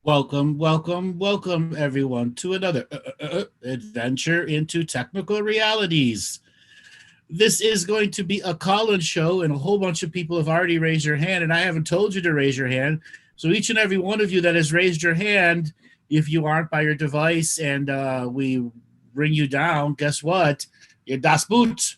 Welcome, everyone, to another adventure into technical realities. This is going to be a call-in show, and a whole bunch of people have already raised your hand, and I haven't told you to raise your hand. So each and every one of you that has raised your hand, if you aren't by your device and we bring you down, guess what? You're das Boot.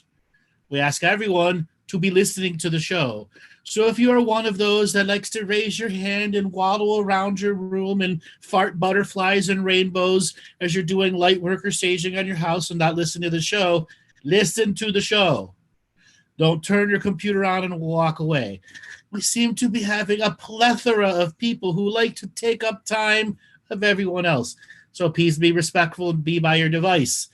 We ask everyone to be listening to the show. So if you are one of those that likes to raise your hand and waddle around your room and fart butterflies and rainbows as you're doing light work or staging on your house and not listening to the show, listen to the show. Don't turn your computer on and walk away. We seem to be having a plethora of people who like to take up time of everyone else. So please be respectful and be by your device.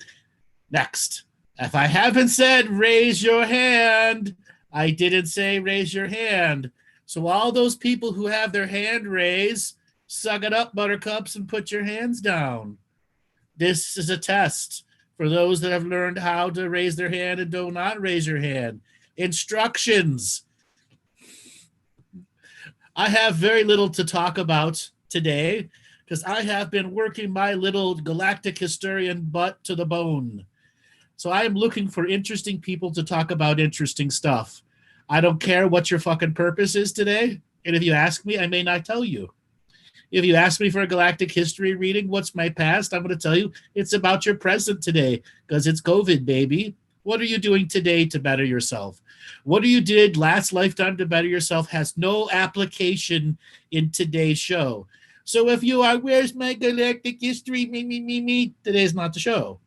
Next, if I haven't said raise your hand, I didn't say raise your hand. So all those people who have their hand raised, suck it up, buttercups, and put your hands down. This is a test for those that have learned how to raise their hand and do not raise your hand. Instructions. I have very little to talk about today because I have been working my little galactic historian butt to the bone. So I am looking for interesting people to talk about interesting stuff. I don't care what your fucking purpose is today. And if you ask me, I may not tell you. If you ask me for a galactic history reading, what's my past? I'm going to tell you it's about your present today because it's COVID, baby. What are you doing today to better yourself? What you did last lifetime to better yourself has no application in today's show. So if you are, where's my galactic history? Me, today's not the show.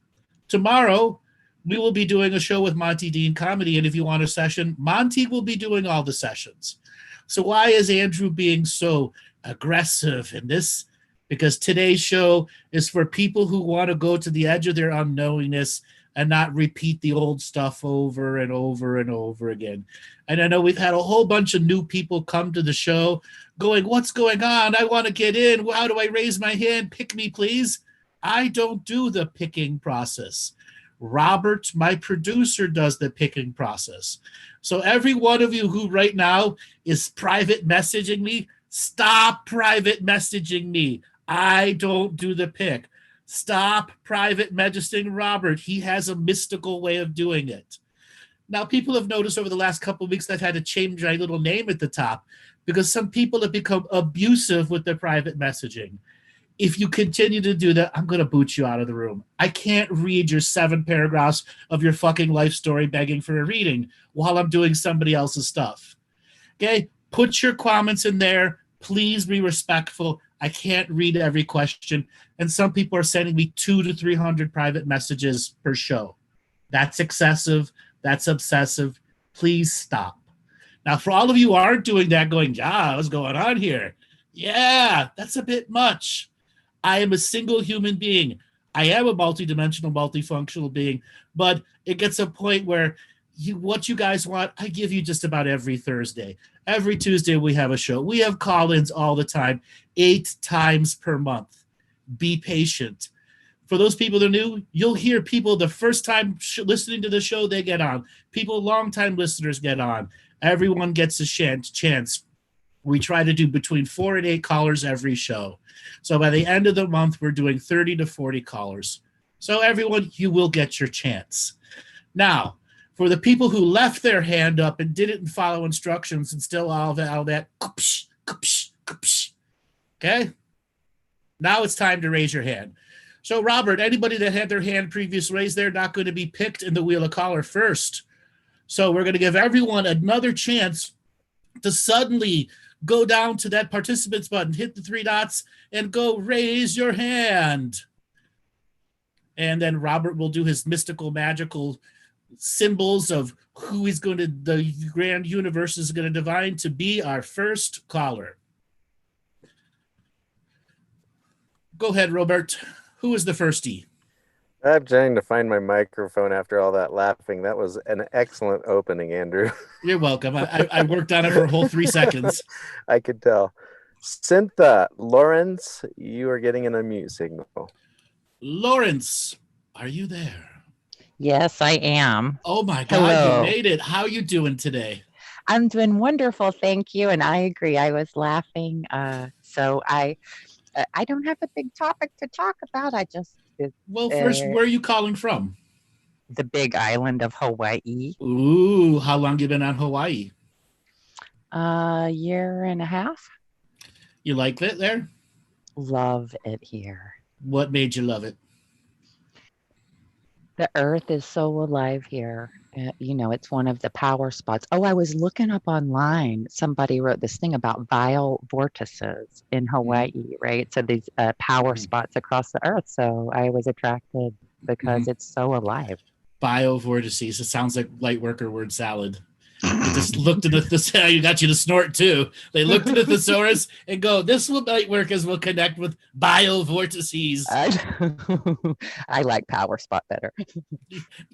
Tomorrow, we will be doing a show with Monty Dean Comedy, and if you want a session, Monty will be doing all the sessions. So why is Andrew being so aggressive in this? Because today's show is for people who want to go to the edge of their unknowingness and not repeat the old stuff over and over and over again. And I know we've had a whole bunch of new people come to the show going, what's going on? I want to get in. How do I raise my hand? Pick me, please. I don't do the picking process. Robert, my producer, does the picking process. So every one of you who right now is private messaging me, stop private messaging me. I don't do the pick. Stop private messaging Robert. He has a mystical way of doing it. Now, people have noticed over the last couple of weeks that I've had to change my little name at the top because some people have become abusive with their private messaging. If you continue to do that, I'm going to boot you out of the room. I can't read your 7 paragraphs of your fucking life story begging for a reading while I'm doing somebody else's stuff. Okay? Put your comments in there. Please be respectful. I can't read every question. And some people are sending me 200 to 300 private messages per show. That's excessive. That's obsessive. Please stop. Now, for all of you who aren't doing that, going, what's going on here? Yeah, that's a bit much. I am a single human being. I am a multidimensional, multifunctional being, but it gets a point where what you guys want, I give you just about every Thursday. Every Tuesday we have a show. We have call-ins all the time, 8 times per month. Be patient. For those people that are new, you'll hear people the first time listening to the show, they get on. People, long-time listeners get on. Everyone gets a chance. We try to do between 4 and 8 callers every show. So by the end of the month, we're doing 30 to 40 callers. So everyone, you will get your chance. Now, for the people who left their hand up and didn't follow instructions and still all that, okay? Now it's time to raise your hand. So Robert, anybody that had their hand previously raised, they're not going to be picked in the wheel of caller first. So we're going to give everyone another chance to suddenly go down to that participants button, hit the 3 dots, and go raise your hand. And then Robert will do his mystical, magical symbols of who he's going to, the grand universe is going to divine to be our first caller. Go ahead, Robert. Who is the firstie? I'm trying to find my microphone after all that laughing. That was an excellent opening, Andrew. You're welcome. I worked on it for a whole 3 seconds. I could tell. Cynthia, Lawrence, you are getting an unmute signal. Lawrence, are you there? Yes, I am. Oh my God, Hello. You made it. How are you doing today? I'm doing wonderful, thank you. And I agree. I was laughing. So I I don't have a big topic to talk about. Well, first, where are you calling from? The big island of Hawaii. Ooh, how long you been on Hawaii? A year and a half. You like it there? Love it here. What made you love it? The earth is so alive here. It's one of the power spots. Oh, I was looking up online. Somebody wrote this thing about vile vortices in Hawaii, right? So these power spots across the earth. So I was attracted because it's so alive. Biovortices. It sounds like light worker word salad. They just looked at the you got you to snort too. They looked at the thesaurus and go, this will light workers will connect with biovortices. I like power spot better.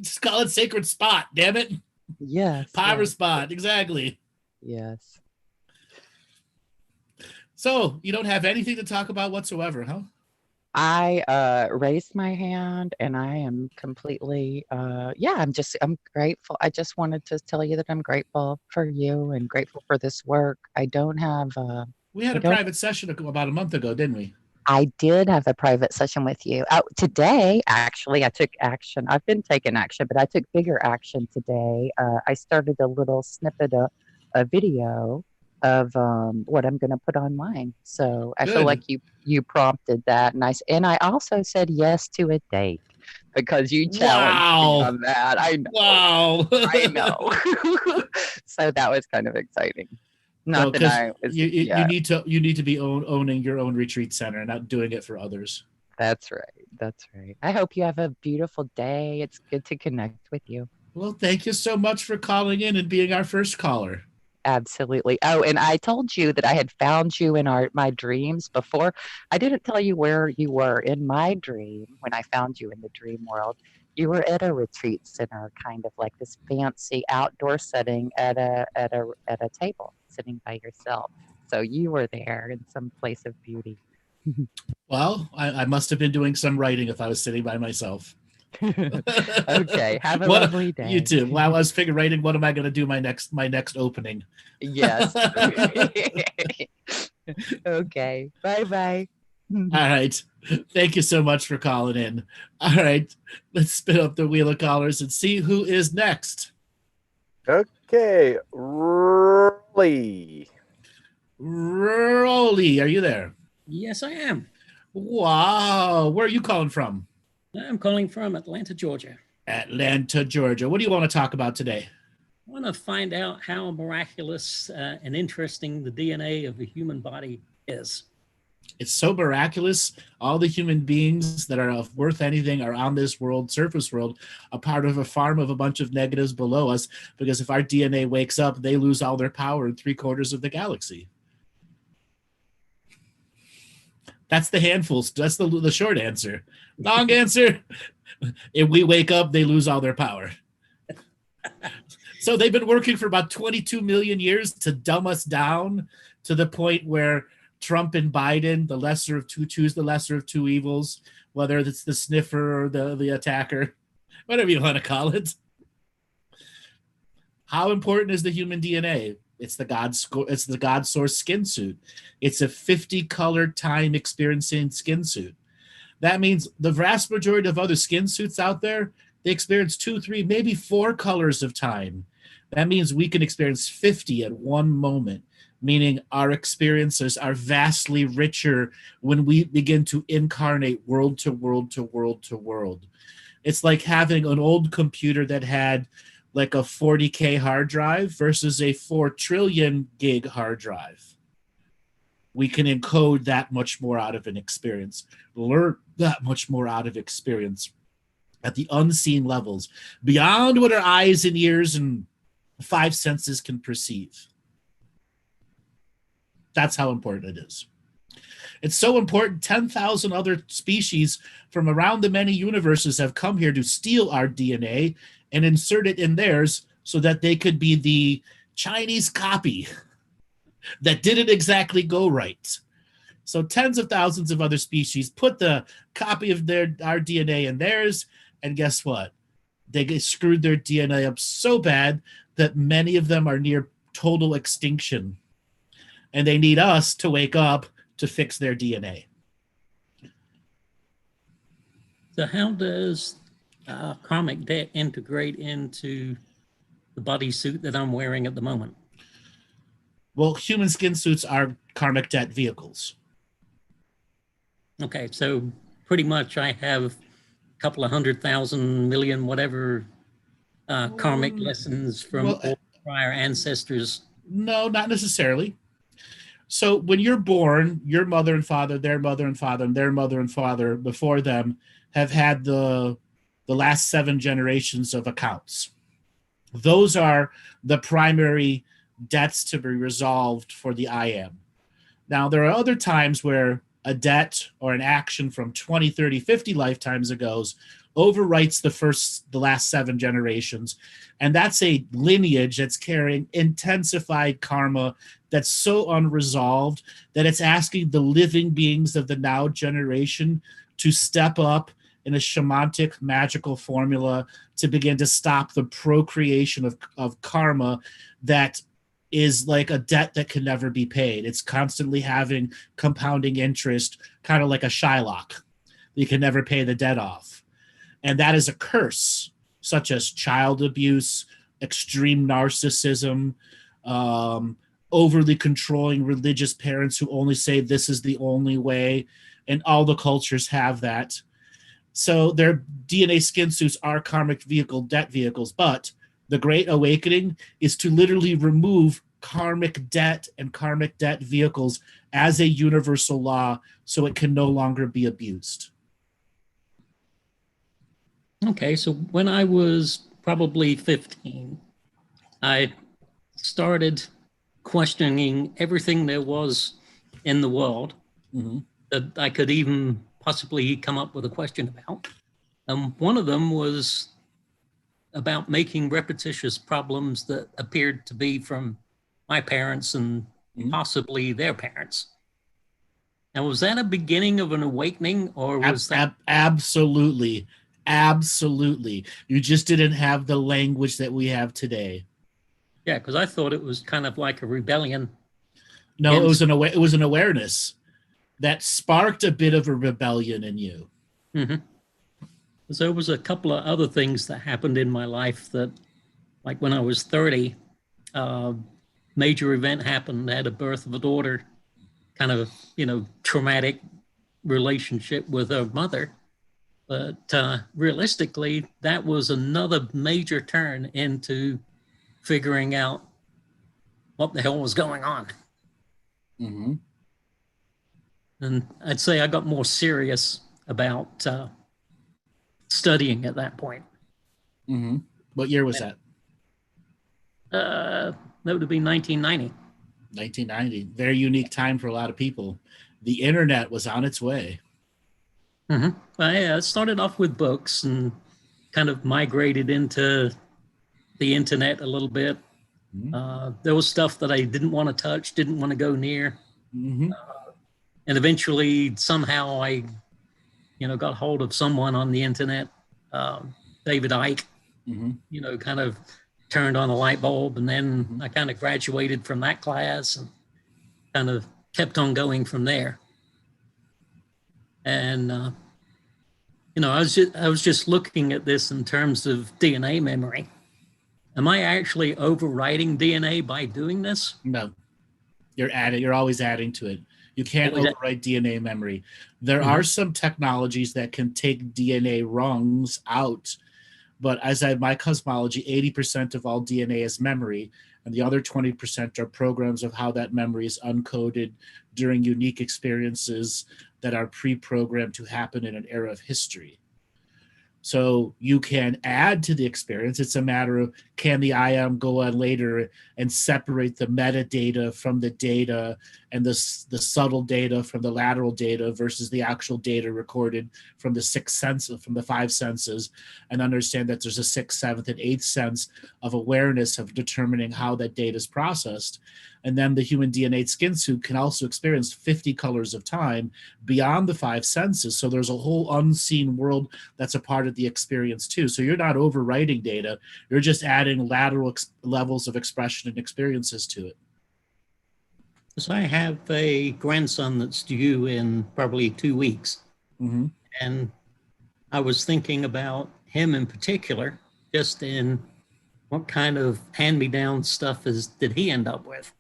Just call it sacred spot, damn it. Yes. Power spot, exactly. Yes. So you don't have anything to talk about whatsoever, huh? I raised my hand and I am completely, I'm grateful. I just wanted to tell you that I'm grateful for you and grateful for this work. I don't have, we had a private session about a month ago, didn't we? I did have a private session with you. Today, actually, I took action. I've been taking action, but I took bigger action today. I started a little snippet, a video of what I'm going to put online. So I feel like you prompted that, and I also said yes to a date because you challenged me on that. I know. Wow. I know. So that was kind of exciting. Not that I was. You need to be owning your own retreat center, not doing it for others. That's right. That's right. I hope you have a beautiful day. It's good to connect with you. Well, thank you so much for calling in and being our first caller. Absolutely. Oh, and I told you that I had found you in my dreams before. I didn't tell you where you were in my dream when I found you in the dream world. You were at a retreat center, kind of like this fancy outdoor setting at a table, sitting by yourself. So you were there in some place of beauty. Well, I must have been doing some writing if I was sitting by myself. Okay, have a lovely day. You too. Well, I was writing, what am I going to do my next opening? Yes. Okay. Bye-bye. All right. Thank you so much for calling in. All right. Let's spin up the wheel of callers and see who is next. Okay. Rolly. Rolly, are you there? Yes, I am. Wow. Where are you calling from? I'm calling from Atlanta, Georgia. Atlanta, Georgia. What do you want to talk about today? I want to find out how miraculous and interesting the DNA of the human body is. It's so miraculous. All the human beings that are worth anything are on this world, surface world, a part of a farm of a bunch of negatives below us, because if our DNA wakes up, they lose all their power in 3/4 of the galaxy. That's the handfuls. That's the short answer. Long answer, if we wake up, they lose all their power. So they've been working for about 22 million years to dumb us down to the point where Trump and Biden, the lesser of two, choose the lesser of two evils, whether it's the sniffer or the attacker, whatever you want to call it. How important is the human DNA? It's the God source skin suit. It's a 50-color time experiencing skin suit. That means the vast majority of other skin suits out there, they experience 2, 3, maybe 4 colors of time. That means we can experience 50 at one moment, meaning our experiences are vastly richer when we begin to incarnate world to world to world to world. It's like having an old computer that had like a 40K hard drive versus a 4 trillion gig hard drive. We can encode that much more out of an experience, learn that much more out of experience at the unseen levels, beyond what our eyes and ears and 5 senses can perceive. That's how important it is. It's so important, 10,000 other species from around the many universes have come here to steal our DNA and insert it in theirs so that they could be the Chinese copy that didn't exactly go right. So tens of thousands of other species put the copy of our DNA in theirs, and guess what? They screwed their DNA up so bad that many of them are near total extinction. And they need us to wake up to fix their DNA. So how does karmic debt integrate into the bodysuit that I'm wearing at the moment? Well, human skin suits are karmic debt vehicles. Okay, so pretty much I have a couple of 100,000 million, whatever, karmic lessons from all prior ancestors. No, not necessarily. So when you're born, your mother and father, their mother and father, and their mother and father before them have had the last 7 generations of accounts. Those are the primary debts to be resolved for the I am. Now, there are other times where a debt or an action from 20, 30, 50 lifetimes ago overwrites the last 7 generations. And that's a lineage that's carrying intensified karma that's so unresolved that it's asking the living beings of the now generation to step up in a shamanic magical formula to begin to stop the procreation of karma that is like a debt that can never be paid. It's constantly having compounding interest, kind of like a Shylock. You can never pay the debt off. And that is a curse, such as child abuse, extreme narcissism, overly controlling religious parents who only say this is the only way. And all the cultures have that. So their DNA skin suits are karmic debt vehicles, but the Great Awakening is to literally remove karmic debt and karmic debt vehicles as a universal law so it can no longer be abused. Okay, so when I was probably 15, I started questioning everything there was in the world that I could even possibly come up with a question about. One of them was about making repetitious problems that appeared to be from my parents and possibly their parents. Now, was that a beginning of an awakening, or was that? Absolutely. Absolutely. You just didn't have the language that we have today. Yeah, because I thought it was kind of like a rebellion. No, it was an awareness that sparked a bit of a rebellion in you. Mm-hmm. So there was a couple of other things that happened in my life that, like when I was 30, major event happened. I had a birth of a daughter, kind of, traumatic relationship with her mother. But realistically, that was another major turn into figuring out what the hell was going on. Mm-hmm. And I'd say I got more serious about studying at that point. Mm-hmm. What year was that? That would have been 1990. 1990. Very unique time for a lot of people. The internet was on its way. Mm-hmm. I started off with books and kind of migrated into the internet a little bit. Mm-hmm. There was stuff that I didn't want to touch, didn't want to go near. Mm-hmm. And eventually, somehow, I got hold of someone on the internet, David Icke, kind of turned on a light bulb. And then I kind of graduated from that class and kind of kept on going from there. And, I was just looking at this in terms of DNA memory. Am I actually overwriting DNA by doing this? No, you're always adding to it. You can't overwrite DNA memory. There are some technologies that can take DNA rungs out, but as my cosmology, 80% of all DNA is memory, and the other 20% are programs of how that memory is uncoded during unique experiences that are pre-programmed to happen in an era of history. So you can add to the experience. It's a matter of, can the I am go on later and separate the metadata from the data and the subtle data from the lateral data versus the actual data recorded from the 5 senses, and understand that there's a 6th, 7th, and 8th sense of awareness of determining how that data is processed. And then the human DNA skin suit can also experience 50 colors of time beyond the 5 senses. So there's a whole unseen world that's a part of the experience too. So you're not overwriting data. You're just adding lateral levels of expression and experiences to it. So I have a grandson that's due in probably 2 weeks. Mm-hmm. And I was thinking about him in particular, just in what kind of hand-me-down stuff did he end up with?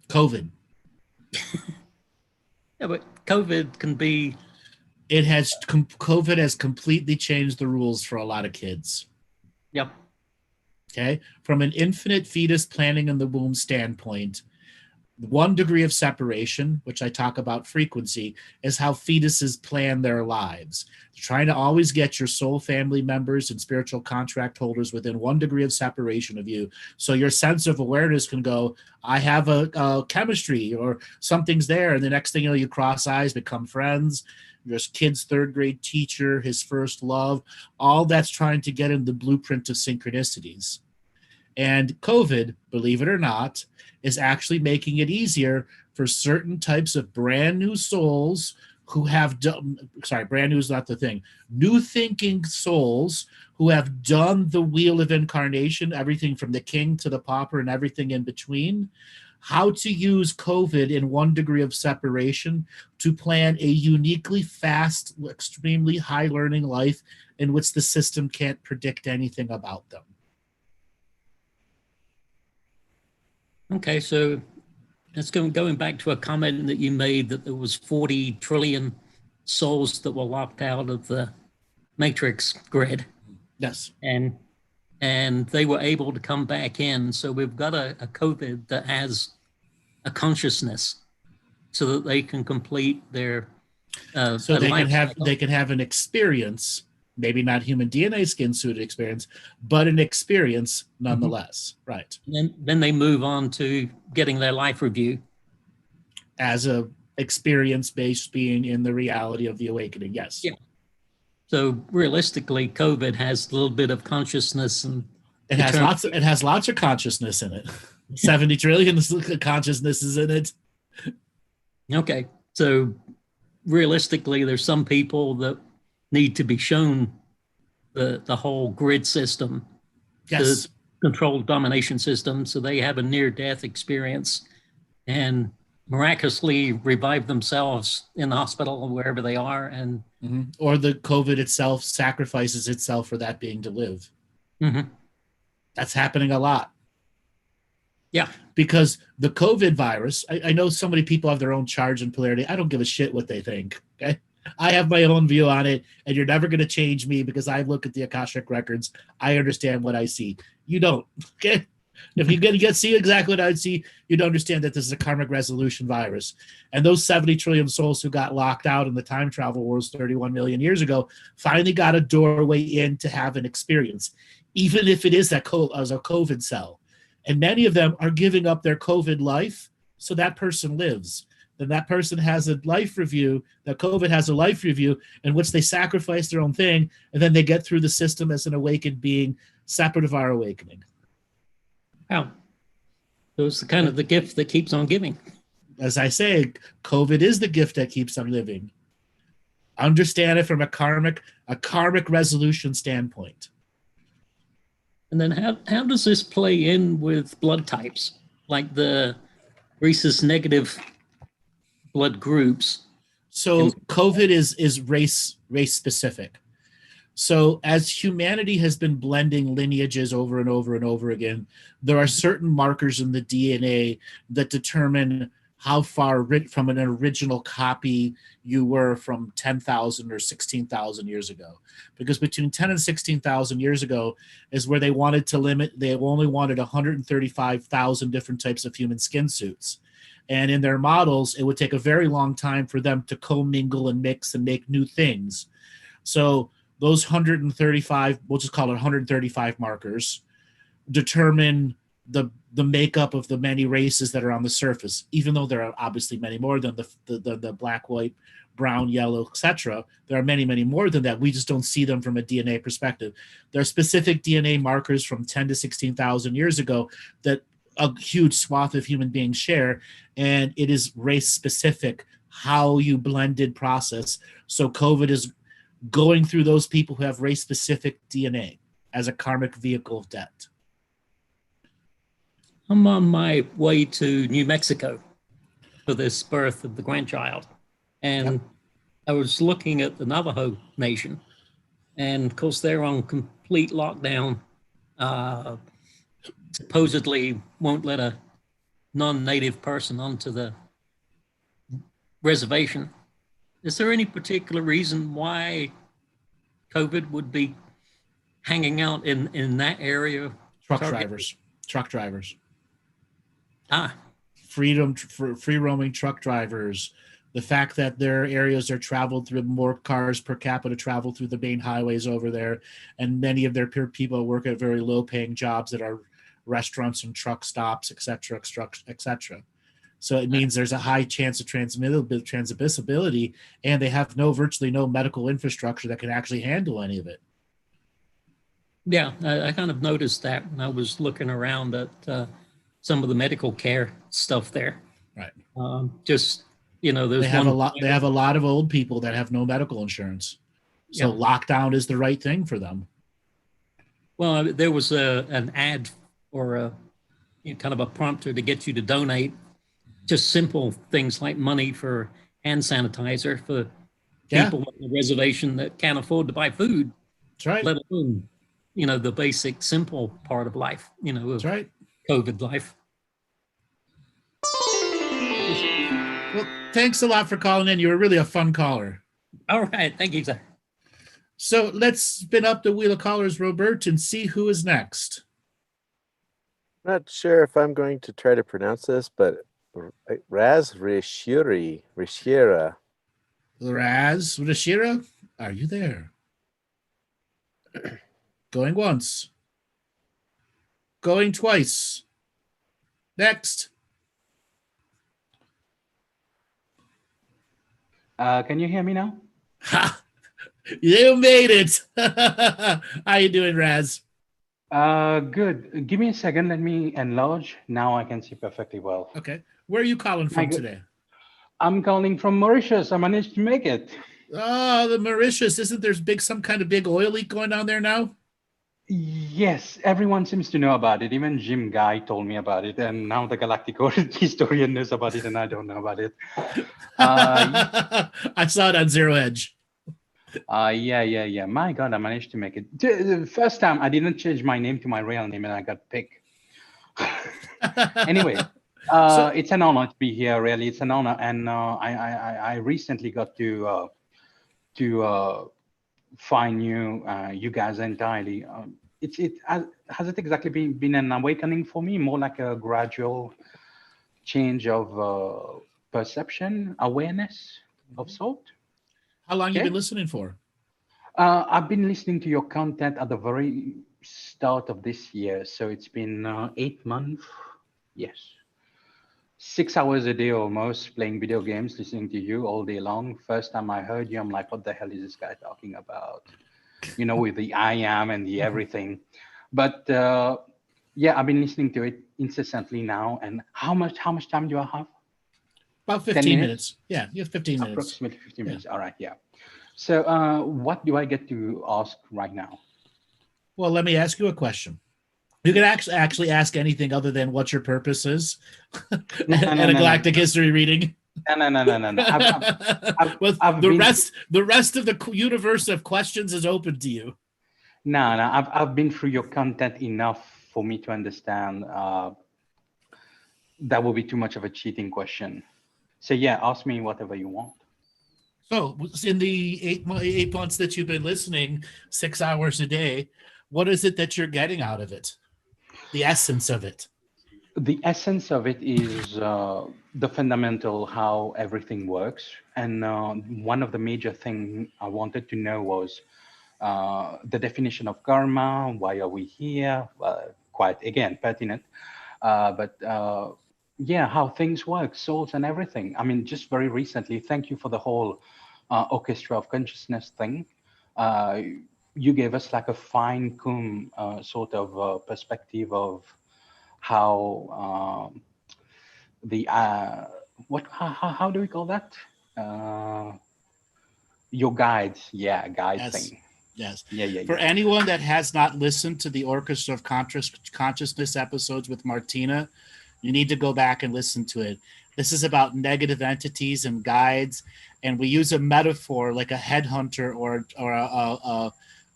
COVID. Yeah, but COVID can be... COVID has completely changed the rules for a lot of kids. Yep. Okay. From an infinite fetus planning in the womb standpoint, 1 degree of separation, which I talk about frequency, is how fetuses plan their lives. Trying to always get your soul family members and spiritual contract holders within 1 degree of separation of you. So your sense of awareness can go, I have a chemistry or something's there. And the next thing you know, you cross eyes, become friends. Your kid's 3rd grade teacher, his first love, all that's trying to get in the blueprint of synchronicities. And COVID, believe it or not, is actually making it easier for certain types of brand new souls who have done, brand new is not the thing, new thinking souls who have done the wheel of incarnation, everything from the king to the pauper and everything in between, how to use COVID in 1 degree of separation to plan a uniquely fast, extremely high learning life in which the system can't predict anything about them. Okay, so let's going back to a comment that you made that there was 40 trillion souls that were locked out of the matrix grid. Yes. And they were able to come back in. So we've got a COVID that has a consciousness so that they can complete their so they can have an experience, maybe not human DNA skin suit experience, but an experience nonetheless. Mm-hmm. Right. And then they move on to getting their life review. As a experience-based being in the reality of the awakening, yes. Yeah. So realistically, COVID has a little bit of consciousness, and it has lots of consciousness in it. 70 trillion consciousness is in it. Okay. So realistically, there's some people that need to be shown the whole grid system, yes, the controlled domination system, so they have a near-death experience and miraculously revive themselves in the hospital or wherever they are, and or the COVID itself sacrifices itself for that being to live. Mm-hmm. That's happening a lot. Yeah, because the COVID virus, I know so many people have their own charge and polarity. I don't give a shit what they think. Okay. I have my own view on it, and you're never going to change me because I look at the Akashic records. I understand what I see. You don't. Okay. If you get see exactly what I'd see, you'd understand that this is a karmic resolution virus. And those 70 trillion souls who got locked out in the time travel wars 31 million years ago finally got a doorway in to have an experience, even if it is as a COVID cell. And many of them are giving up their COVID life so that person lives. Then that person has a life review, that COVID has a life review in which they sacrifice their own thing, and then they get through the system as an awakened being, separate of our awakening. Wow. So it's kind of the gift that keeps on giving. As I say, COVID is the gift that keeps on living. Understand it from a karmic resolution standpoint. And then how does this play in with blood types, like the rhesus negative blood groups? So COVID is race specific. So as humanity has been blending lineages over and over and over again, there are certain markers in the DNA that determine how far from an original copy you were from 10,000 or 16,000 years ago. Because between 10 and 16,000 years ago is where they wanted to limit, they only wanted 135,000 different types of human skin suits. And in their models, it would take a very long time for them to commingle and mix and make new things. So those 135, we'll just call it 135 markers, determine the makeup of the many races that are on the surface, even though there are obviously many more than the black, white, brown, yellow, etc. There are many, many more than that. We just don't see them from a DNA perspective. There are specific DNA markers from 10 to 16,000 years ago that a huge swath of human beings share, and it is race specific how you blended process. So COVID is going through those people who have race specific DNA as a karmic vehicle of debt. I'm on my way to New Mexico for this birth of the grandchild. And I was looking at the Navajo Nation, and of course they're on complete lockdown. Supposedly won't let a non-native person onto the reservation. Is there any particular reason why COVID would be hanging out in that area? Truck drivers. Ah, Free roaming truck drivers. The fact that their areas are traveled through, more cars per capita travel through the main highways over there, and many of their people work at very low-paying jobs that are restaurants and truck stops, etc., etc. So it means there's a high chance of transmissibility, and they have virtually no medical infrastructure that can actually handle any of it. yeah, I kind of noticed that when I was looking around at some of the medical care stuff there. Right. There's they have a lot of old people that have no medical insurance, so Yeah. lockdown is the right thing for them. Well, there was an ad or kind of a prompter to get you to donate just simple things like money for hand sanitizer for people on the reservation that can't afford to buy food. That's right. Let alone, the basic simple part of life, of That's right. COVID life. Well, thanks a lot for calling in. You were really a fun caller. All right. Thank you, sir. So let's spin up the wheel of callers, Robert, and see who is next. Not sure if I'm going to try to pronounce this, but Raz Rishira. Raz Rishira, are you there? Going once. Going twice. Next. Can you hear me now? Ha! You made it. How you doing, Raz? Good. Give me a second. Let me enlarge. Now I can see perfectly well. Okay. Where are you calling from today? I'm calling from Mauritius. I managed to make it. Oh, the Mauritius. Isn't there some kind of big oil leak going on there now? Yes, everyone seems to know about it. Even Jim Guy told me about it, and now the Galactic Historian knows about it, and I don't know about it. I saw it on Zero Edge. Yeah. My God, I managed to make it. The first time I didn't change my name to my real name, and I got picked. Anyway, it's an honor to be here. Really, it's an honor, and I recently got to find you guys entirely. Has it exactly been an awakening for me? More like a gradual change of perception, awareness of sort. How long have you been listening for? I've been listening to your content at the very start of this year, so it's been 8 months. Yes. 6 hours a day almost, playing video games, listening to you all day long. First time I heard you, I'm like, what the hell is this guy talking about? With the I am and the everything. But I've been listening to it incessantly now. And how much time do I have? About 15 minutes. Yeah, you have 15 minutes. Approximately 15 minutes. All right, yeah. So what do I get to ask right now? Well, let me ask you a question. You can actually ask anything other than what your purpose is and a Galactic History reading. No. The rest of the universe of questions is open to you. No. I've been through your content enough for me to understand that will be too much of a cheating question. So yeah, ask me whatever you want. So in the 8 months that you've been listening, 6 hours a day, what is it that you're getting out of it? The essence of it. The essence of it is the fundamental how everything works. And one of the major things I wanted to know was the definition of karma. Why are we here? Quite, again, pertinent. But how things work, souls and everything. I mean, just very recently, thank you for the whole orchestra of consciousness thing. You gave us like a fine-tuned sort of perspective of how how do we call that? Your guides, thing. Yes. Yeah. For anyone that has not listened to the Orchestra of Consciousness episodes with Martina, you need to go back and listen to it. This is about negative entities and guides, and we use a metaphor like a headhunter or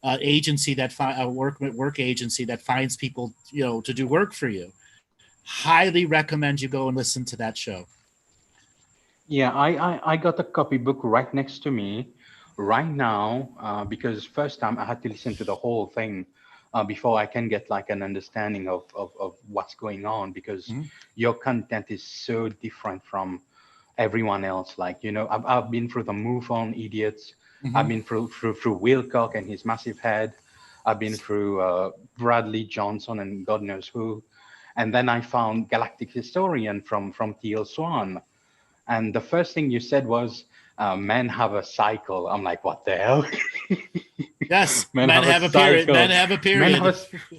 a agency that a work agency that finds people, you know, to do work for you. Highly recommend you go and listen to that show. Yeah, I got a copybook right next to me right now because first time I had to listen to the whole thing before I can get like an understanding of what's going on, because your content is so different from everyone else. Like, you know, I've been through the Move On Idiots. I've been through Wilcock and his massive head. I've been through Bradley Johnson and God knows who. And then I found Galactic Historian from T.L. Swan. And the first thing you said was, men have a cycle. I'm like, what the hell? Yes, men have a period. Men have a period.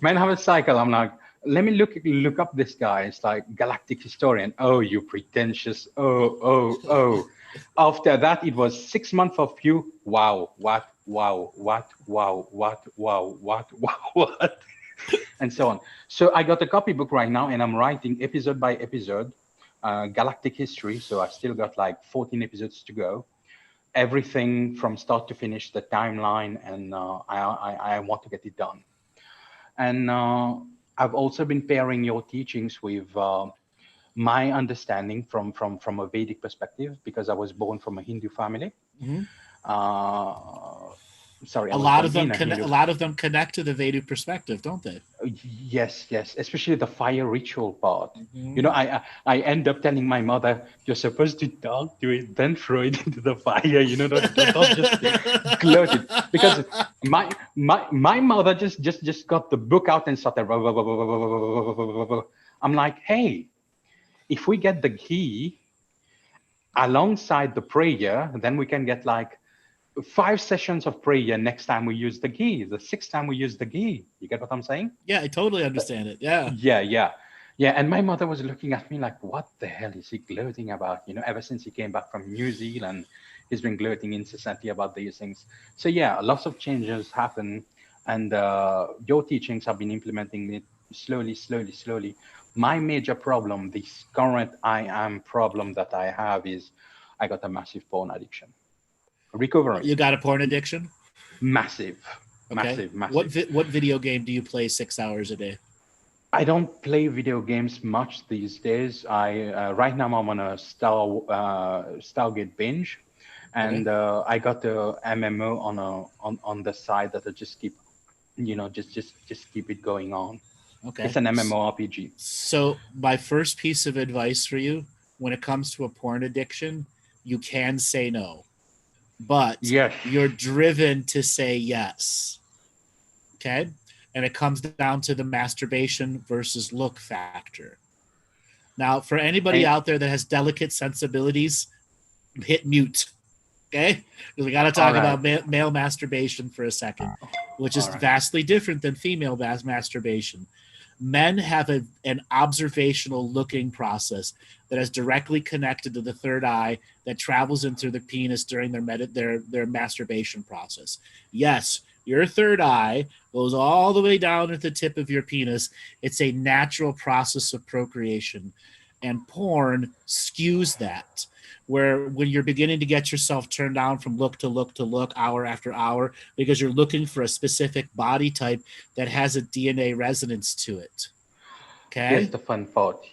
Men have a cycle. I'm like, let me look up this guy. It's like Galactic Historian. Oh, you pretentious. Oh. After that, it was 6 months of you. Wow, what, and so on. So I got a copybook right now, and I'm writing episode by episode, Galactic History. So I still got like 14 episodes to go. Everything from start to finish, the timeline, and I want to get it done. And I've also been pairing your teachings with my understanding from a Vedic perspective, because I was born from a Hindu family. Sorry, a lot of them connect to the Vedic perspective, don't they? Yes, especially the fire ritual part. You know, I end up telling my mother, you're supposed to talk to it, then throw it into the fire, you know, don't just gloat it. Because my mother just got the book out and started. I'm like, hey, if we get the ghee alongside the prayer, then we can get like 5 sessions of prayer next time we use the ghee, the 6th time we use the ghee. You get what I'm saying? Yeah, I totally understand it. Yeah. Yeah. And my mother was looking at me like, what the hell is he gloating about? You know, ever since he came back from New Zealand, he's been gloating incessantly about these things. So yeah, lots of changes happen, and your teachings have been implementing it slowly. My major problem, this current I am problem that I have, is I got a massive porn addiction. Recovering. You got a porn addiction? Massive. What video game do you play 6 hours a day? I don't play video games much these days. I right now I'm on a Stargate binge, and I got a MMO on the side that I just keep, you know, just keep it going on. Okay. It's an MMORPG. So my first piece of advice for you, when it comes to a porn addiction, you can say no, but yes, you're driven to say yes. Okay. And it comes down to the masturbation versus look factor. Now, for anybody out there that has delicate sensibilities, hit mute. Okay. Because we got to talk about male masturbation for a second, which is vastly different than female masturbation. Men have an observational looking process that is directly connected to the third eye that travels into the penis during their masturbation process. Yes, your third eye goes all the way down at the tip of your penis. It's a natural process of procreation, and porn skews that. Where when you're beginning to get yourself turned down from look to look, hour after hour, because you're looking for a specific body type that has a DNA resonance to it. Okay. Here's the fun part.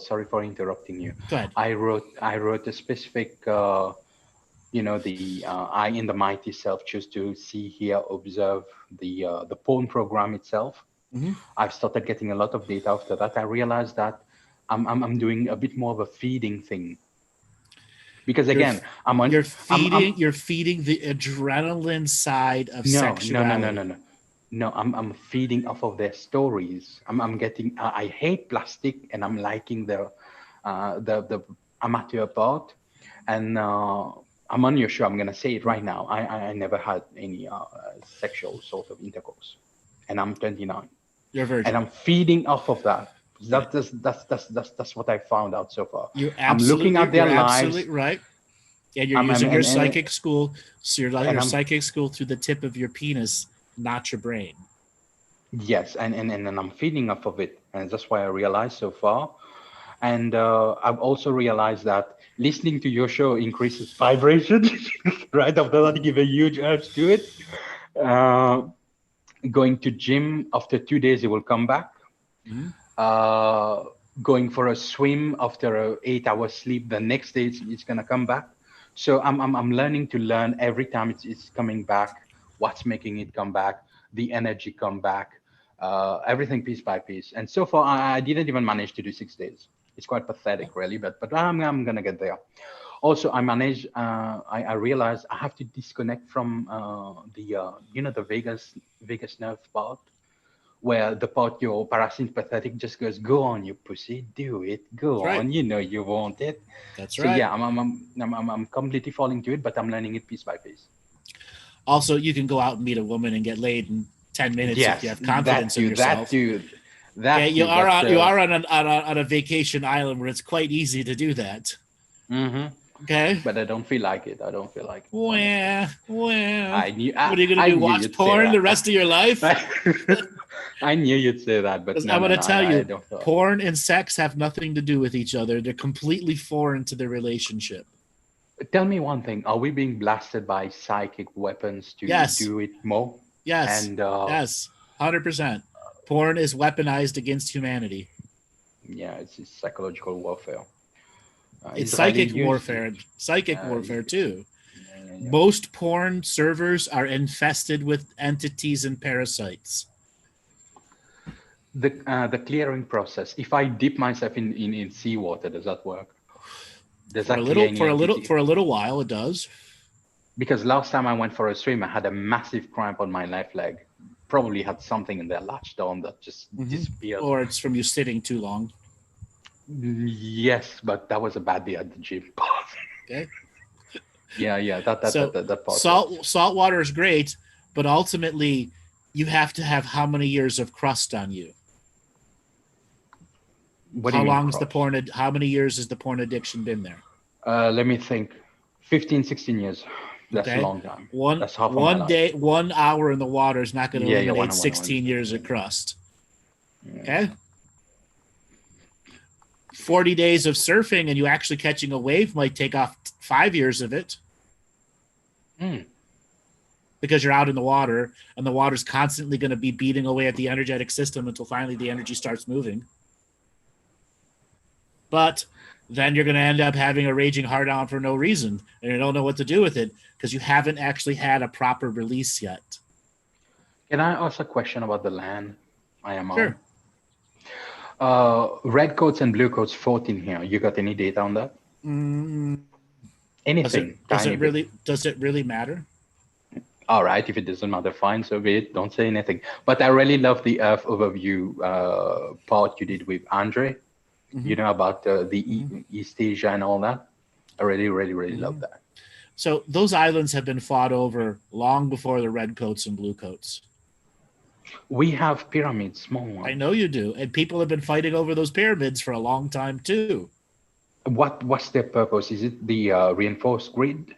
Sorry for interrupting you. Go ahead. I wrote a specific, you know, the I in the mighty self choose to see, hear, observe the porn program itself. I've started getting a lot of data after that. I realized that I'm doing a bit more of a feeding thing. Because again, you're feeding the adrenaline side of sexuality. No, I'm feeding off of their stories. I'm getting. I hate plastic, and I'm liking the amateur part. And I'm on your show. I'm gonna say it right now. I never had any sexual sort of intercourse, and I'm 29. You're a virgin. And I'm feeding off of that. That's what I found out so far. I'm looking at their lives. Absolutely right. And you're using your psychic school. So you're like your psychic school through the tip of your penis, not your brain. Yes, and I'm feeding off of it, and that's why I realized so far. And I've also realized that listening to your show increases vibration. Right after that, give a huge urge to it. Going to gym after 2 days, it will come back. Going for a swim after a 8-hour sleep, the next day it's gonna come back. So I'm learning to learn every time it's coming back. What's making it come back? The energy come back. Everything piece by piece. And so far, I didn't even manage to do 6 days. It's quite pathetic, really, but I'm gonna get there. Also, I realized I have to disconnect from the vagus nerve part, where the part your parasympathetic just goes, go on, you pussy, do it, go That's on, right. you know you want it. That's So right. yeah, I'm completely falling to it, but I'm learning it piece by piece. Also, you can go out and meet a woman and get laid in 10 minutes if you have confidence in yourself. You are on a vacation island where it's quite easy to do that. Okay. But I don't feel like it. Well, I knew. what are you gonna do? Watch porn the rest of your life? I knew you'd say that, but I'm going to tell you, porn and sex have nothing to do with each other. They're completely foreign to the relationship. Tell me one thing: are we being blasted by psychic weapons to do it more? Yes. And yes, 100%. Porn is weaponized against humanity. Yeah, it's psychological warfare. It's psychic warfare. Psychic warfare too. Yeah. Most porn servers are infested with entities and parasites. The clearing process. If I dip myself in seawater, does that work? For a little while, it does. Because last time I went for a swim, I had a massive cramp on my left leg. Probably had something in there latched on that just disappeared. Or it's from you sitting too long. Yes, but that was a bad day at the gym. Okay. Yeah. That part. Salt water is great, but ultimately, you have to have how many years of crust on you? How many years has the porn addiction been there? Let me think. 15, 16 years. That's a long time. That's half one day, 1 hour in the water is not going to eliminate 16 years of crust. Yeah. Okay. 40 days of surfing and you actually catching a wave might take off 5 years of it. Because you're out in the water and the water's constantly going to be beating away at the energetic system until finally the energy starts moving. But then you're going to end up having a raging hard-on for no reason, and you don't know what to do with it because you haven't actually had a proper release yet. Can I ask a question about the land I am on? Sure. Red coats and blue coats fought in here. You got any data on that? Anything? Does it really matter? All right, if it doesn't matter, fine, so be it. Don't say anything. But I really love the Earth overview part you did with Andre. You know, about the East Asia and all that. I really, really, really love that. So those islands have been fought over long before the red coats and blue coats. We have pyramids, small ones. I know you do. And people have been fighting over those pyramids for a long time too. What's their purpose? Is it the reinforced grid?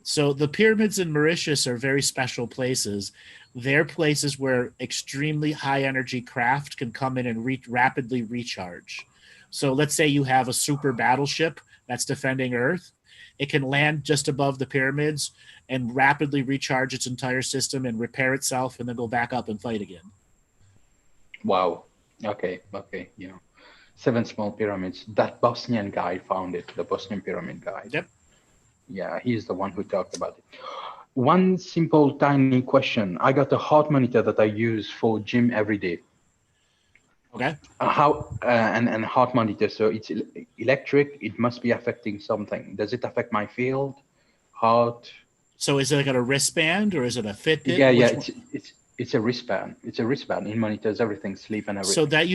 So the pyramids in Mauritius are very special places. They're places where extremely high energy craft can come in and rapidly recharge. So let's say you have a super battleship that's defending Earth. It can land just above the pyramids and rapidly recharge its entire system and repair itself and then go back up and fight again. Wow. Okay. You know, 7 small pyramids. That Bosnian guy found it, the Bosnian pyramid guy. Yep. Yeah, he's the one who talked about it. One simple, tiny question. I got a heart monitor that I use for gym every day. Okay. And heart monitor, so it's electric. It must be affecting something. Does it affect my field, heart? So is it like a wristband or is it a Fitbit? Yeah. It's a wristband. It's a wristband. It monitors everything, sleep and everything. So that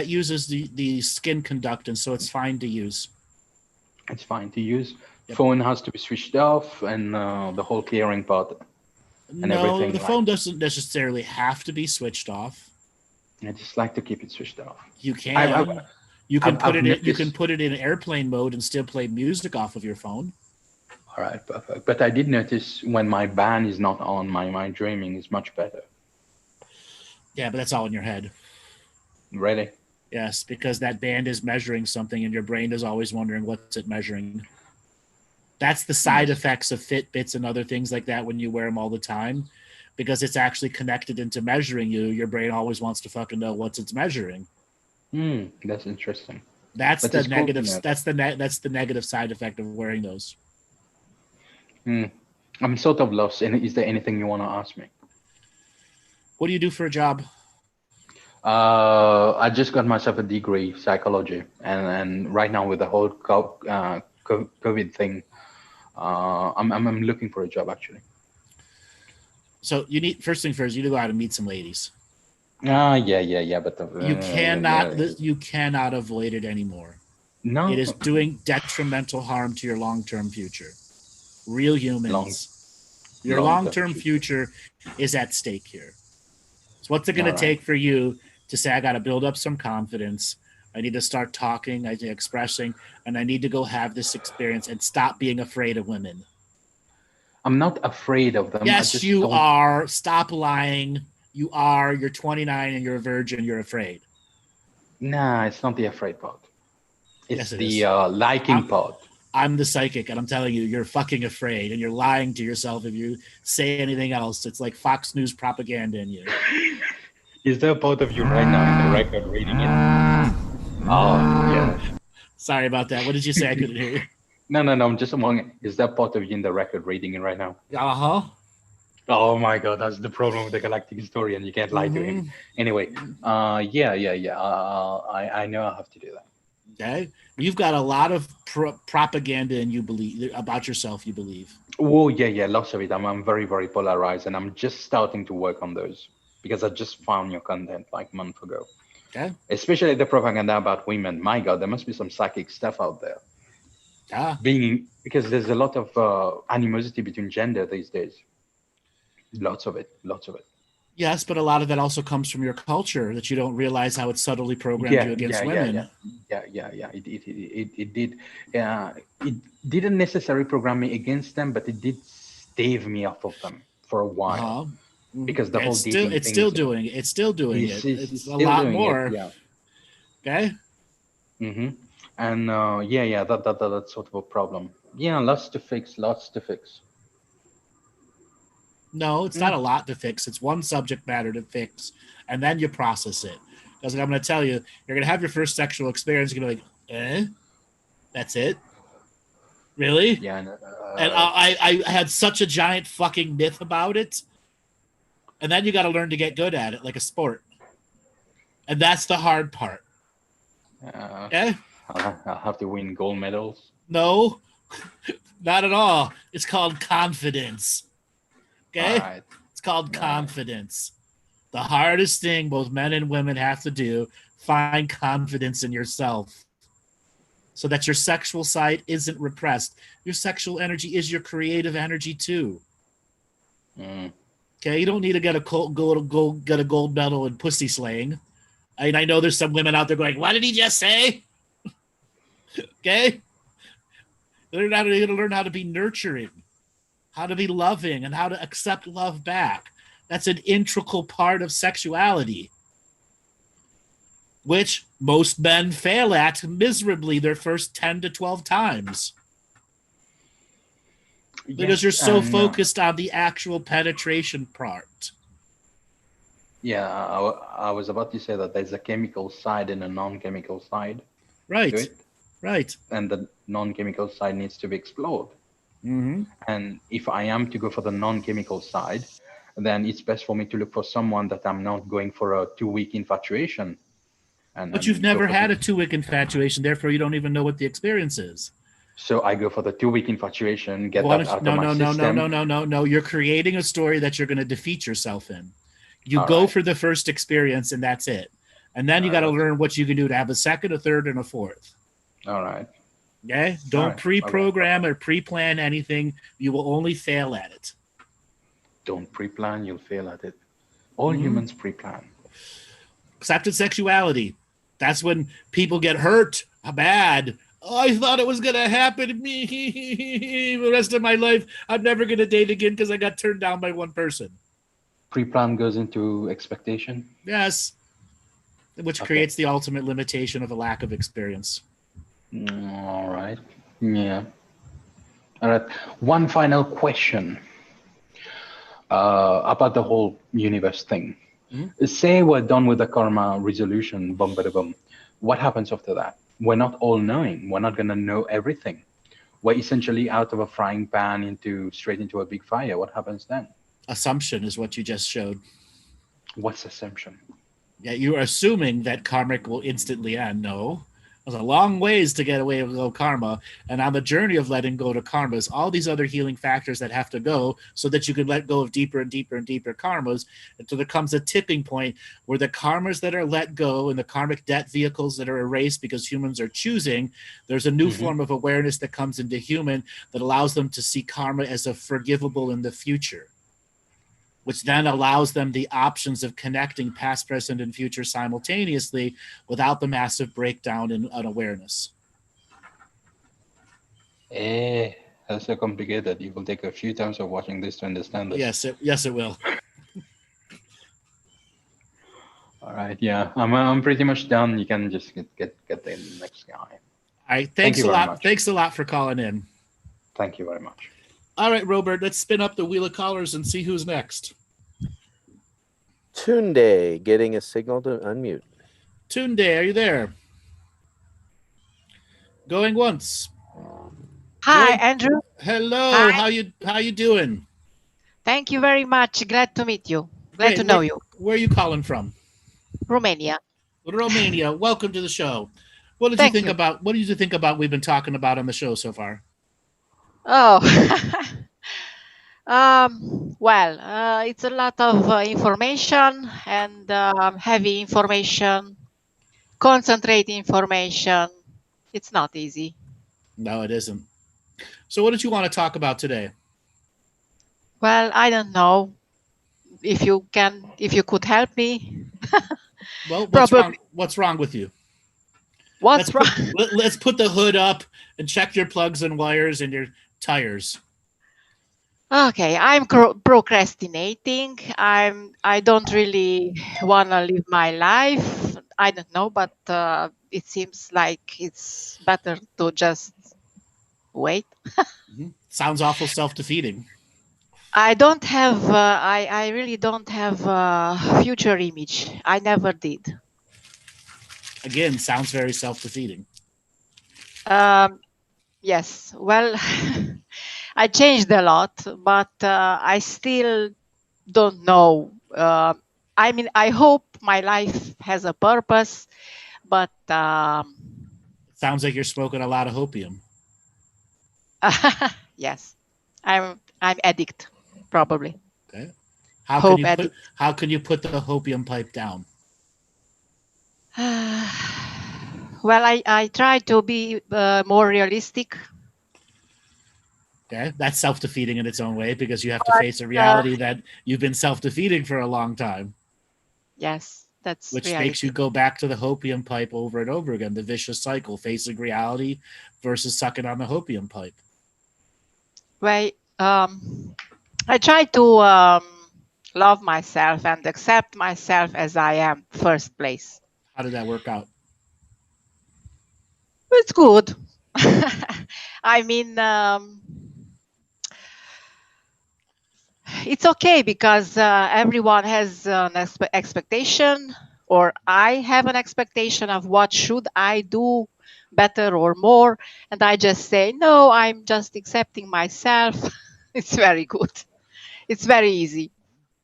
uses the skin conductance, so it's fine to use. It's fine to use. Yep. Phone has to be switched off, and the whole clearing part. And everything. The phone doesn't necessarily have to be switched off. I just like to keep it switched off. You can. You can put it in airplane mode and still play music off of your phone. All right, perfect. But I did notice when my band is not on, my dreaming is much better. Yeah, but that's all in your head. Really? Yes, because that band is measuring something and your brain is always wondering what's it measuring. That's the side effects of Fitbits and other things like that when you wear them all the time, because it's actually connected into measuring you. Your brain always wants to fucking know what's it's measuring. That's interesting. That's But the it's cool negative. to know. That's the negative side effect of wearing those. I'm sort of lost. And is there anything you want to ask me? What do you do for a job? I just got myself a degree psychology, and right now with the whole COVID thing, I'm looking for a job actually. So you need, first thing first, you need to go out and meet some ladies. Yeah. But You cannot avoid it anymore. No, It is doing detrimental harm to your long-term future. Real humans. Your long-term future is at stake here. So what's it going to take for you to say, I got to build up some confidence. I need to start talking, I need expressing, and I need to go have this experience and stop being afraid of women. I'm not afraid of them. Yes, you are. Stop lying. You are. You're 29 and you're a virgin. You're afraid. Nah, it's not the afraid part. It's Yes, it the is. liking part. I'm the psychic, and I'm telling you, you're fucking afraid, and you're lying to yourself if you say anything else. It's like Fox News propaganda in you. Is there a part of you right now in the record reading it? Oh, yeah. Sorry about that. What did you say? I couldn't hear you. No. I'm just wondering, is that part of you in the record reading it right now? Uh-huh. Oh my God, that's the problem with the Galactic Historian. You can't lie to him. Anyway, yeah. I know I have to do that. Okay. You've got a lot of propaganda and you believe about yourself, you believe. Oh, yeah, lots of it. I'm very, very polarized, and I'm just starting to work on those because I just found your content like a month ago. Okay. Especially the propaganda about women. My God, there must be some psychic stuff out there. Yeah. Because there's a lot of animosity between gender these days. Lots of it. Yes, but a lot of that also comes from your culture that you don't realize how it subtly programmed you against women. Yeah. It did. It didn't necessarily program me against them, but it did stave me off of them for a while. Because the whole dating it's still doing it. It's still doing it. It's a lot more. Yeah. Okay. And that's sort of a problem. Yeah, lots to fix. No, it's not a lot to fix. It's one subject matter to fix, and then you process it. Because I'm going to tell you, you're going to have your first sexual experience. You're going to be like, that's it? Really? Yeah. And I had such a giant fucking myth about it. And then you got to learn to get good at it, like a sport. And that's the hard part. Okay? I'll have to win gold medals. No, not at all. It's called confidence. Okay? Right. It's called confidence. The hardest thing both men and women have to do, find confidence in yourself so that your sexual side isn't repressed. Your sexual energy is your creative energy too. Okay? You don't need to get a gold medal in pussy slaying. I know there's some women out there going, what did he just say? Okay? You're going to learn how to be nurturing, how to be loving, and how to accept love back. That's an integral part of sexuality, which most men fail at miserably their first 10 to 12 times. Because you're so focused on the actual penetration part. Yeah, I was about to say that there's a chemical side and a non-chemical side. Right. Right. And the non-chemical side needs to be explored. And if I am to go for the non-chemical side, then it's best for me to look for someone that I'm not going for a 2-week infatuation. But you've never had a 2-week infatuation, therefore you don't even know what the experience is. So I go for the 2-week infatuation, get that out of my system. No. You're creating a story that you're going to defeat yourself in. You go for the first experience and that's it. And then you got to learn what you can do to have a second, a third, and a fourth. All right. Okay? Don't pre-program or pre-plan anything. You will only fail at it. Don't pre-plan, you'll fail at it. All humans pre-plan. Except in sexuality. That's when people get hurt bad. Oh, I thought it was going to happen to me the rest of my life. I'm never going to date again because I got turned down by one person. Pre-plan goes into expectation? Yes. which Okay. creates the ultimate limitation of a lack of experience. All right. Yeah. All right. One final question about the whole universe thing. Say we're done with the karma resolution, boom, bada, boom. What happens after that? We're not all knowing. We're not going to know everything. We're essentially out of a frying pan straight into a big fire. What happens then? Assumption is what you just showed. What's assumption? Yeah, you're assuming that karmic will instantly end. No. There's a long ways to get away with karma. And on the journey of letting go to karmas, all these other healing factors that have to go so that you can let go of deeper and deeper and deeper karmas until there comes a tipping point where the karmas that are let go and the karmic debt vehicles that are erased because humans are choosing, there's a new form of awareness that comes into human that allows them to see karma as a forgivable in the future, which then allows them the options of connecting past, present, and future simultaneously without the massive breakdown in unawareness. That's so complicated. It will take a few times of watching this to understand this. Yes, it will. All right. Yeah, I'm pretty much done. You can just get the next guy. All right. Thank Thanks you a very lot. much. Thanks a lot for calling in. Thank you very much. All right, Robert, let's spin up the wheel of callers and see who's next. Tunde getting a signal to unmute. Tunde, are you there? Going once. Hi, Going- Andrew. Hello. Hi. How you doing? Thank you very much. Glad to meet you. Glad Great. to know you. Where are you calling from? Romania. Romania. Welcome to the show. What did Thank you think you. about? What did you think about we've been talking about on the show so far? Oh, well, it's a lot of information and heavy information, concentrate information. It's not easy. No, it isn't. So, what did you want to talk about today? Well, I don't know if you could help me. Well, what's Probably. wrong? What's wrong with you? What's wrong? Let's put the hood up and check your plugs and wires and your tires. Okay, I'm procrastinating. I don't really want to live my life. I don't know, but it seems like it's better to just wait. Sounds awful self-defeating. I don't have. I really don't have a future image. I never did. Again, sounds very self-defeating. Yes. Well, I changed a lot, but I still don't know. I mean, I hope my life has a purpose, but Sounds like you're smoking a lot of hopium. yes, I'm addict, probably. Okay. How can you put the hopium pipe down? Well, I try to be more realistic. Okay, that's self-defeating in its own way because you have to face a reality that you've been self-defeating for a long time. Yes, that's which reality. makes you go back to the hopium pipe over and over again, the vicious cycle, facing reality versus sucking on the hopium pipe. Well, I try to love myself and accept myself as I am, first place. How did that work out? It's good. I mean, it's okay because everyone has an expectation, or I have an expectation of what should I do better or more, and I just say, no, I'm just accepting myself. It's very good. It's very easy.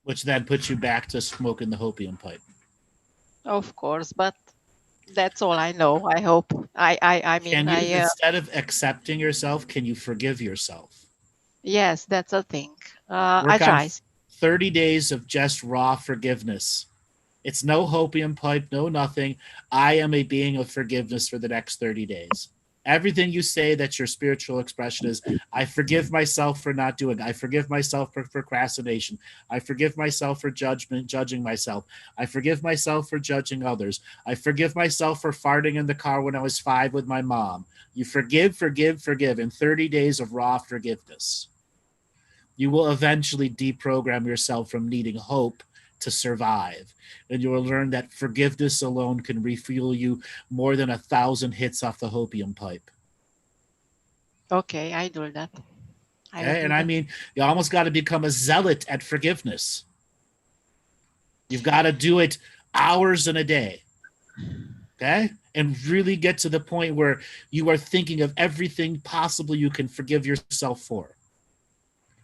Which then puts you back to smoking the hopium pipe. Of course, but that's all I know. I hope. I mean, instead of accepting yourself, can you forgive yourself? Yes, that's a thing. I try. 30 days of just raw forgiveness. It's no hopium pipe, no nothing. I am a being of forgiveness for the next 30 days. Everything you say that's your spiritual expression is, I forgive myself for not doing. I forgive myself for procrastination. I forgive myself for judging myself. I forgive myself for judging others. I forgive myself for farting in the car when I was 5 with my mom. You forgive in 30 days of raw forgiveness. You will eventually deprogram yourself from needing hope to survive. And you will learn that forgiveness alone can refuel you more than 1,000 hits off the hopium pipe. Okay, I do that. Okay? And I mean, you almost got to become a zealot at forgiveness. You've got to do it hours in a day. Okay? And really get to the point where you are thinking of everything possible you can forgive yourself for.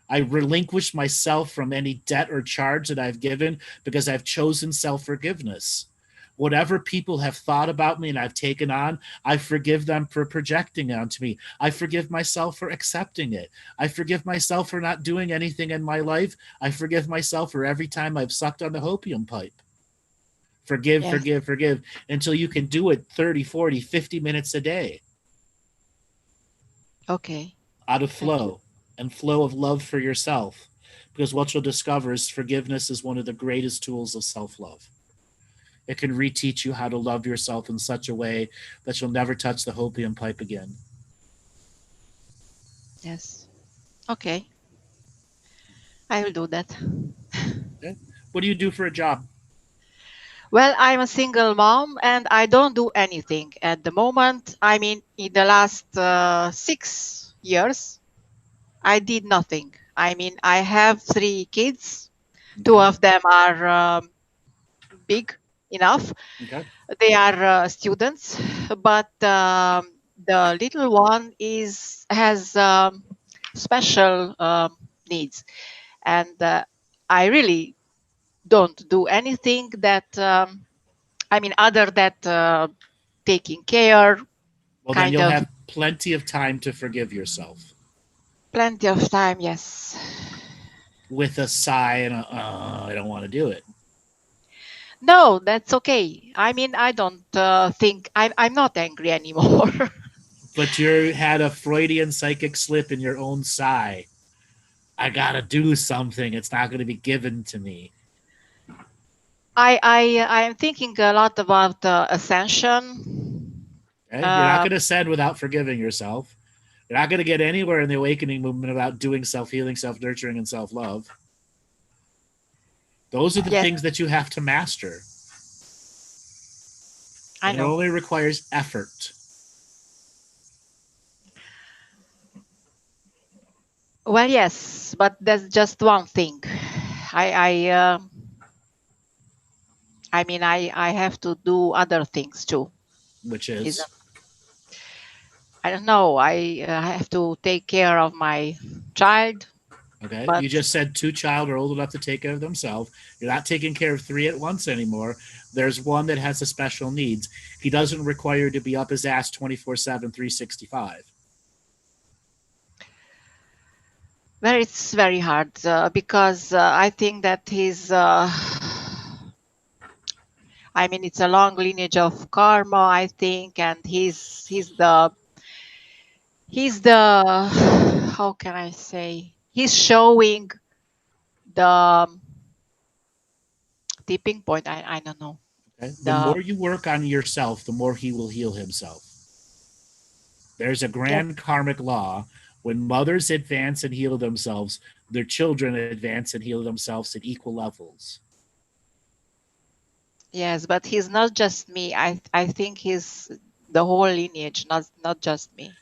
I relinquish myself from any debt or charge that I've given because I've chosen self-forgiveness. Whatever people have thought about me and I've taken on, I forgive them for projecting onto me. I forgive myself for accepting it. I forgive myself for not doing anything in my life. I forgive myself for every time I've sucked on the hopium pipe. Forgive, forgive, until you can do it 30, 40, 50 minutes a day. Okay. Out of flow and flow of love for yourself. Because what you'll discover is forgiveness is one of the greatest tools of self-love. It can reteach you how to love yourself in such a way that you'll never touch the hopium pipe again. Yes. Okay. I will do that. Okay. What do you do for a job? Well, I'm a single mom and I don't do anything at the moment. I mean, in the last 6 years, I did nothing. I mean, I have 3 kids. Okay. 2 of them are big enough. Okay. They are students, but the little one has special needs, and I really don't do anything that I mean, other that taking care. Well, then you'll have plenty of time to forgive yourself. Plenty of time, yes. With a sigh and I don't want to do it. No, that's okay. I mean, I don't think I'm not angry anymore. But you had a Freudian psychic slip in your own sigh. I gotta do something. It's not going to be given to me. I'm thinking a lot about ascension. Okay? You're not going to ascend without forgiving yourself. You're not going to get anywhere in the awakening movement without doing self-healing, self-nurturing, and self-love. Those are the things that you have to master. I know. It only requires effort. Well, yes, but that's just one thing. I mean, I have to do other things too. Which is? I don't know. I have to take care of my child. Okay. You just said 2 child are old enough to take care of themselves. You're not taking care of 3 at once anymore. There's one that has a special needs. He doesn't require you to be up his ass 24/7, 365. Well, it's very hard because I think that he's I mean, it's a long lineage of karma, I think, and he's the how can I say, he's showing the tipping point. I don't know. Okay. The more you work on yourself, the more he will heal himself. There's a grand karmic law. When mothers advance and heal themselves, their children advance and heal themselves at equal levels. Yes, but he's not just me. I think he's the whole lineage, not just me.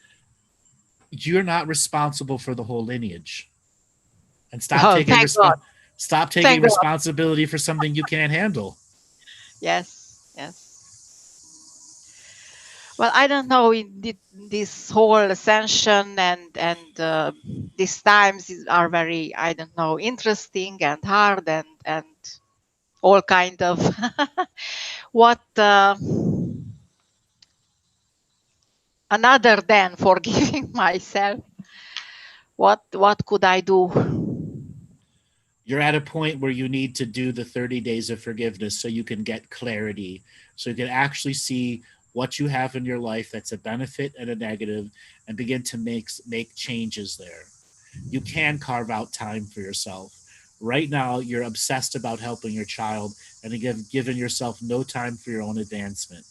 You're not responsible for the whole lineage. And stop taking responsibility for something you can't handle. Yes. Well, I don't know. This whole ascension and these times are very, I don't know, interesting and hard and all kind of what another than forgiving myself. What could I do? You're at a point where you need to do the 30 days of forgiveness so you can get clarity, so you can actually see what you have in your life that's a benefit and a negative and begin to make changes there. You can carve out time for yourself. Right now, you're obsessed about helping your child and you've given yourself no time for your own advancement.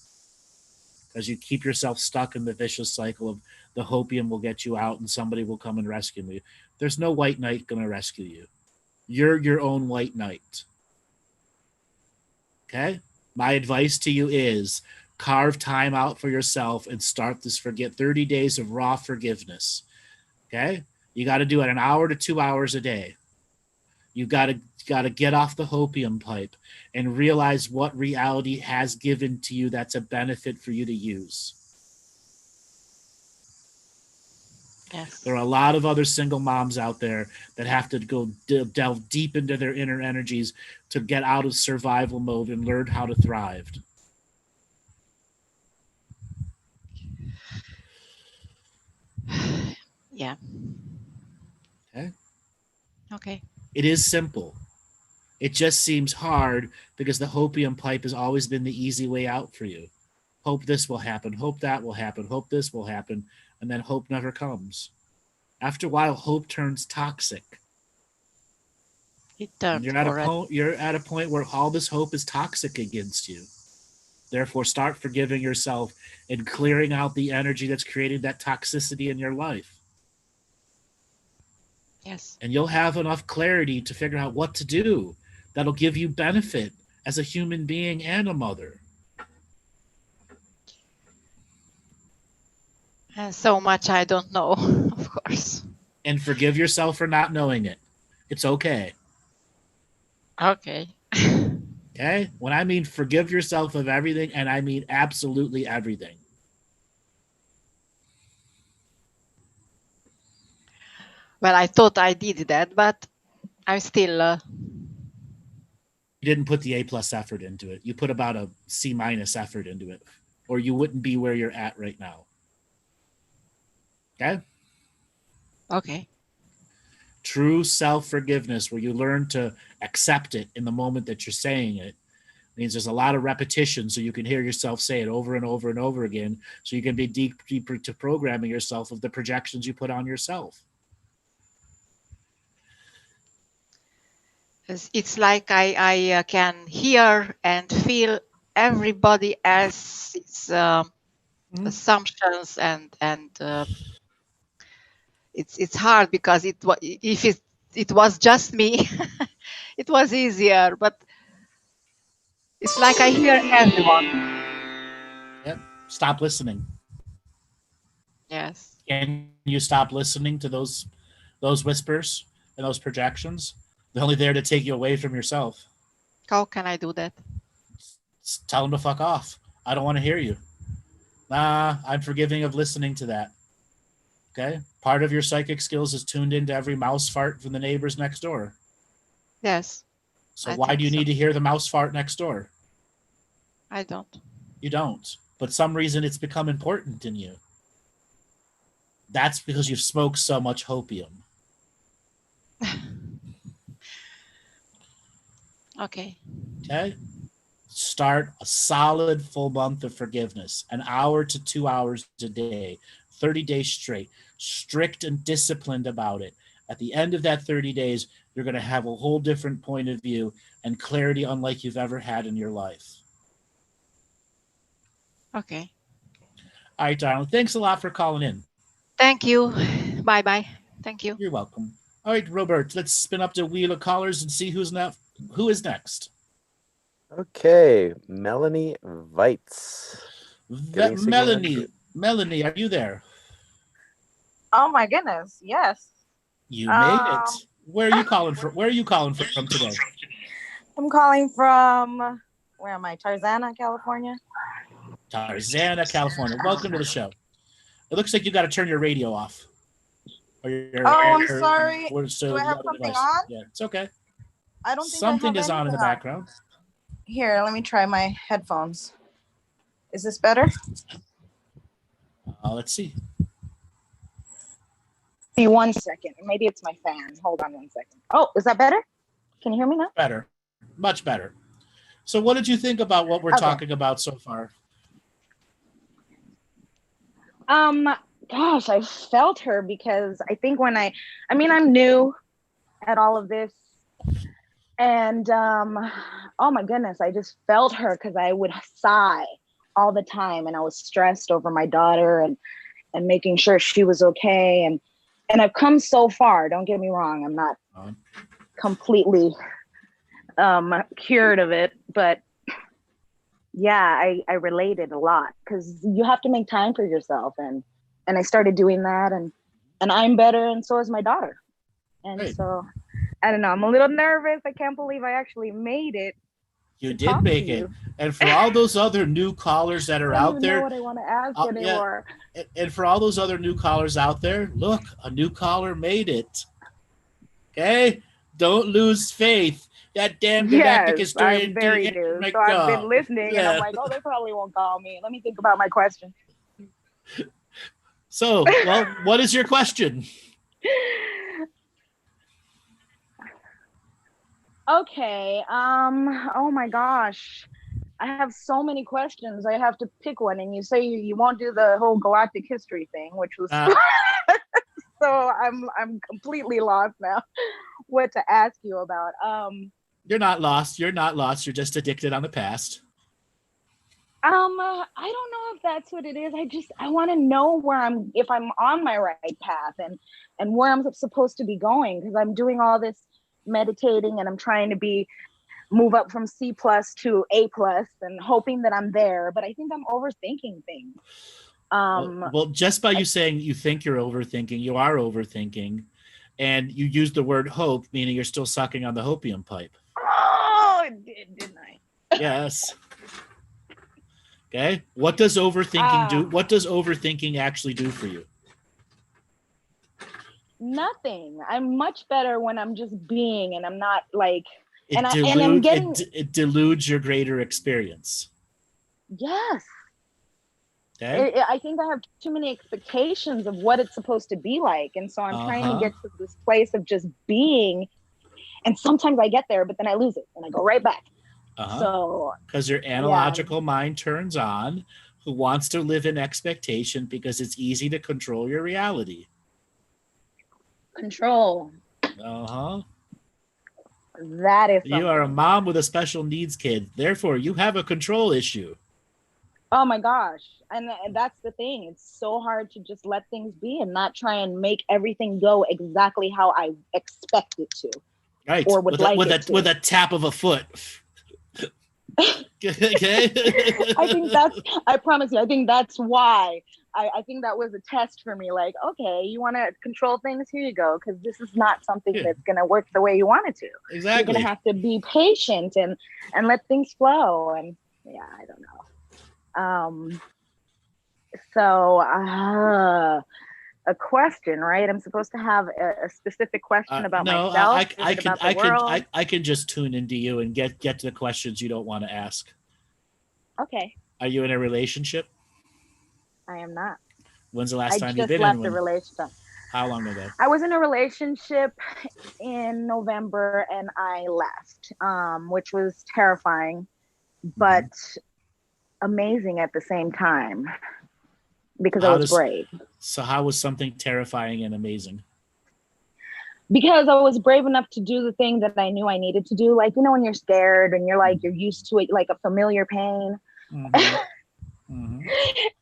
As you keep yourself stuck in the vicious cycle of the hopium will get you out and somebody will come and rescue you. There's no white knight going to rescue you. You're your own white knight. Okay? My advice to you is carve time out for yourself and start this 30 days of raw forgiveness. Okay? You got to do it an hour to 2 hours a day. You got to get off the hopium pipe and realize what reality has given to you that's a benefit for you to use. Yes. There are a lot of other single moms out there that have to go delve deep into their inner energies to get out of survival mode and learn how to thrive. Yeah. Okay. Okay. It is simple. It just seems hard because the hopium pipe has always been the easy way out for you. Hope this will happen. Hope that will happen. Hope this will happen. And then hope never comes. After a while, hope turns toxic. It turned You're at a point where all this hope is toxic against you. Therefore, start forgiving yourself and clearing out the energy that's created that toxicity in your life. Yes. And you'll have enough clarity to figure out what to do that'll give you benefit as a human being and a mother. And so much I don't know, of course. And forgive yourself for not knowing it. It's okay. Okay. Okay? When I mean forgive yourself of everything, and I mean absolutely everything. Well, I thought I did that, but I'm still... You didn't put the A+ effort into it. You put about a C- effort into it, or you wouldn't be where you're at right now. Okay? Okay. True self-forgiveness, where you learn to accept it in the moment that you're saying it, means there's a lot of repetition so you can hear yourself say it over and over and over again, so you can be deeper to programming yourself of the projections you put on yourself. It's like I can hear and feel everybody else's assumptions, and it's hard because if it was just me, it was easier. But it's like I hear everyone. Yep. Stop listening. Yes. Can you stop listening to those whispers and those projections? They're only there to take you away from yourself. How can I do that? Just tell them to fuck off. I don't want to hear you. Nah, I'm forgiving of listening to that. Okay? Part of your psychic skills is tuned into every mouse fart from the neighbors next door. Yes. So why do you need to hear the mouse fart next door? I don't. You don't. But some reason it's become important in you. That's because you've smoked so much hopium. Okay. Okay? Start a solid full month of forgiveness, an hour to 2 hours a day, 30 days straight, strict and disciplined about it. At the end of that 30 days, you're going to have a whole different point of view and clarity unlike you've ever had in your life. Okay. All right, darling. Thanks a lot for calling in. Thank you. Bye-bye. Thank you. You're welcome. All right, Robert, let's spin up the wheel of callers and see who is next. Okay, Melanie Weitz. Melanie, are you there? Oh my goodness, yes. You made it. Where are you calling from? Where are you calling from today? I'm calling from, where am I? Tarzana, California. Tarzana, California. Welcome to the show. It looks like you got to turn your radio off. I'm sorry. Do I have something on? Yeah, it's okay. I don't think something is on in the background. Here, let me try my headphones. Is this better? Let's see. Give me 1 second. Maybe it's my fan. Hold on 1 second. Oh, is that better? Can you hear me now? Better. Much better. So what did you think about what we're talking about so far? Gosh, I felt her because I think when I'm new at all of this. And oh my goodness, I just felt her because I would sigh all the time, and I was stressed over my daughter and making sure she was okay. And I've come so far. Don't get me wrong, I'm not completely cured of it, but yeah, I related a lot because you have to make time for yourself, and I started doing that, and I'm better, and so is my daughter. And Great. so I don't know, I'm a little nervous. I can't believe I actually made it. You to did talk make to it. you. And for all those other new callers that are I don't out even there, know what I want to ask yeah, anymore. and for all those other new callers out there, look, a new caller made it. Okay? Don't lose faith. That damn Galactic Yes, History. I'm very new, so I've been listening, and I'm Yeah. like, oh, they probably won't call me. Let me think about my question. So, well, what is your question? Okay. Oh my gosh, I have so many questions. I have to pick one, and you say you won't do the whole Galactic History thing, which was so I'm completely lost now. What to ask you about? You're not lost. You're not lost. You're just addicted on the past. I don't know if that's what it is. I want to know if I'm on my right path, and where I'm supposed to be going, because I'm doing all this meditating, and I'm trying to move up from C+ to A+, and hoping that I'm there. But I think I'm overthinking things. Well, just by you saying you think you're overthinking, you are overthinking, and you use the word hope, meaning you're still sucking on the hopium pipe. Oh, it did, didn't I? Yes. Okay. What does overthinking do? What does overthinking actually do for you? Nothing. I'm much better when I'm just being, and I'm not like. It deludes your greater experience. Yes. Okay. I think I have too many expectations of what it's supposed to be like, and so I'm trying to get to this place of just being, and sometimes I get there, but then I lose it and I go right back. So because your analogical mind turns on, who wants to live in expectation because it's easy to control your reality. Control. That is something. You are a mom with a special needs kid, therefore you have a control issue. Oh my gosh. And that's the thing. It's so hard to just let things be and not try and make everything go exactly how I expect it to. Right. Or with a tap of a foot. Okay. I promise you, I think that's why. I think that was a test for me. Like, okay, you want to control things? Here you go. Because this is not something that's going to work the way you want it to. Exactly. You're going to have to be patient and let things flow. And yeah, I don't know. So a question, right? I'm supposed to have a specific question about myself. I can just tune into you and get to the questions you don't want to ask. Okay. Are you in a relationship? I am not. When's the last time you've been in one? I just left a relationship. How long ago? I was in a relationship in November and I left, which was terrifying, but amazing at the same time because I was brave. So how was something terrifying and amazing? Because I was brave enough to do the thing that I knew I needed to do. Like, when you're scared and you're like, you're used to it, like a familiar pain.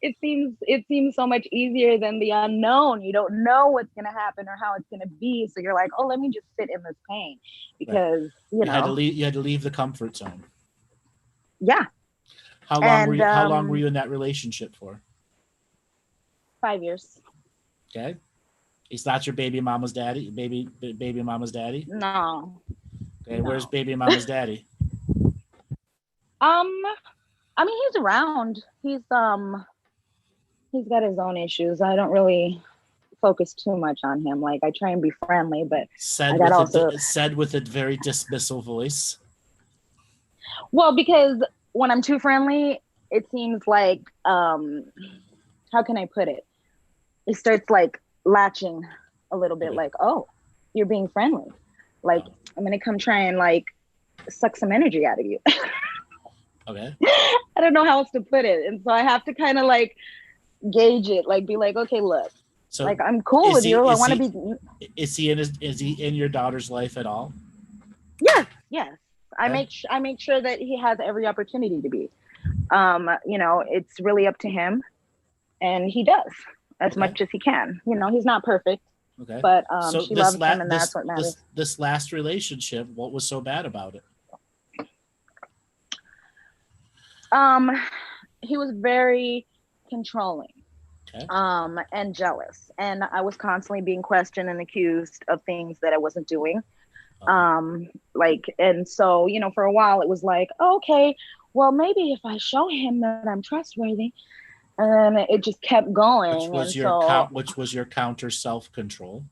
It seems so much easier than the unknown. You don't know what's going to happen or how it's going to be. So you're like, oh, let me just sit in this pain because, you know. You had to leave the comfort zone. Yeah. How long were you in that relationship for? 5 years. Okay. Is that your baby mama's daddy? Baby mama's daddy? No. Okay, no. Where's baby mama's daddy? I mean, he's around. He's got his own issues. I don't really focus too much on him. Like, I try and be friendly, but said with a very dismissal voice. Well, because when I'm too friendly, it seems like how can I put it? It starts like latching a little bit, like, oh, you're being friendly. Like, I'm gonna come try and like suck some energy out of you. Okay. I don't know how else to put it. And so I have to kind of like gauge it, like be like, okay, look, so like I'm cool with you. I want to be. Is he in your daughter's life at all? Yes. I make sure that he has every opportunity to be. You know, it's really up to him, and he does as much as he can. You know, he's not perfect. Okay. But she loves him, and that's what matters. This last relationship, what was so bad about it? He was very controlling. Okay. And jealous, and I was constantly being questioned and accused of things that I wasn't doing. And so, you know, for a while it was like, okay, well, maybe if I show him that I'm trustworthy, and then it just kept going. Which was your counter self-control?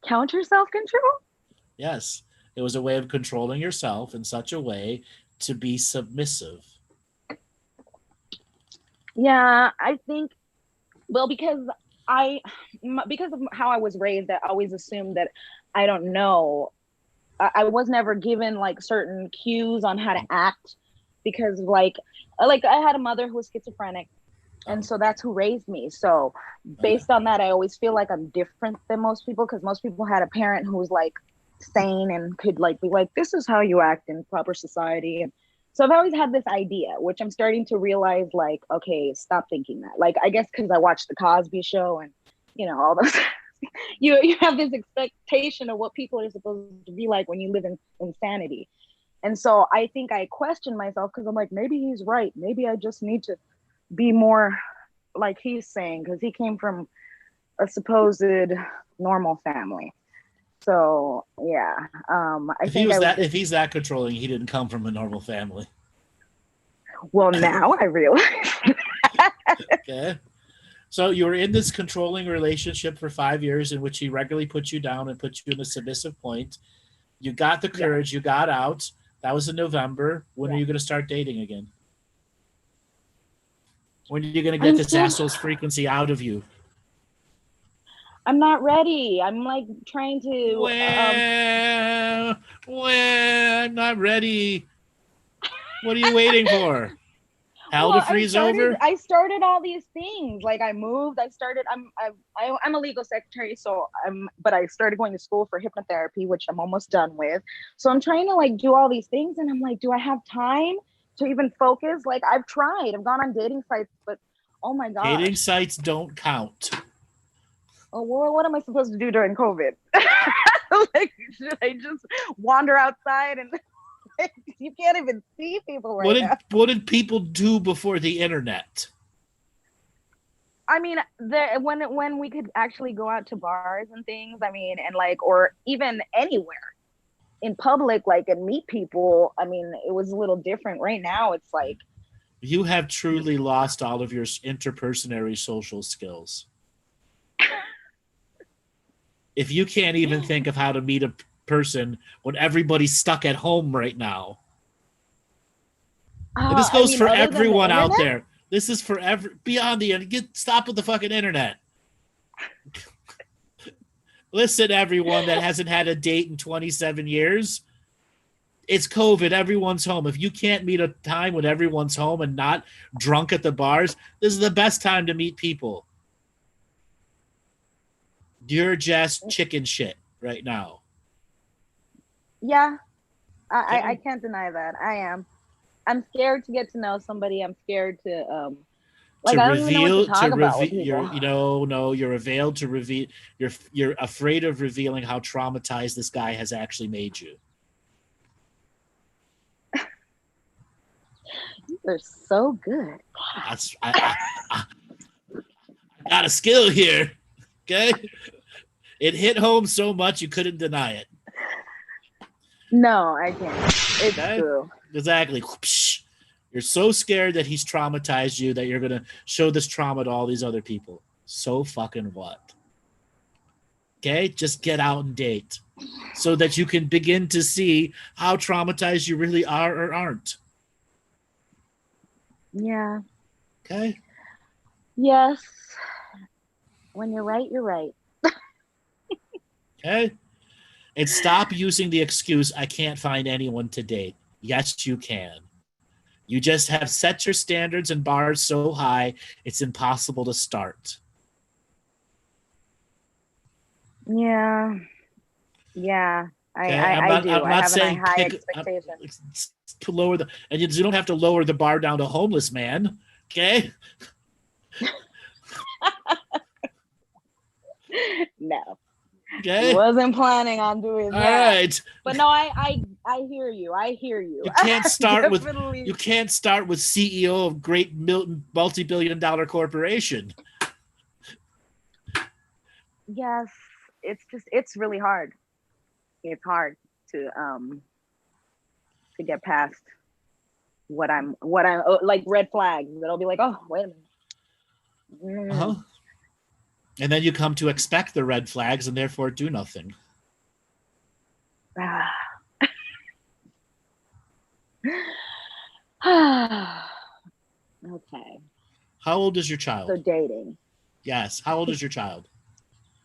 Counter self-control? Yes, it was a way of controlling yourself in such a way to be submissive. Yeah, I think, well, because of how I was raised, I always assumed that I don't know. I was never given like certain cues on how to act, because like I had a mother who was schizophrenic, and so that's who raised me. So based on that, I always feel like I'm different than most people, because most people had a parent who was like sane and could like be like, this is how you act in proper society. And so I've always had this idea, which I'm starting to realize, like, okay, stop thinking that. Like, I guess because I watched the Cosby Show and, you know, all those, you have this expectation of what people are supposed to be like when you live in insanity. And so I think I question myself, because I'm like, maybe he's right. Maybe I just need to be more like he's saying, because he came from a supposed normal family. So yeah, if he's that controlling, he didn't come from a normal family. Well, now I realize. Okay, so you were in this controlling relationship for 5 years, in which he regularly put you down and put you in a submissive point. You got the courage. You got out. That was in November. When are you going to start dating again? When are you going to get this asshole's frequency out of you? I'm not ready. I'm like trying to. I'm not ready. What are you waiting for? Hell to freeze over? I started all these things. Like I moved. I'm a legal secretary, so but I started going to school for hypnotherapy, which I'm almost done with. So I'm trying to like do all these things, and I'm like, do I have time to even focus? Like I've tried. I've gone on dating sites, but oh my god, dating sites don't count. Oh, well, what am I supposed to do during COVID? Like, should I just wander outside and you can't even see people right now? What did people do before the internet? I mean, when we could actually go out to bars and things, I mean, and like, or even anywhere in public, like, and meet people, I mean, it was a little different. Right now, it's like. You have truly lost all of your interpersonal social skills. If you can't even think of how to meet a person when everybody's stuck at home right now. And this goes for everyone out there. This is for beyond the internet. Stop with the fucking internet. Listen, everyone that hasn't had a date in 27 years. It's COVID. Everyone's home. If you can't meet a time when everyone's home and not drunk at the bars, this is the best time to meet people. You're just chicken shit right now. Yeah, I can't deny that. I am. I'm scared to get to know somebody. I'm scared to like I don't even know what to talk about with people. You're availed to reveal. You're afraid of revealing how traumatized this guy has actually made you. You're so good. I got a skill here. Okay. It hit home so much you couldn't deny it. No, I can't. It's true. Exactly. You're so scared that he's traumatized you that you're going to show this trauma to all these other people. So fucking what? Okay? Just get out and date so that you can begin to see how traumatized you really are or aren't. Yeah. Okay? Yes. When you're right, you're right. Okay? And stop using the excuse, I can't find anyone to date. Yes, you can. You just have set your standards and bars so high, it's impossible to start. Yeah. Yeah. Okay? I do. I'm not saying high expectations. To lower the, and you don't have to lower the bar down to homeless man. Okay? No. Okay. Wasn't planning on doing that. All right. But no, I I hear you. I hear you. You can't start with Definitely. you can't start with CEO of great multi-billion-dollar corporation. Yes, it's really hard. It's hard to get past what I'm like red flags that'll be like, oh, wait a minute. Uh-huh. And then you come to expect the red flags and therefore do nothing. Okay. How old is your child? So dating. Yes. How old is your child?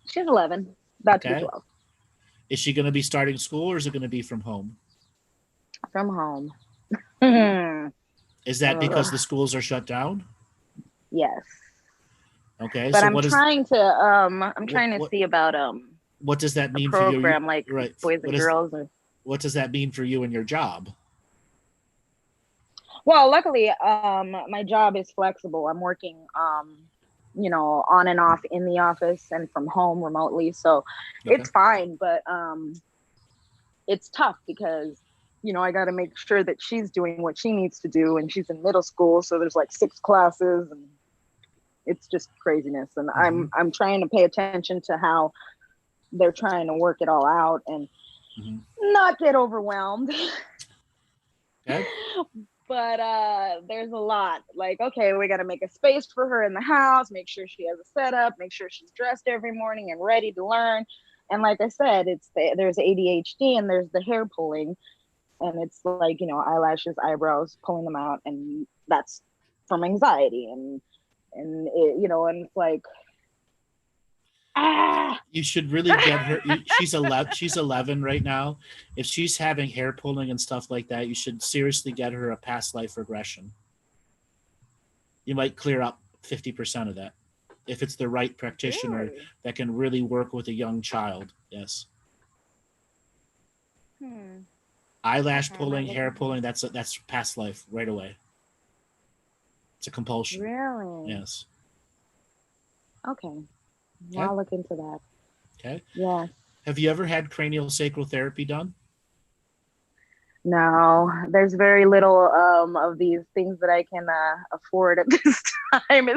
She's 11, about to be Okay. 12. Is she going to be starting school or is it going to be from home? From home. Is that because the schools are shut down? Yes. Okay. But so I'm trying to see about what does that a mean for you? program like Right. boys and girls. What does that mean for you and your job? Well, luckily, my job is flexible. I'm working, on and off in the office and from home remotely. So it's fine, but it's tough because, I got to make sure that she's doing what she needs to do, and she's in middle school. So there's like 6 classes, and it's just craziness. And I'm trying to pay attention to how they're trying to work it all out and not get overwhelmed. Okay. But there's a lot. Like, okay, we got to make a space for her in the house, make sure she has a setup, make sure she's dressed every morning and ready to learn. And like I said, there's ADHD and there's the hair pulling, and it's like, eyelashes, eyebrows, pulling them out, and that's from anxiety, and it, and it's like, You should really get her. She's 11 right now. If she's having hair pulling and stuff like that, you should seriously get her a past life regression. You might clear up 50% of that if it's the right practitioner that can really work with a young child. Yes. Eyelash pulling, hair pulling, that's past life right away. It's a compulsion. Really? Yes. Okay. Well, I'll look into that. Okay. Yeah. Have you ever had cranial sacral therapy done? No, there's very little of these things that I can afford at this time.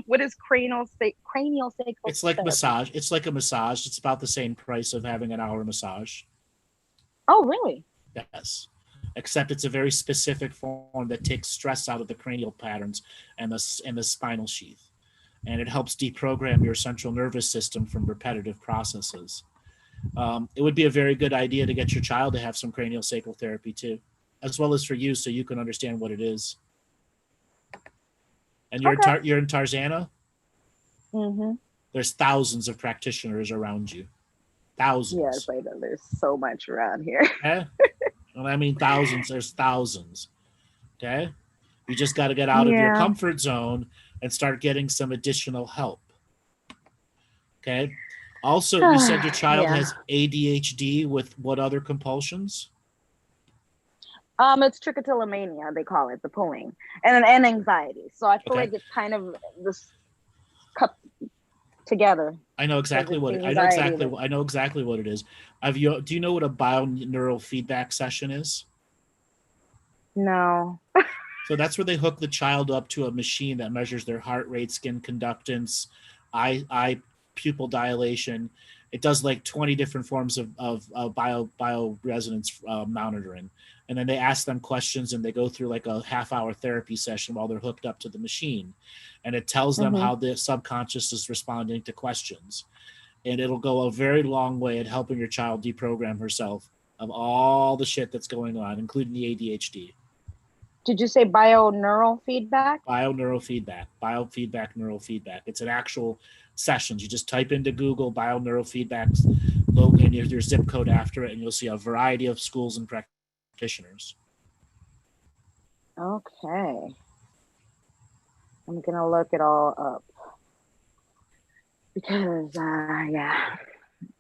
What is cranial sacral? It's like therapy? massage. It's like a massage. It's about the same price of having an hour massage. Oh, really? Yes. Except it's a very specific form that takes stress out of the cranial patterns and the spinal sheath. And it helps deprogram your central nervous system from repetitive processes. It would be a very good idea to get your child to have some cranial sacral therapy too, as well as for you, so you can understand what it is. And you're in Tarzana? Mm-hmm. There's thousands of practitioners around you. Thousands. Yes, I know. There's so much around here. Okay? When I mean thousands, there's thousands. Okay? You just got to get out of your comfort zone and start getting some additional help. Okay? Also, you said your child has ADHD with what other compulsions? It's trichotillomania, they call it, the pulling, and anxiety. So I feel like it's kind of this cut together. I know exactly what it, I know exactly what it is. Do you know what a binaural feedback session is? No. So that's where they hook the child up to a machine that measures their heart rate, skin conductance, eye pupil dilation. It does like 20 different forms of bioresonance monitoring. And then they ask them questions and they go through like a half-hour therapy session while they're hooked up to the machine. And it tells them how the subconscious is responding to questions. And it'll go a very long way at helping your child deprogram herself of all the shit that's going on, including the ADHD. Did you say bioneural feedback? Biofeedback, neural feedback. It's an actual sessions. You just type into Google bioneural feedback, and your zip code after it, and you'll see a variety of schools and practitioners. Okay. I'm gonna look it all up because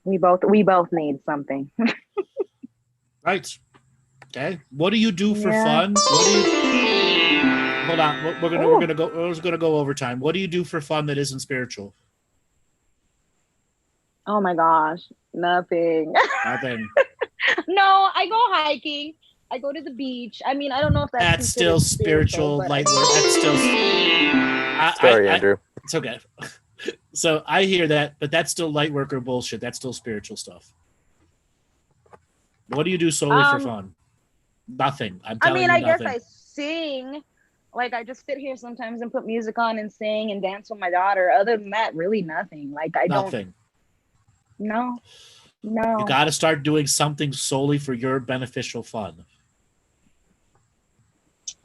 we both need something. Right. Okay. What do you do for fun? Hold on. We're gonna go overtime. What do you do for fun that isn't spiritual? Oh my gosh, nothing. Nothing. No, I go hiking. I go to the beach. I mean, I don't know if that's still considered spiritual but light work. That's still. Sorry, Andrew. It's okay. So I hear that, but that's still light worker bullshit. That's still spiritual stuff. What do you do solely for fun? Nothing. I'm telling you I nothing. guess I sing. Like, I just sit here sometimes and put music on and sing and dance with my daughter. Other than that, really nothing. Like, I nothing. No. You got to start doing something solely for your beneficial fun.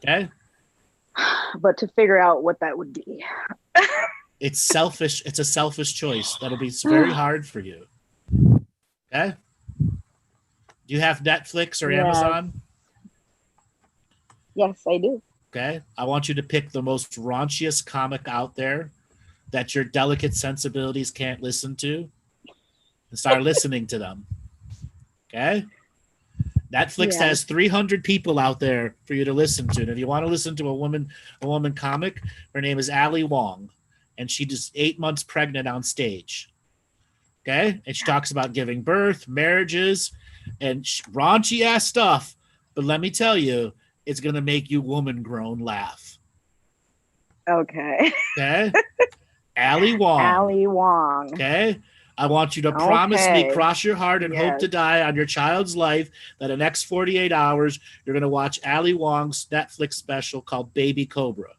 Okay? But to figure out what that would be. It's selfish. It's a selfish choice. That'll be very hard for you. Okay? Do you have Netflix or Amazon? Yes, I do. Okay? I want you to pick the most raunchiest comic out there that your delicate sensibilities can't listen to and start listening to them. Okay? Netflix has 300 people out there for you to listen to. And if you want to listen to a woman comic, her name is Ali Wong. And she just 8 months pregnant on stage. Okay? And she talks about giving birth, marriages, and raunchy ass stuff. But let me tell you, it's going to make you woman grown laugh. Okay. Okay? Ali Wong. Ali Wong. Okay? I want you to promise me, cross your heart, and hope to die on your child's life that in the next 48 hours, you're going to watch Ali Wong's Netflix special called Baby Cobra.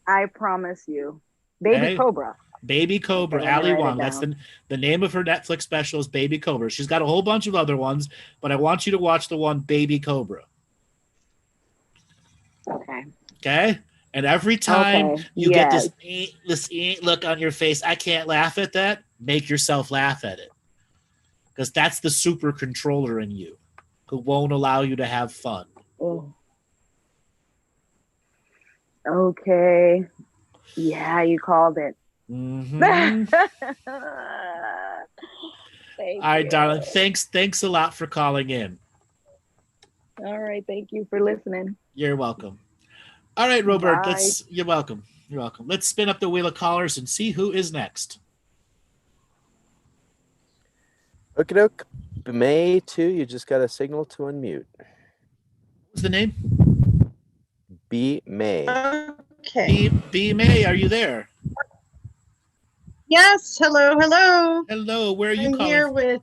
I promise you. Baby Cobra. Baby Cobra, Ali Wong. That's the name of her Netflix special is Baby Cobra. She's got a whole bunch of other ones, but I want you to watch the one Baby Cobra. Okay. Okay? And every time you get this look on your face, I can't laugh at that, make yourself laugh at it. Because that's the super controller in you who won't allow you to have fun. Oh. Okay. Yeah, you called it. Mm-hmm. All right, darling. Thanks a lot for calling in. All right. Thank you for listening. You're welcome. All right, Robert. Bye. You're welcome. You're welcome. Let's spin up the wheel of callers and see who is next. Okie doke. May 2, you just got a signal to unmute. What's the name? B May. Okay. B May, are you there? Yes. Hello. Hello. Hello. Where are you I'm calling? Here with.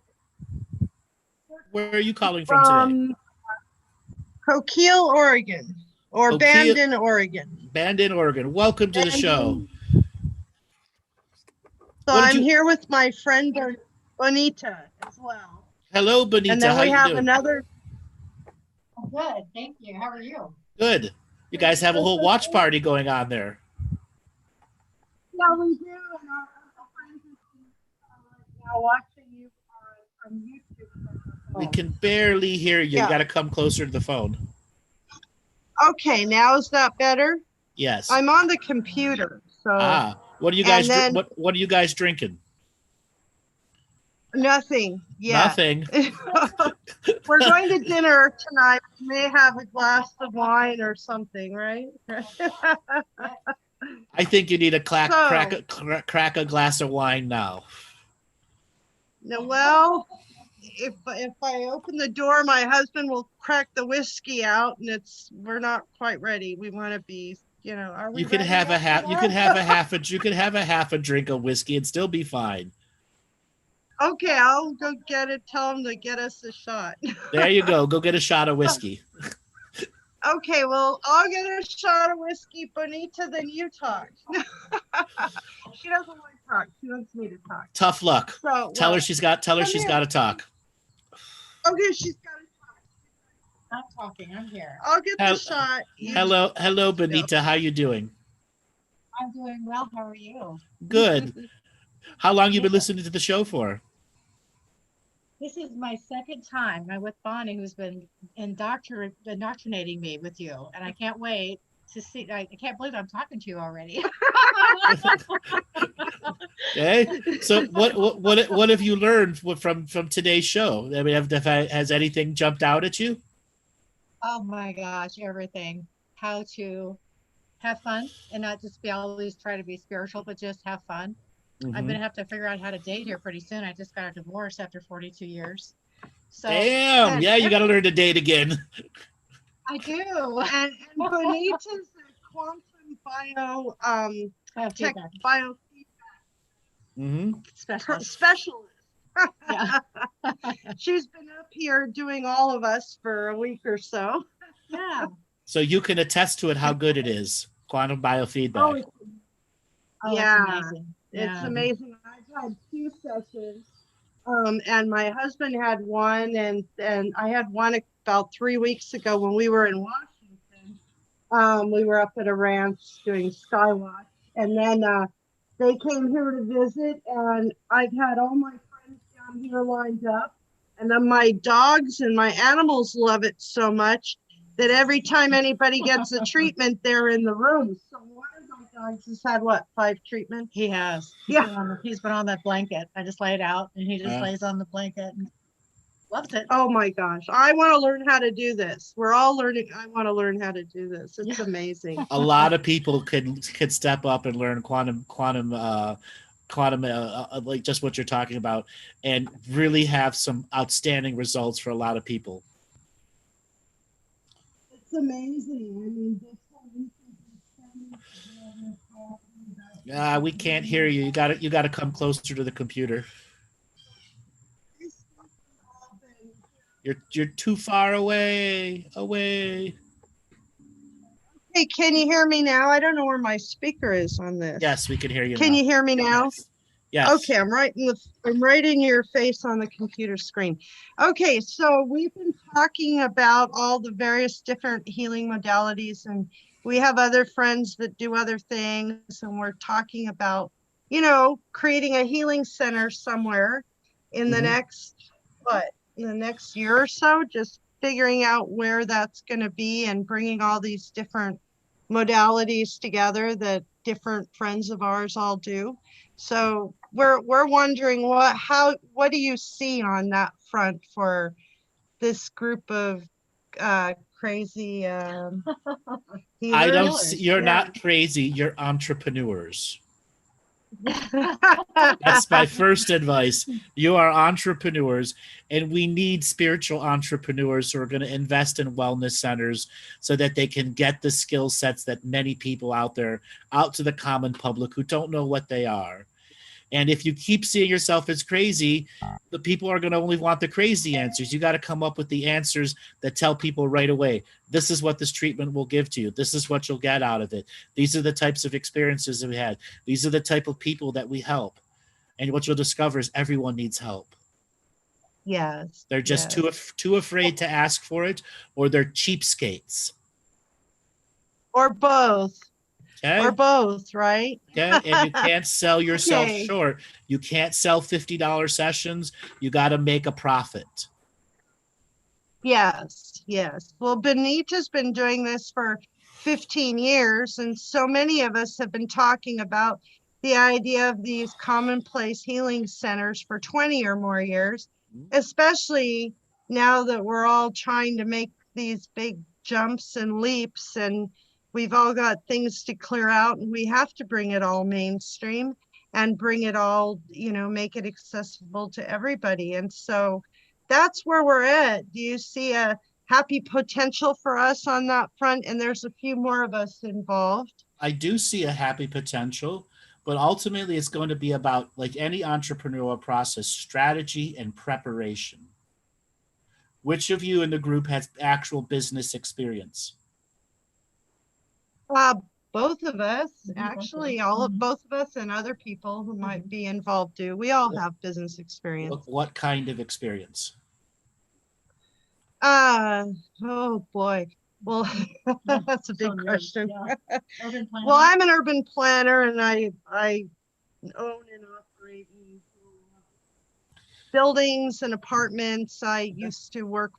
Where are you calling from today? Coquille, Oregon, or Bandon, Oregon. Bandon, Oregon. Welcome to the show. So I'm here with my friend Bonita as well. Hello, Bonita. And then How we you have doing? another. Good, thank you. How are you? Good. You guys have a whole watch party going on there. Yeah, we do. And our friends are now watching you from YouTube. We can barely hear you. Yeah. You got to come closer to the phone. Okay, now is that better? Yes. I'm on the computer. So. What are you guys? What are you guys drinking? Nothing. Yeah. Nothing. We're going to dinner tonight. We may have a glass of wine or something, right? I think you need to crack a glass of wine now. No, well, if I open the door, my husband will crack the whiskey out, and we're not quite ready. We want to be, are we? You can have a half. You can have a half a. You can have a half a drink of whiskey and still be fine. Okay, I'll go get it. Tell him to get us a shot. There you go. Go get a shot of whiskey. Okay, well, I'll get a shot of whiskey, Bonita, then you talk. She doesn't want to talk. She wants me to talk. Tough luck. So, tell her she's got to talk. Okay, she's got to talk. I'm talking. I'm here. I'll get the shot. Hello, Bonita. How you doing? I'm doing well. How are you? Good. How long you been listening to the show for? This is my second time. I'm with Bonnie, who's been indoctrinating me with you, and I can't wait to see. I can't believe I'm talking to you already. Okay. So what have you learned from today's show? I mean, has anything jumped out at you? Oh my gosh, everything. How to have fun and not just always try to be spiritual, but just have fun. I'm gonna have to figure out how to date here pretty soon. I just got a divorce after 42 years. So Damn. Yeah, you got to learn to date again. I do. And Bonita's a quantum biofeedback specialist. Yeah. She's been up here doing all of us for a week or so. Yeah. So you can attest to it how good it is. Quantum biofeedback. Oh, yeah, it's amazing. it's amazing. I've had 2 sessions, and my husband had one, and I had one about 3 weeks ago when we were in Washington. We were up at a ranch doing skywatch, and then they came here to visit, and I've had all my friends down here lined up, and then my dogs and my animals love it so much that every time anybody gets a treatment, they're in the room. So one of my dogs has had, what, 5 treatments? He has. He's been on that blanket. I just lay it out and he just lays on the blanket and loves it. Oh my gosh. I want to learn how to do this. We're all learning. I want to learn how to do this. It's amazing. A lot of people could step up and learn quantum like just what you're talking about, and really have some outstanding results for a lot of people. It's amazing. I mean, We can't hear you. You got to come closer to the computer. You're too far away. Hey, can you hear me now? I don't know where my speaker is on this. Yes, we can hear you. Can you hear me now? Yes. Okay, I'm right in your face on the computer screen. Okay, so we've been talking about all the various different healing modalities, and we have other friends that do other things, and we're talking about, creating a healing center somewhere in the next, in the next year or so, just figuring out where that's going to be and bringing all these different modalities together that different friends of ours all do. So we're wondering what do you see on that front for this group of crazy healers? I don't see, you're not crazy, you're entrepreneurs. That's my first advice. You are entrepreneurs, and we need spiritual entrepreneurs who are going to invest in wellness centers so that they can get the skill sets that many people out there, out to the common public who don't know what they are. And if you keep seeing yourself as crazy, the people are going to only want the crazy answers. You got to come up with the answers that tell people right away, this is what this treatment will give to you. This is what you'll get out of it. These are the types of experiences that we had. These are the type of people that we help. And what you'll discover is everyone needs help. Yes. They're just too afraid to ask for it, or they're cheapskates. Or both. Okay. Or both, right? Okay. And you can't sell yourself short. You can't sell $50 sessions. You got to make a profit. Yes. Well, Benita's been doing this for 15 years, and so many of us have been talking about the idea of these commonplace healing centers for 20 or more years, especially now that we're all trying to make these big jumps and leaps, and we've all got things to clear out, and we have to bring it all mainstream and bring it all, make it accessible to everybody. And so that's where we're at. Do you see a happy potential for us on that front? And there's a few more of us involved. I do see a happy potential, but ultimately it's going to be about, like any entrepreneurial process, strategy and preparation. Which of you in the group has actual business experience? Both of us, actually, both of us and other people who might be involved too. We all have business experience. What kind of experience? Oh boy. Well, that's a big question. Well, I'm an urban planner, and I own and operate buildings and apartments. I used to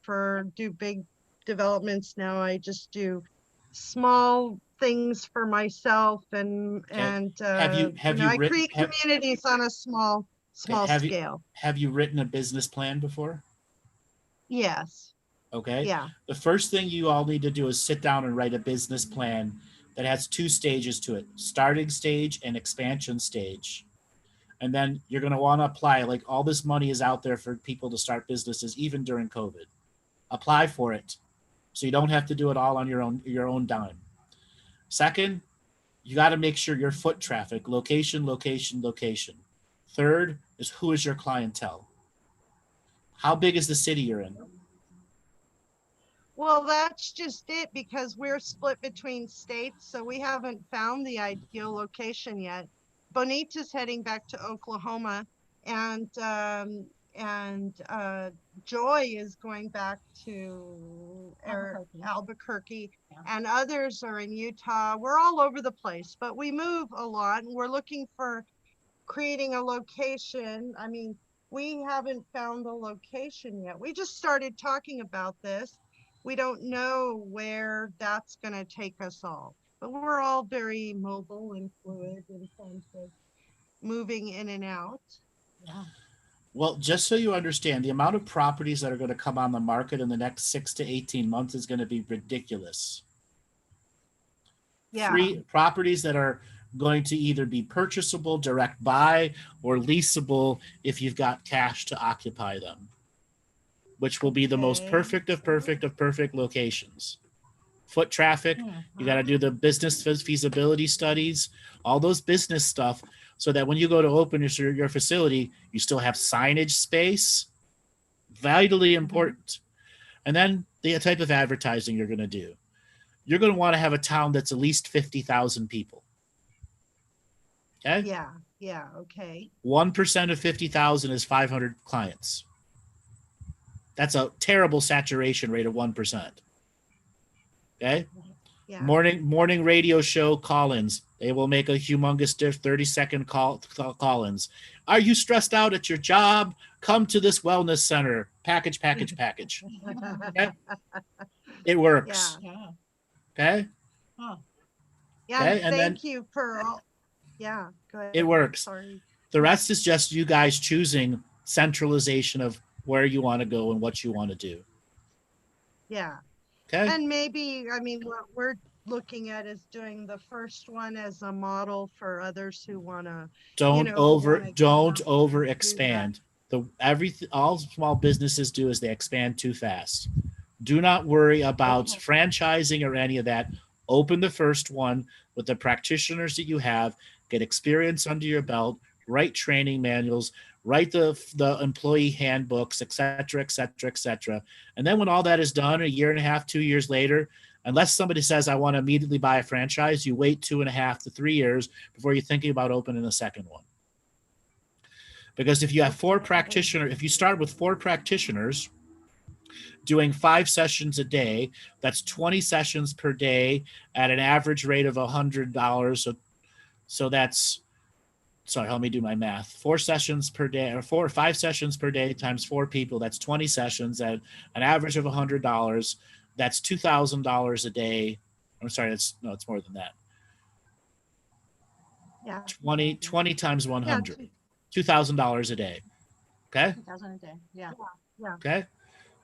do big developments. Now I just do small things for myself, and I create communities on a small scale. Have you written a business plan before? Yes. Okay. Yeah. The first thing you all need to do is sit down and write a business plan that has 2 stages to it: starting stage and expansion stage. And then you're going to want to apply. Like, all this money is out there for people to start businesses, even during COVID. Apply for it, so you don't have to do it all on your own dime. Second, you got to make sure your foot traffic, location, location, location. Third is, who is your clientele? How big is the city you're in? Well, that's just it, because we're split between states, so we haven't found the ideal location yet. Bonita's heading back to Oklahoma, and Joy is going back to Albuquerque, and others are in Utah. We're all over the place, but we move a lot, and we're looking for creating a location. I mean, we haven't found the location yet. We just started talking about this. We don't know where that's going to take us all, but we're all very mobile and fluid in terms of moving in and out. Yeah. Well, just so you understand, the amount of properties that are going to come on the market in the next 6 to 18 months is going to be ridiculous. Yeah. Free properties that are going to either be purchasable, direct buy, or leasable if you've got cash to occupy them, which will be the most perfect of perfect locations. Foot traffic, you got to do the business feasibility studies, all those business stuff, so that when you go to open your facility, you still have signage space. Vitally important. And then the type of advertising you're going to do. You're going to want to have a town that's at least 50,000 people. Okay? Yeah, okay. 1% of 50,000 is 500 clients. That's a terrible saturation rate of 1%. Okay? Yeah. Morning radio show call-ins. They will make a humongous 30-second call-ins. Are you stressed out at your job? Come to this wellness center. Package. Okay? It works. Yeah. Okay? Huh. Yeah, Okay, and thank you for all. Yeah, go ahead. It works. Sorry. The rest is just you guys choosing centralization of where you want to go and what you want to do. Yeah. Okay? And maybe, I mean, what we're looking at is doing the first one as a model for others who want to. Don't over do expand. All small businesses do is they expand too fast. Do not worry about franchising or any of that. Open the first one with the practitioners that you have, get experience under your belt, write training manuals, write the employee handbooks, et cetera. And then when all that is done, a year and a half, 2 years later, unless somebody says, I want to immediately buy a franchise, you wait 2.5 to 3 years before you're thinking about opening a second one. Because if you have if you start with 4 practitioners doing 5 sessions a day, that's 20 sessions per day at an average rate of $100. So that's, sorry, let me do my math. 4 sessions per day, or 5 sessions per day times 4 people, that's 20 sessions at an average of $100. That's $2,000 a day. I'm sorry, it's more than that. Yeah. 20 times 100. $2,000 a day. Okay? 2,000 a day. Yeah. Okay?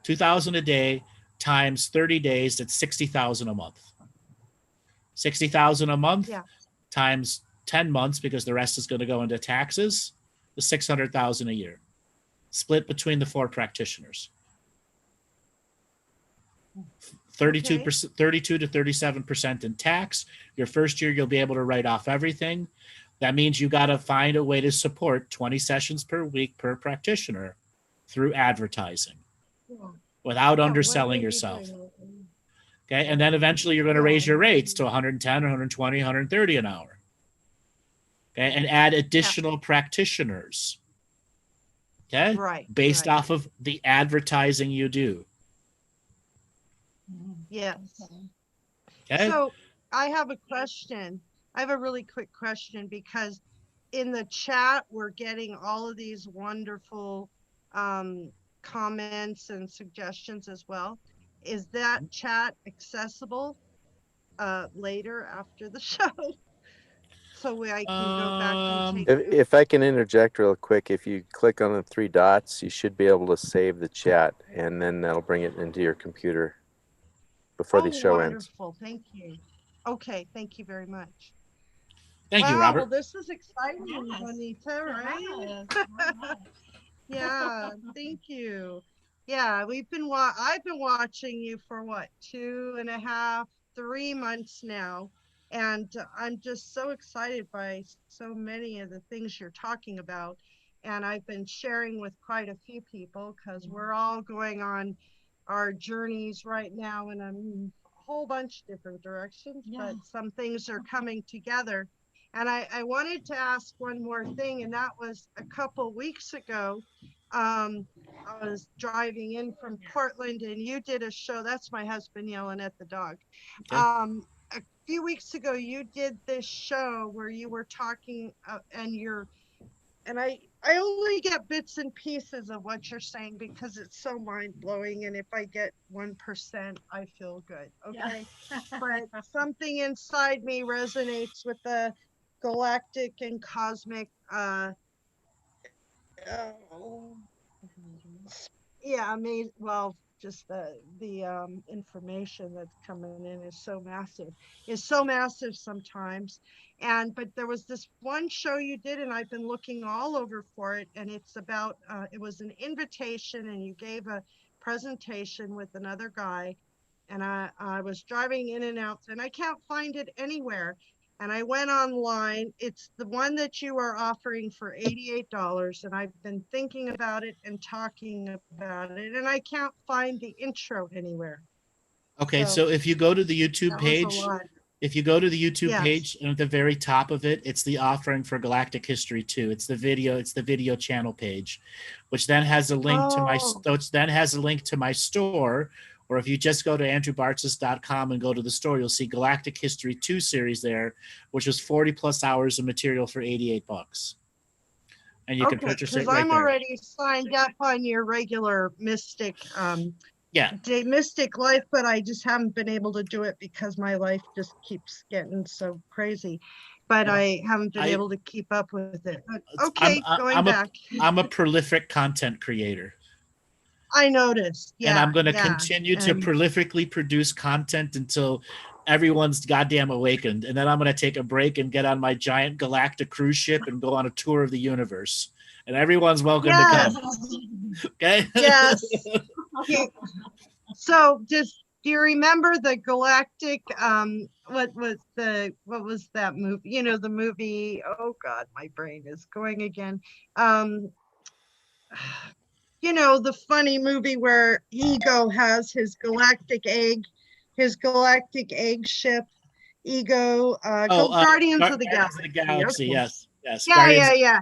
2,000 a day times 30 days, that's 60,000 a month. 60,000 a month times 10 months, because the rest is going to go into taxes, the 600,000 a year, split between the 4 practitioners. 32 to 37% in tax. Your first year, you'll be able to write off everything. That means you got to find a way to support 20 sessions per week per practitioner through advertising without underselling yourself. Okay. And then eventually you're going to raise your rates to 110, 120, 130 an hour. Okay. And add additional practitioners. Okay. Based off of the advertising you do. Yes. Okay. So I have a question. I have a really quick question, because in the chat, we're getting all of these wonderful comments and suggestions as well. Is that chat accessible later after the show? So I can go back and take If I can interject real quick, if you click on the 3 dots, you should be able to save the chat, and then that'll bring it into your computer before the show ends. Wonderful. Thank you. Okay. Thank you very much. Thank you, Wow, Robert. well, this is exciting, Yes. Juanita, right? Yes, very much. Yeah, thank you. Yeah, I've been watching you for what, 2.5, 3 months now. And I'm just so excited by so many of the things you're talking about. And I've been sharing with quite a few people because we're all going on our journeys right now in a whole bunch of different directions, but Yes. some things are coming together. And I wanted to ask one more thing, and that was a couple weeks ago. I was driving in from Portland, and you did a show. That's my husband yelling at the dog. Okay. A few weeks ago, you did this show where you were talking, and I only get bits and pieces of what you're saying because it's so mind blowing. And if I get 1%, I feel good. Okay. But something inside me resonates with the galactic and cosmic, yeah, amazing. Well, just the information that's coming in is so massive sometimes. But there was this one show you did, and I've been looking all over for it, and it's about it was an invitation, and you gave a presentation with another guy, and I was driving in and out, and I can't find it anywhere. And I went online. It's the one that you are offering for $88. And I've been thinking about it and talking about it. And I can't find the intro anywhere. Okay, so if you go to the YouTube that was a page, lot. if you go to the YouTube Yes. page, and at the very top of it, it's the offering for Galactic History 2. It's the video channel page, which then has a link to my Oh. which then has a link to my store. Or if you just go to andrewbartzis.com and go to the store, you'll see Galactic History 2 series there, which was 40 plus hours of material for $88. And you can purchase it because right I'm there. already signed up on your regular Mystic Yeah. Mystic life, but I just haven't been able to do it because my life just keeps getting so crazy. But Yeah. I haven't been able to keep up with it. But okay, going I'm back. I'm a prolific content creator. I noticed. Yeah. And I'm going to yeah. continue to And- prolifically produce content until everyone's goddamn awakened. And then I'm going to take a break and get on my giant galactic cruise ship and go on a tour of the universe. And everyone's welcome to come. Okay? Yes. Okay. So do you remember the galactic what was that movie? You know, the movie, oh God, my brain is going again. You know, the funny movie where Ego has his galactic egg ship. Ego, Guardians of the Galaxy. Okay. Yes. Yeah.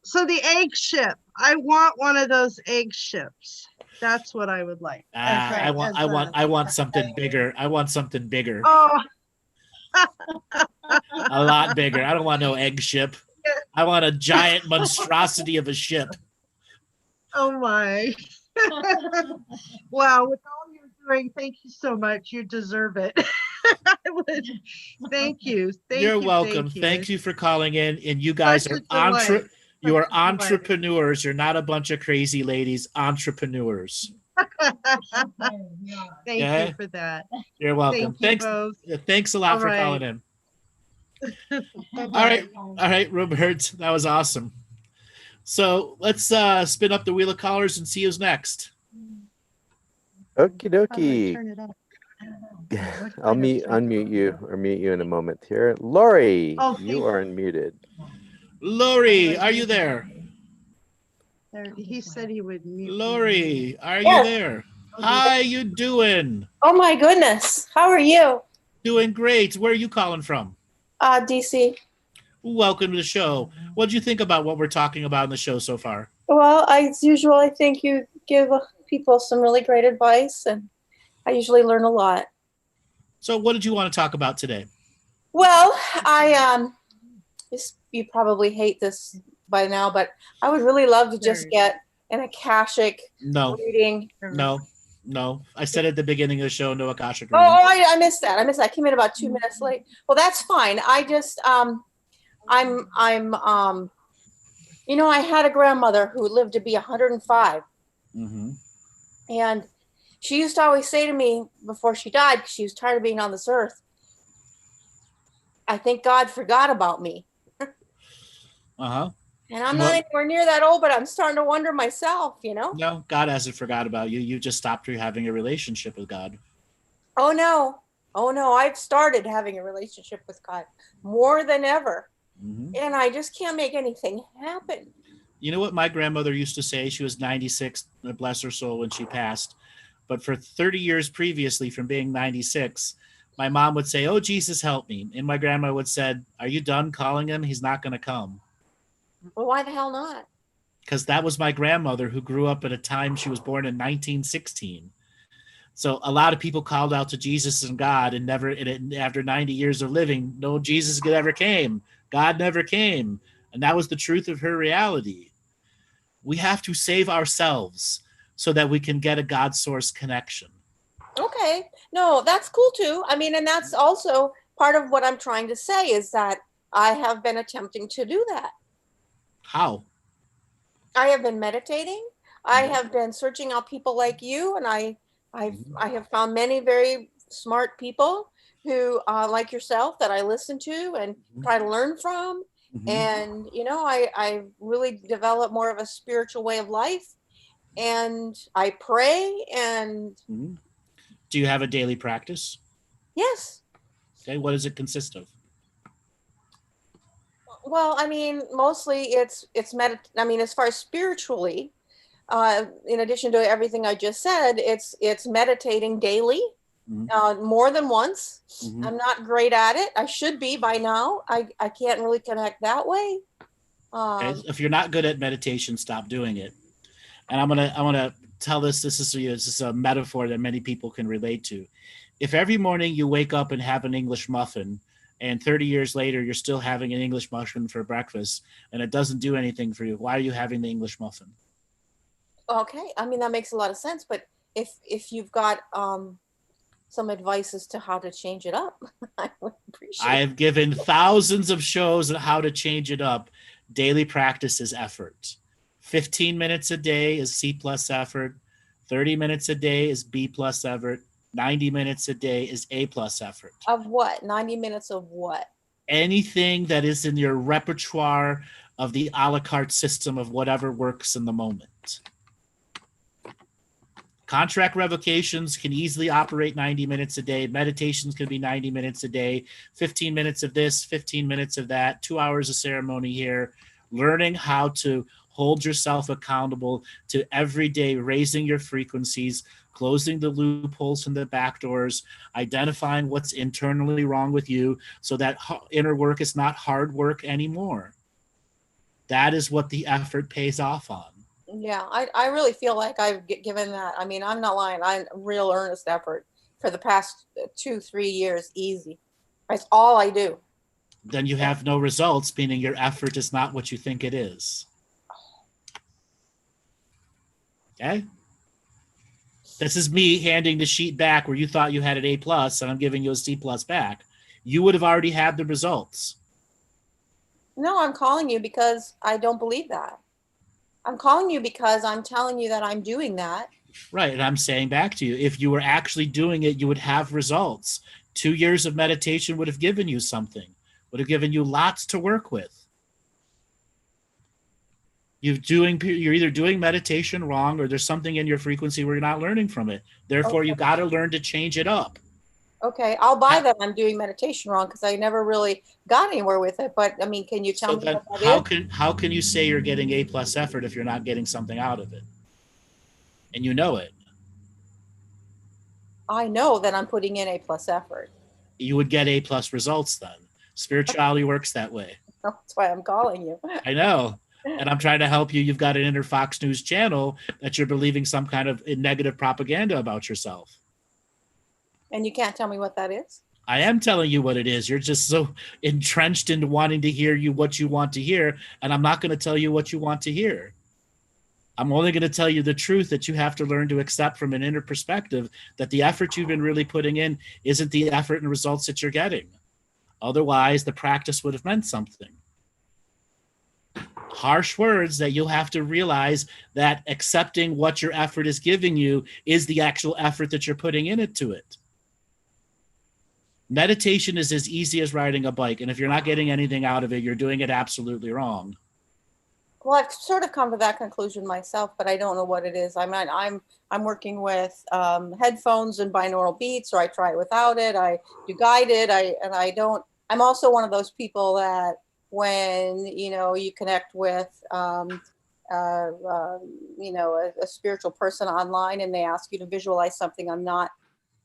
So the egg ship. I want one of those egg ships. That's what I would like. I want something bigger. I want something bigger. Oh. A lot bigger. I don't want no egg ship. I want a giant monstrosity of a ship. Oh my. Wow, with all you're doing, thank you so much. You deserve it. Thank you. You're welcome. Thank you for calling in. And you guys are you are entrepreneurs. You're not a bunch of crazy ladies. Entrepreneurs. Thank you for that. You're welcome. Thank you both. Thanks a lot for calling in. All right, Robert. That was awesome. So let's spin up the wheel of callers and see who's next. Okie dokie. I'll unmute you or mute you in a moment here. Lori, you are unmuted. Lori, are you there? He said he would mute. Lori, are you there? How you doing? Oh my goodness. How are you? Doing great. Where are you calling from? DC. Welcome to the show. What did you think about what we're talking about in the show so far? Well, as usual, I think you give people some really great advice, and I usually learn a lot. So what did you want to talk about today? Well, you probably hate this by now, but I would really love to just get an Akashic reading. No. I said at the beginning of the show, no Akashic reading. Oh, I missed that. I came in about 2 minutes late. Well, that's fine. I just, you know, I had a grandmother who lived to be 105. Mm-hmm. And she used to always say to me before she died, because she was tired of being on this earth, I think God forgot about me. Uh-huh. And I'm not anywhere near that old, but I'm starting to wonder myself, No, God hasn't forgot about you. You just stopped having a relationship with God. Oh no, I've started having a relationship with God more than ever. Mm-hmm. And I just can't make anything happen. You know what my grandmother used to say? She was 96, bless her soul, when she passed. But for 30 years previously, from being 96, my mom would say, "Oh, Jesus, help me." And my grandma would say, "Are you done calling him? He's not going to come." Well, why the hell not? Because that was my grandmother, who grew up at a time, she was born in 1916. So a lot of people called out to Jesus and God, and after 90 years of living, no Jesus ever came. God never came. And that was the truth of her reality. We have to save ourselves so that we can get a God source connection. Okay. No, that's cool too. I mean, and that's also part of what I'm trying to say, is that I have been attempting to do that. How? I have been meditating. I have been searching out people like you, and I have found many very smart people who, like yourself, that I listen to and try to learn from. Mm-hmm. And, I really developed more of a spiritual way of life, and I pray. And do you have a daily practice? Yes. Okay. What does it consist of? Well, I mean, mostly it's as far as spiritually, in addition to everything I just said, it's meditating daily, more than once. Mm-hmm. I'm not great at it. I should be by now. I can't really connect that way. Okay. If you're not good at meditation, stop doing it. And I'm gonna tell this. This is a metaphor that many people can relate to. If every morning you wake up and have an English muffin, and 30 years later you're still having an English muffin for breakfast, and it doesn't do anything for you, why are you having the English muffin? Okay, I mean, that makes a lot of sense. But if you've got some advice as to how to change it up, I would appreciate it. I have given thousands of shows on how to change it up. Daily practice is effort. 15 minutes a day is C plus effort. 30 minutes a day is B plus effort. 90 minutes a day is A plus effort. Of what? 90 minutes of what? Anything that is in your repertoire of the a la carte system of whatever works in the moment. Contract revocations can easily operate 90 minutes a day. Meditations can be 90 minutes a day. 15 minutes of this, 15 minutes of that, 2 hours of ceremony here. Learning how to hold yourself accountable to every day raising your frequencies, closing the loopholes and the back doors, identifying what's internally wrong with you so that inner work is not hard work anymore. That is what the effort pays off on. Yeah, I really feel like I've given that. I mean, I'm not lying. I'm real earnest effort for the past 2-3 years, easy. That's all I do. Then you have no results, meaning your effort is not what you think it is. Okay? This is me handing the sheet back where you thought you had an A plus and I'm giving you a C plus back. You would have already had the results. No, I'm calling you because I don't believe that. I'm calling you because I'm telling you that I'm doing that. Right. And I'm saying back to you, if you were actually doing it, you would have results. 2 years of meditation would have given you something, would have given you lots to work with. You're either doing meditation wrong or there's something in your frequency where you're not learning from it. Therefore, you got to learn to change it up. Okay, I'll buy that I'm doing meditation wrong because I never really got anywhere with it. But I mean, can you tell me what that is? How can you say you're getting A plus effort if you're not getting something out of it? And you know it. I know that I'm putting in A plus effort. You would get A plus results then. Spirituality works that way. That's why I'm calling you. I know. And I'm trying to help you. You've got an inner Fox News channel that you're believing some kind of negative propaganda about yourself. And you can't tell me what that is? I am telling you what it is. You're just so entrenched into wanting to hear what you want to hear. And I'm not going to tell you what you want to hear. I'm only going to tell you the truth that you have to learn to accept from an inner perspective that the effort you've been really putting in isn't the effort and results that you're getting. Otherwise, the practice would have meant something. Harsh words that you'll have to realize that accepting what your effort is giving you is the actual effort that you're putting into it. Meditation is as easy as riding a bike. And if you're not getting anything out of it, you're doing it absolutely wrong. Well, I've sort of come to that conclusion myself, but I don't know what it is. I'm working with headphones and binaural beats, or I try it without it. I do guided. I'm also one of those people that when, you connect with, a spiritual person online and they ask you to visualize something,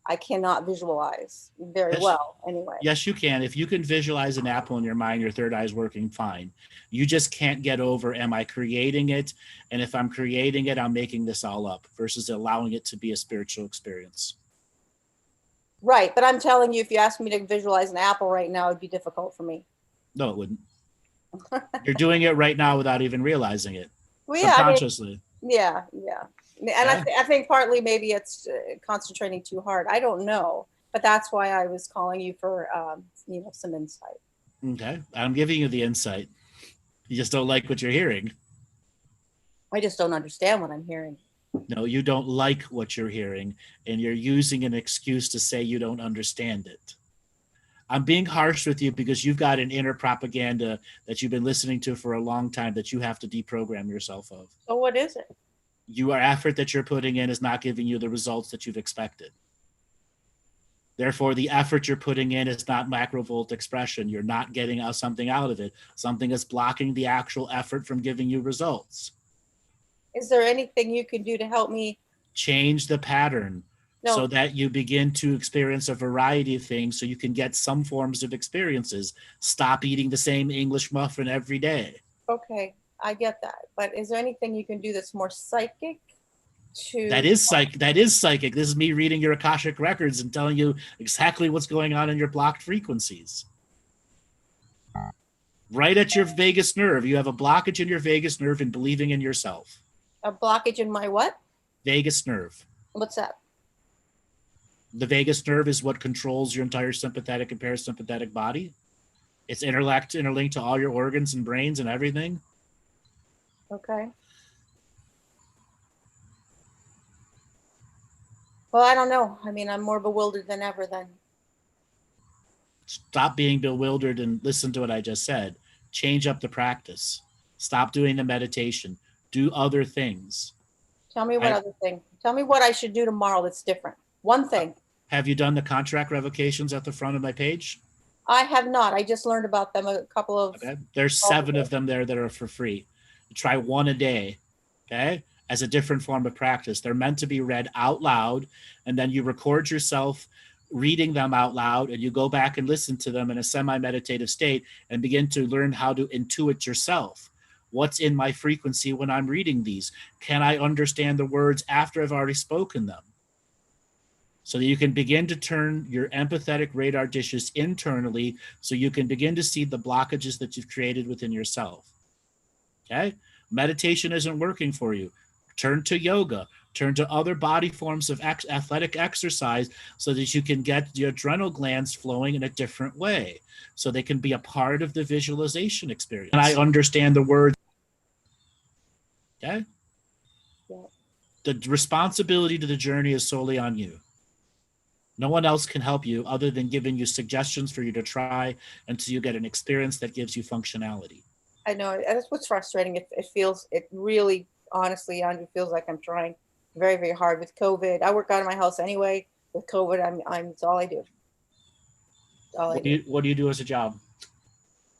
I cannot visualize very well anyway. Yes, you can. If you can visualize an apple in your mind, your third eye is working fine. You just can't get over, am I creating it? And if I'm creating it, I'm making this all up versus allowing it to be a spiritual experience. Right. But I'm telling you, if you asked me to visualize an apple right now, it'd be difficult for me. No, it wouldn't. You're doing it right now without even realizing it. Well, subconsciously. Yeah. And I think partly maybe it's concentrating too hard. I don't know, but that's why I was calling you for, some insight. Okay. I'm giving you the insight. You just don't like what you're hearing. I just don't understand what I'm hearing. No, you don't like what you're hearing, and you're using an excuse to say you don't understand it. I'm being harsh with you because you've got an inner propaganda that you've been listening to for a long time that you have to deprogram yourself of. So what is it? Your effort that you're putting in is not giving you the results that you've expected. Therefore, the effort you're putting in is not macrovolt expression. You're not getting something out of it. Something is blocking the actual effort from giving you results. Is there anything you can do to help me? Change the pattern so that you begin to experience a variety of things so you can get some forms of experiences. Stop eating the same English muffin every day. Okay, I get that. But is there anything you can do that's more psychic? That is psychic. This is me reading your Akashic records and telling you exactly what's going on in your blocked frequencies. Right at your vagus nerve. You have a blockage in your vagus nerve in believing in yourself. A blockage in my what? Vagus nerve. What's that? The vagus nerve is what controls your entire sympathetic and parasympathetic body. It's interlinked to all your organs and brains and everything. Okay. Well, I don't know. I mean, I'm more bewildered than ever then. Stop being bewildered and listen to what I just said. Change up the practice. Stop doing the meditation. Do other things. Tell me what other thing. Tell me what I should do tomorrow that's different. One thing. Have you done the contract revocations at the front of my page? I have not. I just learned about them a couple of. Okay. There's 7 of them there that are for free. You try one a day, okay, as a different form of practice. They're meant to be read out loud, and then you record yourself reading them out loud, and you go back and listen to them in a semi-meditative state and begin to learn how to intuit yourself. What's in my frequency when I'm reading these? Can I understand the words after I've already spoken them? So that you can begin to turn your empathetic radar dishes internally so you can begin to see the blockages that you've created within yourself. Okay? Meditation isn't working for you. Turn to yoga. Turn to other body forms of athletic exercise so that you can get the adrenal glands flowing in a different way so they can be a part of the visualization experience. And I understand the words. Okay? Yeah. The responsibility to the journey is solely on you. No one else can help you other than giving you suggestions for you to try until you get an experience that gives you functionality. I know. That's what's frustrating. It really, honestly, Andrew, feels like I'm trying very, very hard with COVID. I work out of my house anyway. With COVID, it's all I do. What do you do as a job?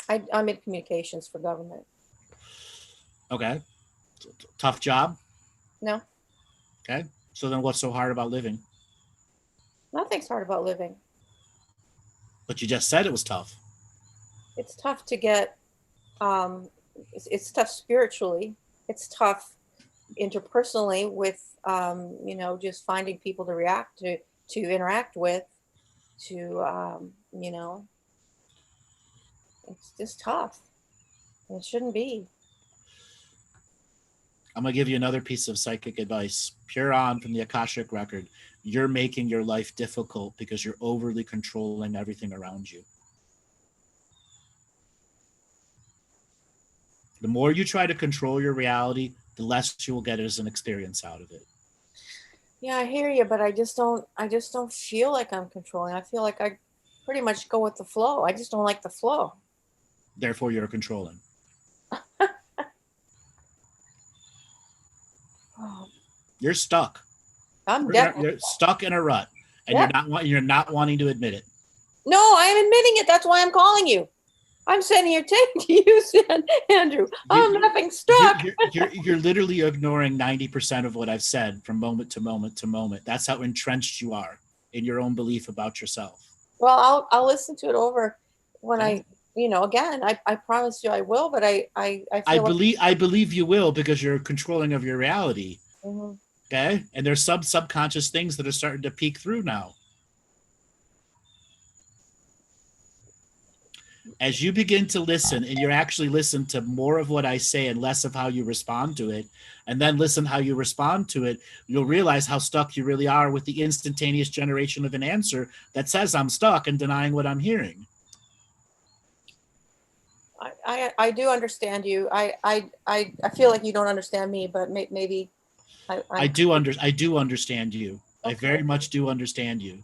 I'm in communications for government. Okay. Tough job? No. Okay. So then what's so hard about living? Nothing's hard about living. But you just said it was tough. It's tough to get, it's tough spiritually. It's tough interpersonally with, just finding people to react to interact with, it's just tough. And it shouldn't be. I'm going to give you another piece of psychic advice. Pure on from the Akashic record. You're making your life difficult because you're overly controlling everything around you. The more you try to control your reality, the less you will get as an experience out of it. Yeah, I hear you, but I just don't feel like I'm controlling. I feel like pretty much go with the flow. I just don't like the flow. Therefore, you're controlling. You're stuck. You're stuck in a rut, and you're not wanting to admit it. No, I'm admitting it. That's why I'm calling you. I'm sending your tape to you, Andrew. I'm nothing stuck. You're literally ignoring 90% of what I've said from moment to moment to moment. That's how entrenched you are in your own belief about yourself. Well, I'll listen to it over when again, I promise you I will, but I believe you will, because you're controlling of your reality. Mm-hmm. Okay? And there's some subconscious things that are starting to peek through now. As you begin to listen, and you actually listen to more of what I say and less of how you respond to it, and then listen how you respond to it, you'll realize how stuck you really are with the instantaneous generation of an answer that says I'm stuck and denying what I'm hearing. I do understand you. I feel like you don't understand me, but maybe I do understand you. Okay. I very much do understand you.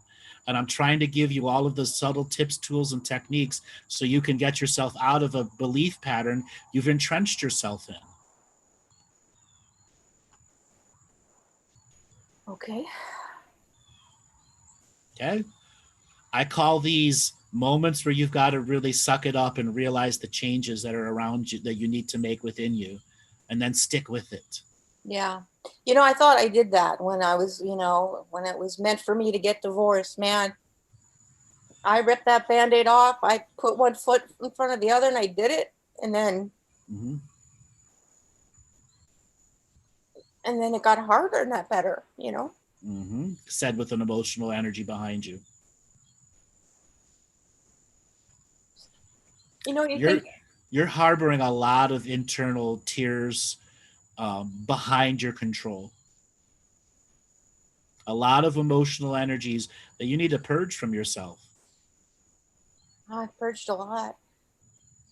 And I'm trying to give you all of the subtle tips, tools, and techniques so you can get yourself out of a belief pattern you've entrenched yourself in. Okay. Okay. I call these moments where you've got to really suck it up and realize the changes that are around you that you need to make within you, and then stick with it. Yeah. I thought I did that when I was, when it was meant for me to get divorced, man. I ripped that Band-Aid off. I put one foot in front of the other and I did it. And then, and then it got harder, not better, Said with an emotional energy behind you. You're harboring a lot of internal tears behind your control. A lot of emotional energies that you need to purge from yourself. I've purged a lot.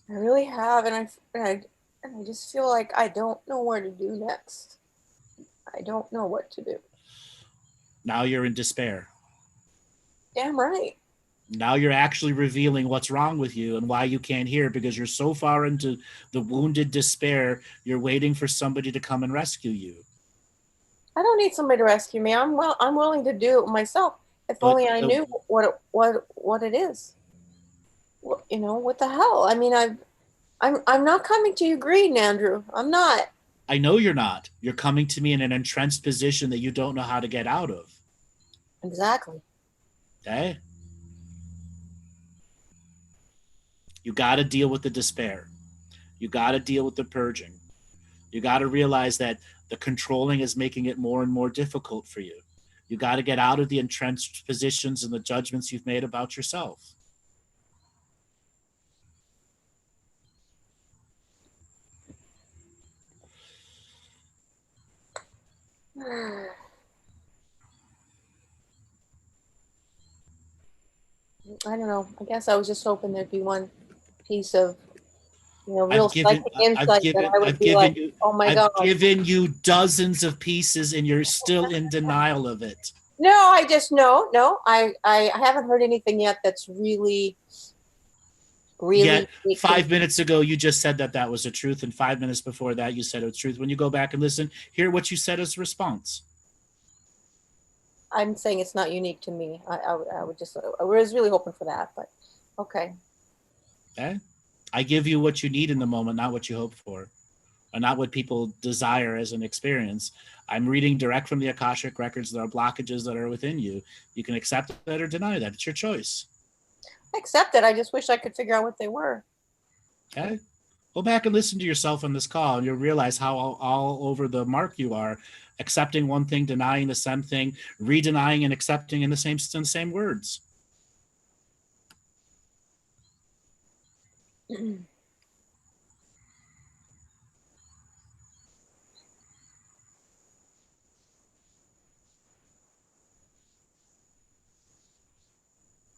I really have, and I just feel like I don't know where to do next. I don't know what to do. Now you're in despair. Damn right. Now you're actually revealing what's wrong with you and why you can't hear, because you're so far into the wounded despair, you're waiting for somebody to come and rescue you. I don't need somebody to rescue me. I'm willing to do it myself. If only I knew what it is. What the hell? I mean, I'm not coming to you green, Andrew. I'm not. I know you're not. You're coming to me in an entrenched position that you don't know how to get out of. Exactly. Okay? You got to deal with the despair. You got to deal with the purging. You got to realize that the controlling is making it more and more difficult for you. You got to get out of the entrenched positions and the judgments you've made about yourself. I don't know. I guess I was just hoping there'd be one piece of, real psychic insight that I would be like, oh my God. I've given you dozens of pieces and you're still in denial of it. No, I haven't heard anything yet that's really. Yet 5 minutes ago, you just said that was the truth. And 5 minutes before that, you said it was truth. When you go back and listen, hear what you said as a response. I'm saying it's not unique to me. I was really hoping for that, but okay. Okay. I give you what you need in the moment, not what you hope for, or not what people desire as an experience. I'm reading direct from the Akashic records. There are blockages that are within you. You can accept that or deny that. It's your choice. I accept it. I just wish I could figure out what they were. Okay. Go back and listen to yourself on this call, and you'll realize how all over the mark you are, accepting one thing, denying the same thing, re-denying and accepting in the same words.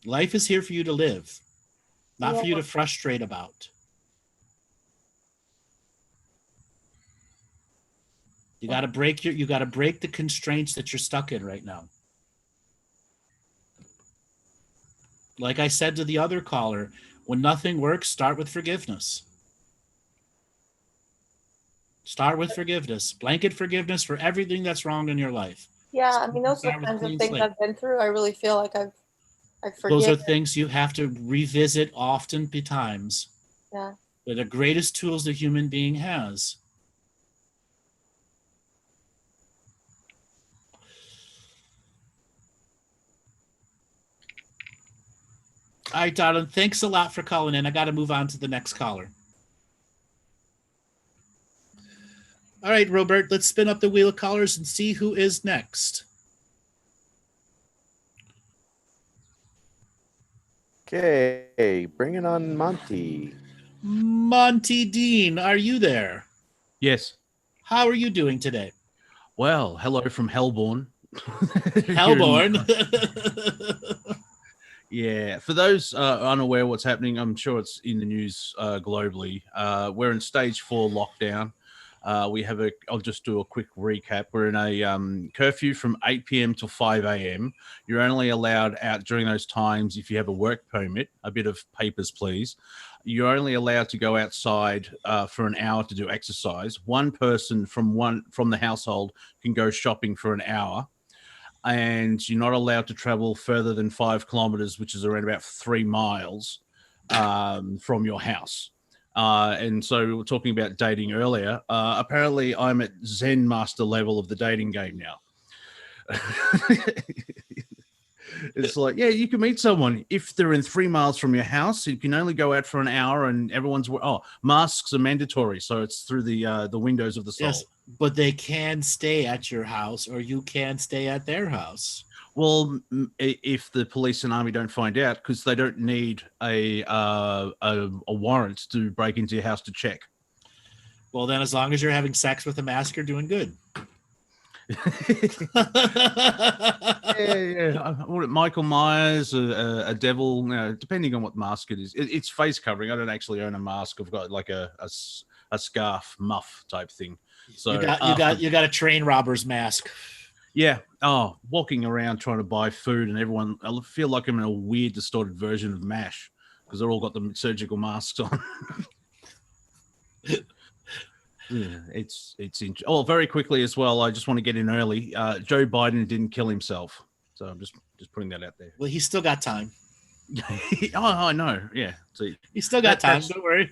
Life is here for you to live, not for you to frustrate about. You got to break the constraints that you're stuck in right now. Like I said to the other caller, when nothing works, start with forgiveness. Start with forgiveness. Blanket forgiveness for everything that's wrong in your life. Yeah, I mean, those are Start the with kinds of clean things slate. I've been through. I really feel like I've Those forgiven. are things you have to revisit often times. Yeah. They're the greatest tools the human being has. All right, darling. Thanks a lot for calling in. I got to move on to the next caller. All right, Robert, let's spin up the wheel of callers and see who is next. Okay, bringing on Monty. Monty Dean, are you there? Yes. How are you doing today? Well, hello from Hellbourne. Hellbourne? Yeah, for those unaware what's happening, I'm sure it's in the news globally. We're in stage 4 lockdown. I'll just do a quick recap. We're in a curfew from 8 p.m. till 5 a.m. You're only allowed out during those times if you have a work permit, a bit of papers, please. You're only allowed to go outside for an hour to do exercise. One person from the household can go shopping for an hour. And you're not allowed to travel further than 5 kilometers, which is around about 3 miles from your house. And so we were talking about dating earlier. Apparently, I'm at Zen master level of the dating game now. It's like, yeah, you can meet someone if they're in 3 miles from your house. You can only go out for an hour, and everyone's masks are mandatory, so it's through the windows of the soul. Yes, but they can stay at your house, or you can stay at their house. Well, if the police and army don't find out, because they don't need a warrant to break into your house to check. Well, then, as long as you're having sex with a mask, you're doing good. Yeah. Michael Myers, a devil, depending on what mask it is. It's face covering. I don't actually own a mask. I've got like a scarf muff type thing. So you got a train robber's mask. Yeah. Oh, walking around trying to buy food, and everyone, I feel like I'm in a weird, distorted version of MASH because they're all got the surgical masks on. Yeah, it's interesting. Oh, very quickly as well, I just want to get in early. Joe Biden didn't kill himself, so I'm just putting that out there. Well, he's still got time. I know. Yeah, see, he's still got time. Don't worry.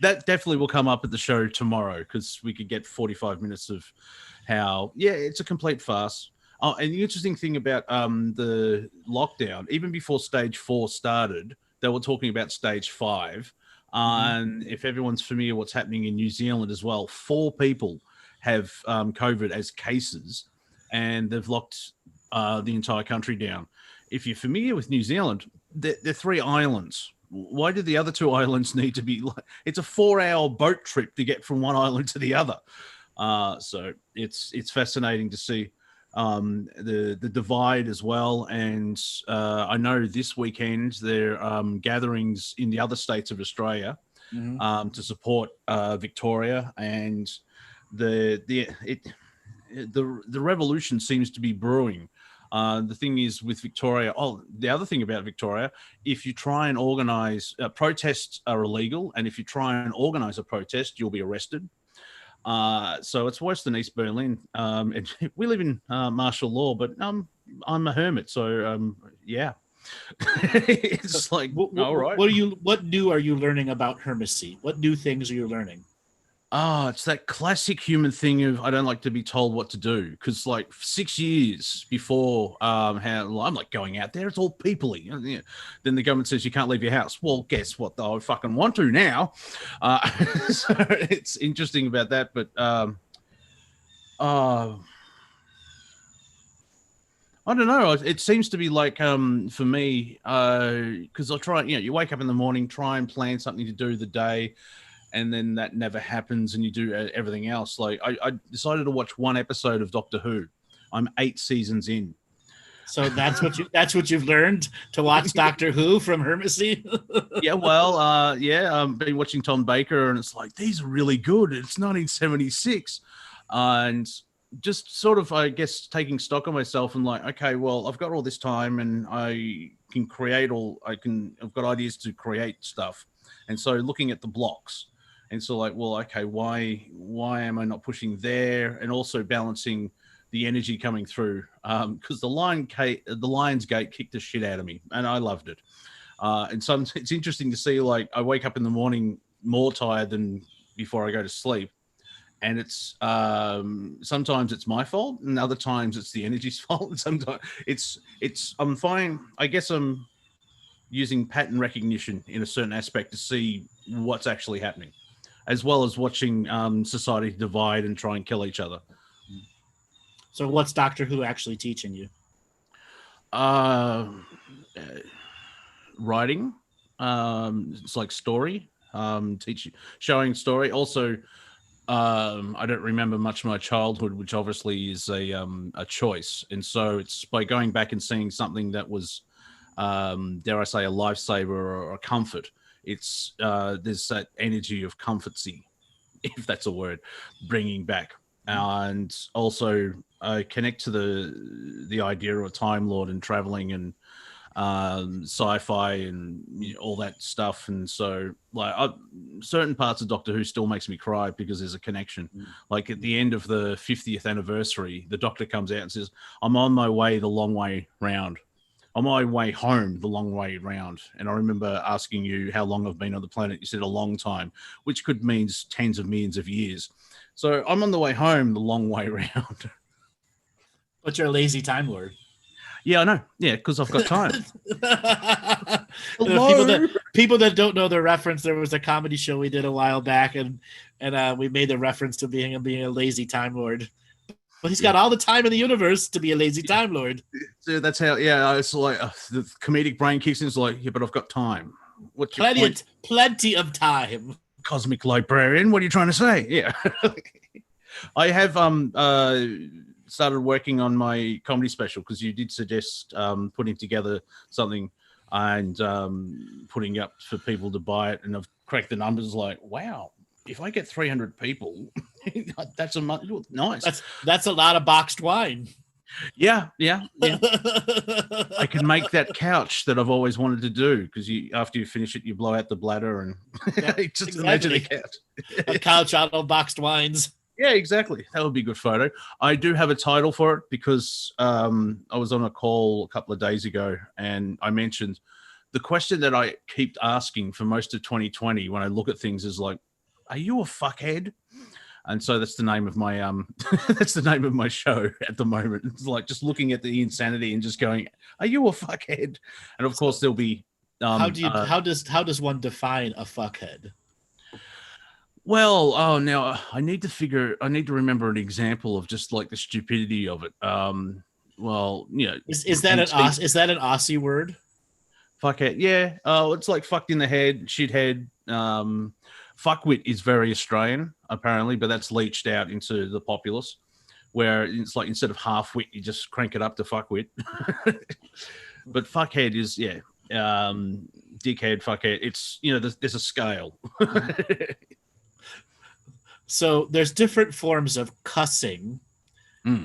That definitely will come up at the show tomorrow because we could get 45 minutes of how. Yeah, it's a complete farce. Oh, and the interesting thing about the lockdown, even before stage 4 started, they were talking about stage 5. And if everyone's familiar what's happening in New Zealand as well, 4 people have COVID as cases, and they've locked the entire country down. If you're familiar with New Zealand, they're 3 islands. Why do the other 2 islands need to be like? It's a 4-hour boat trip to get from one island to the other. So it's fascinating to see the divide as well. And I know this weekend there are gatherings in the other states of Australia to support Victoria, and the revolution seems to be brewing. The thing is with Victoria, the other thing about Victoria, if you try and organize protests are illegal, and if you try and organize a protest, you'll be arrested. So it's worse than East Berlin. And we live in martial law, but I'm a hermit, so yeah. It's like, all right. What new are you learning about hermitacy? What new things are you learning? It's that classic human thing of I don't like to be told what to do, because like 6 years before I'm like going out there, it's all peoply. Then the government says you can't leave your house. Well, guess what? I fucking want to now. So it's interesting about that, but I don't know. It seems to be like for me, because I'll try. You wake up in the morning, try and plan something to do the day, and then that never happens, and you do everything else. Like I decided to watch 1 episode of Doctor Who. I'm 8 seasons in. So that's what you've learned, to watch Doctor Who from hermitacy. Yeah, well, I've been watching Tom Baker, and it's like, these are really good. It's 1976, and just sort of, I guess, taking stock of myself and like, okay, well, I've got all this time and I can create I've got ideas to create stuff. And so looking at the blocks and so like, well, okay, why am I not pushing there? And also balancing the energy coming through. Because the Lion's Gate kicked the shit out of me and I loved it. And so it's interesting to see, like, I wake up in the morning more tired than before I go to sleep. And it's sometimes it's my fault, and other times it's the energy's fault. And sometimes I'm fine. I guess I'm using pattern recognition in a certain aspect to see what's actually happening, as well as watching society divide and try and kill each other. So, what's Doctor Who actually teaching you? Writing. It's like story. Showing story. Also. I don't remember much of my childhood, which obviously is a choice. And so it's by going back and seeing something that was, dare I say, a lifesaver or a comfort. It's there's that energy of comfortsy, if that's a word, bringing back. And also I connect to the idea of a Time Lord and traveling and sci-fi and all that stuff. And so like certain parts of Doctor Who still makes me cry because there's a connection. Like at the end of the 50th anniversary, the Doctor comes out and says, I'm on my way the long way round. On my way home the long way round. And I remember asking you how long I've been on the planet. You said a long time, which could mean tens of millions of years. So I'm on the way home the long way round. But you're a lazy Time Lord. Yeah, I know. Yeah, because I've got time. People that don't know the reference, there was a comedy show we did a while back, and we made the reference to being a lazy Time Lord. But he's got all the time in the universe to be a lazy Time Lord. So that's how. Yeah, it's like the comedic brain kicks in. It's like, yeah, but I've got time. What's your point? Plenty of time. Cosmic librarian. What are you trying to say? Yeah, I have started working on my comedy special because you did suggest putting together something and putting up for people to buy it, and I've cracked the numbers. Like, wow, if I get 300 people, that's a month. Nice. That's a lot of boxed wine. Yeah. I can make that couch that I've always wanted to do because after you finish it, you blow out the bladder and just imagine a couch. A couch out of boxed wines. Yeah, exactly. That would be a good photo. I do have a title for it because I was on a call a couple of days ago and I mentioned the question that I keep asking for most of 2020 when I look at things is like, are you a fuckhead? And so that's the name of my that's the name of my show at the moment. It's like just looking at the insanity and just going, are you a fuckhead? And of course there'll be how does one define a fuckhead? Well, now I need to remember an example of just like the stupidity of it. Well, you know, is that an Aussie word? Fuckhead, yeah. Oh, it's like fucked in the head, shithead. Fuckwit is very Australian, apparently, but that's leached out into the populace, where it's like instead of half-wit, you just crank it up to fuckwit. But fuckhead is, yeah, dickhead, fuckhead. It's, you know, there's a scale. So there's different forms of cussing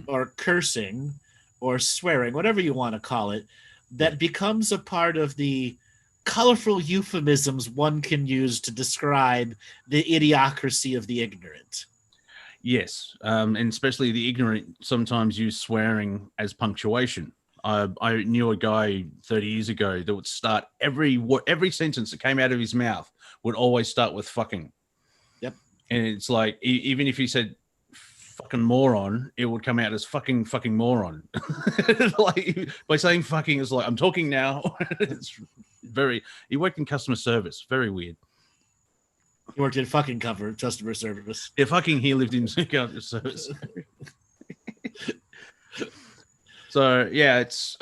or cursing or swearing, whatever you want to call it, that becomes a part of the colorful euphemisms one can use to describe the idiocracy of the ignorant. Yes, and especially the ignorant sometimes use swearing as punctuation. I knew a guy 30 years ago that would start every sentence that came out of his mouth would always start with fucking. Yep. And it's like, even if he said fucking moron, it would come out as fucking moron. Like by saying fucking, is like, I'm talking now. It's he worked in customer service. Very weird. He worked in fucking customer service. Yeah, fucking he lived in customer service. So yeah, it's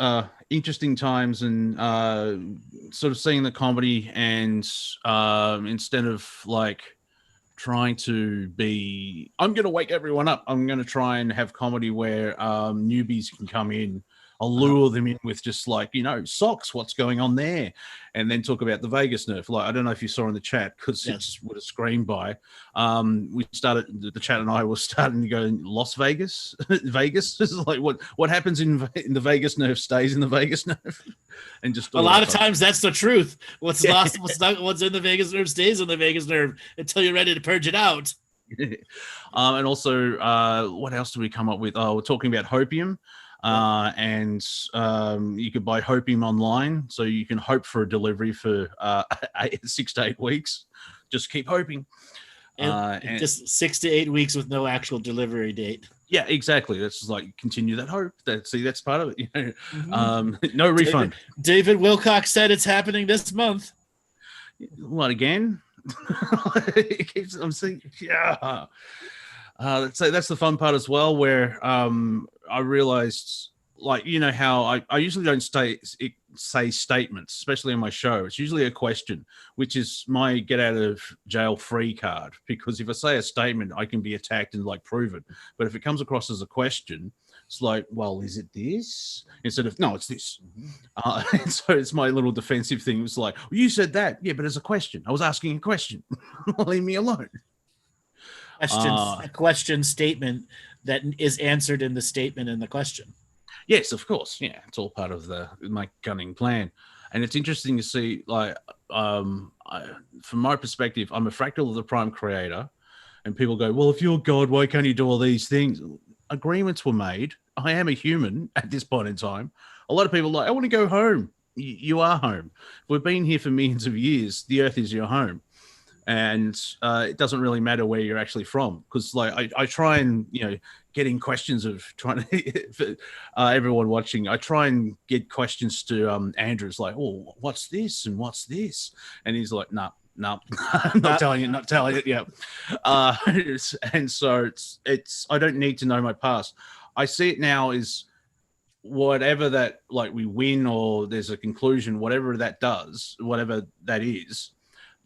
interesting times and sort of seeing the comedy and instead of like trying to be, I'm going to wake everyone up. I'm going to try and have comedy where newbies can come in I'll lure them in with just like, socks, what's going on there? And then talk about the vagus nerve. Like, I don't know if you saw in the chat, because it just would have screamed by. We started, the chat and I were starting to go in Las Vegas. Vegas is like, what happens in the vagus nerve stays in the vagus nerve. And just a lot of times that's the truth. What's lost, what's in the vagus nerve stays in the vagus nerve until you're ready to purge it out. And also, what else do we come up with? Oh, we're talking about Hopium. And you could buy Hopium online, so you can hope for a delivery for 6 to 8 weeks. Just keep hoping. And just 6 to 8 weeks with no actual delivery date. Yeah, exactly. That's just like continue that hope. That's part of it. No refund. David Wilcox said it's happening this month. What again? I'm saying, yeah. So that's the fun part as well, where I realized, like, how I usually don't say statements, especially on my show. It's usually a question, which is my get out of jail free card, because if I say a statement, I can be attacked and like prove it. But if it comes across as a question, it's like, well, is it this? Instead of, no, it's this. And so it's my little defensive thing. It was like, well, you said that. Yeah, but as a question. I was asking a question. Leave me alone. A question statement that is answered in the statement in the question. Yes, of course. Yeah, it's all part of my cunning plan. And it's interesting to see, like, from my perspective, I'm a fractal of the prime creator. And people go, well, if you're God, why can't you do all these things? Agreements were made. I am a human at this point in time. A lot of people are like, I want to go home. You are home. We've been here for millions of years. The earth is your home. And it doesn't really matter where you're actually from, because like I try and getting questions of trying to for, everyone watching, I try and get questions to Andrew's like, oh, what's this and what's this, and he's like, no, I'm not telling it. Yeah. And so it's I don't need to know my past. I see it now as whatever that, like, we win or there's a conclusion, whatever that does, whatever that is.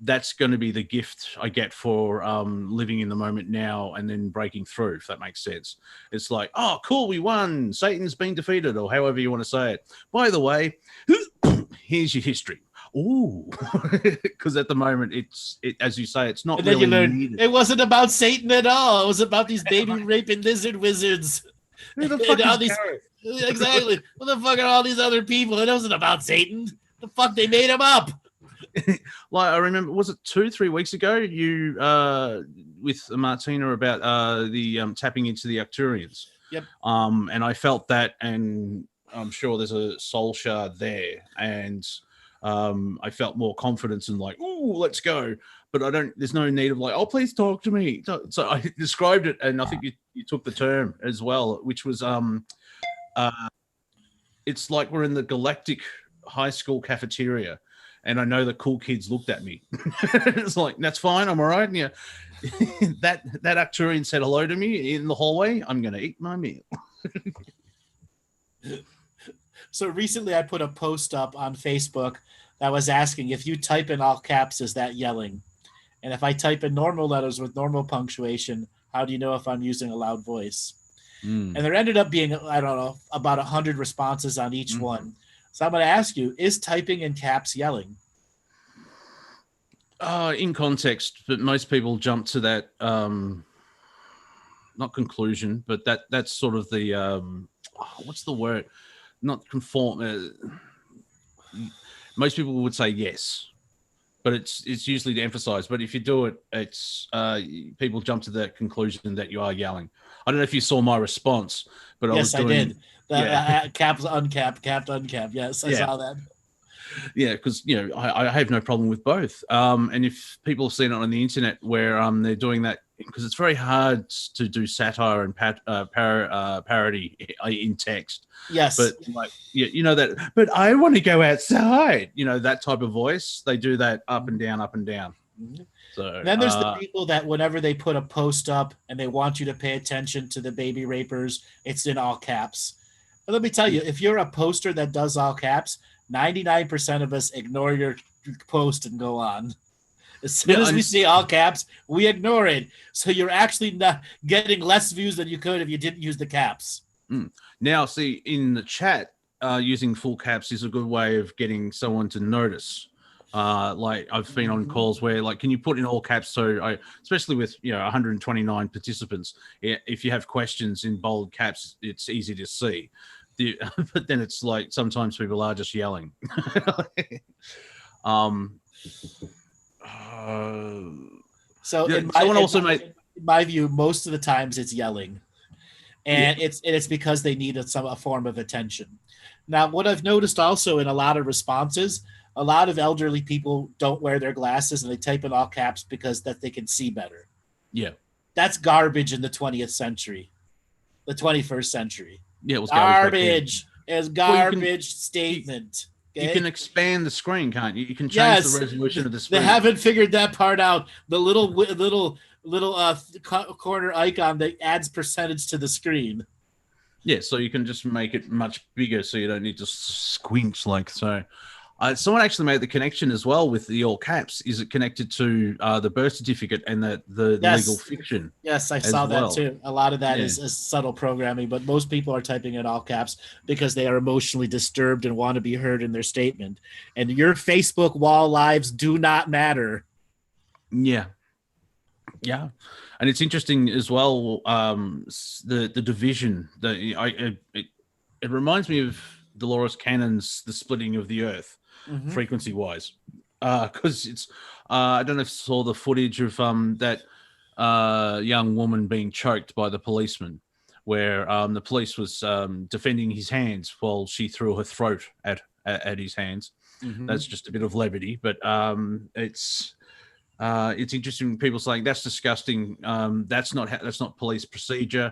That's going to be the gift I get for living in the moment now and then breaking through, if that makes sense. It's like, oh, cool, we won. Satan's been defeated, or however you want to say it. By the way, here's your history. Ooh, because at the moment, it as you say, it's not and then really you learn, needed. it wasn't about Satan at all. It was about these baby raping lizard wizards. Who the fuck is these, Garrett? exactly. What the fuck are all these other people? It wasn't about Satan. The fuck, they made him up. Like, I remember, was it 2-3 weeks ago, you with Martina about the tapping into the Arcturians? Yep. And I felt that, and I'm sure there's a soul shard there, and I felt more confidence and like, oh, let's go. But there's no need of like, oh, please talk to me. So I described it, and I think you took the term as well, which was it's like we're in the Galactic High School cafeteria. And I know the cool kids looked at me. It's like, that's fine. I'm all right. And yeah, that Arcturian said hello to me in the hallway. I'm going to eat my meal. So recently I put a post up on Facebook that was asking, if you type in all caps, is that yelling? And if I type in normal letters with normal punctuation, how do you know if I'm using a loud voice? And there ended up being, I don't know, about 100 responses on each one. So I'm going to ask you, is typing in caps yelling? In context, but most people jump to that, not conclusion, but that's sort of the, what's the word? Not conform. Most people would say yes, but it's usually to emphasize. But if you do it, it's people jump to that conclusion that you are yelling. I don't know if you saw my response, but yes, I did. Caps, uncapped, capped, uncapped. Yes, I saw that. Yeah, because I have no problem with both. And if people have seen it on the internet where they're doing that, because it's very hard to do satire and parody in text. Yes, but like that. But I want to go outside. That type of voice. They do that up and down, up and down. So then there's the people that whenever they put a post up and they want you to pay attention to the baby rapers, it's in all caps. But let me tell you, if you're a poster that does all caps, 99% of us ignore your post and go on. As soon as we see all caps, we ignore it. So you're actually not getting less views than you could if you didn't use the caps. Now, see, in the chat, using full caps is a good way of getting someone to notice. Like I've been on calls where like, can you put in all caps? So especially with 129 participants, if you have questions in bold caps, it's easy to see. But then it's like sometimes people are just yelling. So yeah, in my view, most of the times it's yelling, and it's because they need a form of attention. Now, what I've noticed also in a lot of responses, a lot of elderly people don't wear their glasses and they type in all caps because that they can see better. Yeah, that's garbage in the 20th century, the 21st century. Yeah, it was garbage. It's garbage statement. Okay? You can expand the screen, can't you? You can change yes, the resolution of the screen. They haven't figured that part out. The little corner icon that adds percentage to the screen. Yeah, so you can just make it much bigger, so you don't need to squinch like so. Someone actually made the connection as well with the all caps. Is it connected to the birth certificate and the legal fiction? Yes, I saw that too. A lot of that is subtle programming, but most people are typing in all caps because they are emotionally disturbed and want to be heard in their statement. And your Facebook wall lives do not matter. Yeah. Yeah. And it's interesting as well, the division. It reminds me of Dolores Cannon's The Splitting of the Earth. Mm-hmm. Frequency wise, because it's I don't know if you saw the footage of that young woman being choked by the policeman, where the police was defending his hands while she threw her throat at his hands. Mm-hmm. That's just a bit of levity, but it's interesting. People saying that's disgusting. That's not police procedure.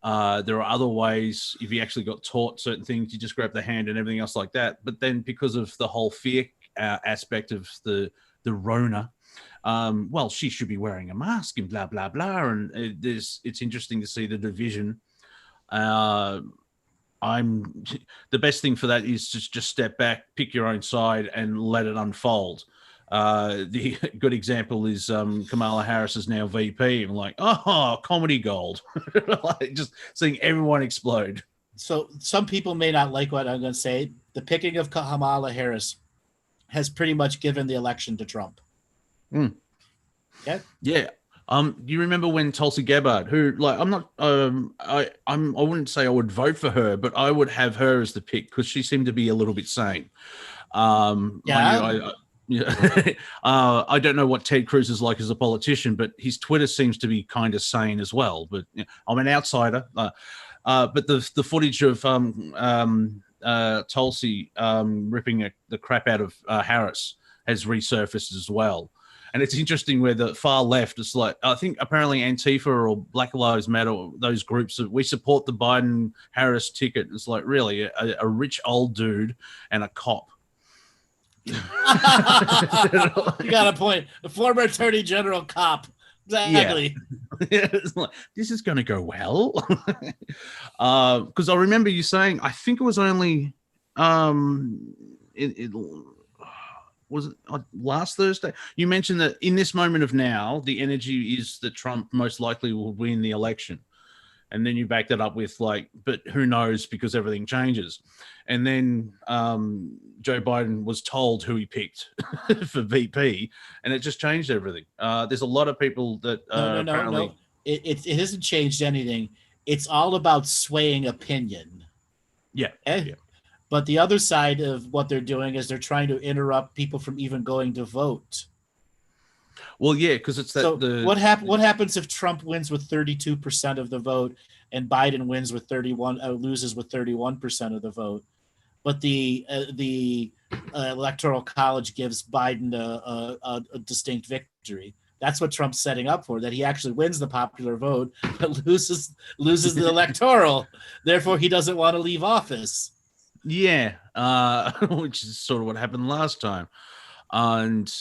There are other ways. If you actually got taught certain things, you just grab the hand and everything else like that. But then because of the whole fear aspect of the Rona, well, she should be wearing a mask and blah, blah, blah. And it's interesting to see the division. The best thing for that is just step back, pick your own side and let it unfold. The good example is Kamala Harris is now VP. I'm like, oh, comedy gold. Like just seeing everyone explode. So some people may not like what I'm going to say. The picking of Kamala Harris has pretty much given the election to Trump. Mm. Okay. Yeah. You remember when Tulsi Gabbard, who like I'm not, I wouldn't say I would vote for her, but I would have her as the pick because she seemed to be a little bit sane. Yeah, I don't know what Ted Cruz is like as a politician, but his Twitter seems to be kind of sane as well. But I'm an outsider. But the footage of Tulsi ripping the crap out of Harris has resurfaced as well. And it's interesting where the far left is like, I think apparently Antifa or Black Lives Matter, those groups, we support the Biden-Harris ticket. It's like really a rich old dude and a cop. You got a point. The former attorney general cop. Exactly. Yeah. Like, this is going to go well. Because I remember you saying, I think it was only was it last Thursday? You mentioned that in this moment of now, the energy is that Trump most likely will win the election. And then you back that up with like, but who knows because everything changes. And then Joe Biden was told who he picked for VP, and it just changed everything. There's a lot of people that no. It hasn't changed anything. It's all about swaying opinion. Yeah. Okay? Yeah. But the other side of what they're doing is they're trying to interrupt people from even going to vote. Well, yeah, because it's that. So what happens if Trump wins with 32% of the vote and Biden wins with loses with 31% of the vote, but the Electoral College gives Biden a distinct victory? That's what Trump's setting up for, that he actually wins the popular vote but loses the electoral. Therefore, he doesn't want to leave office. Yeah, which is sort of what happened last time. And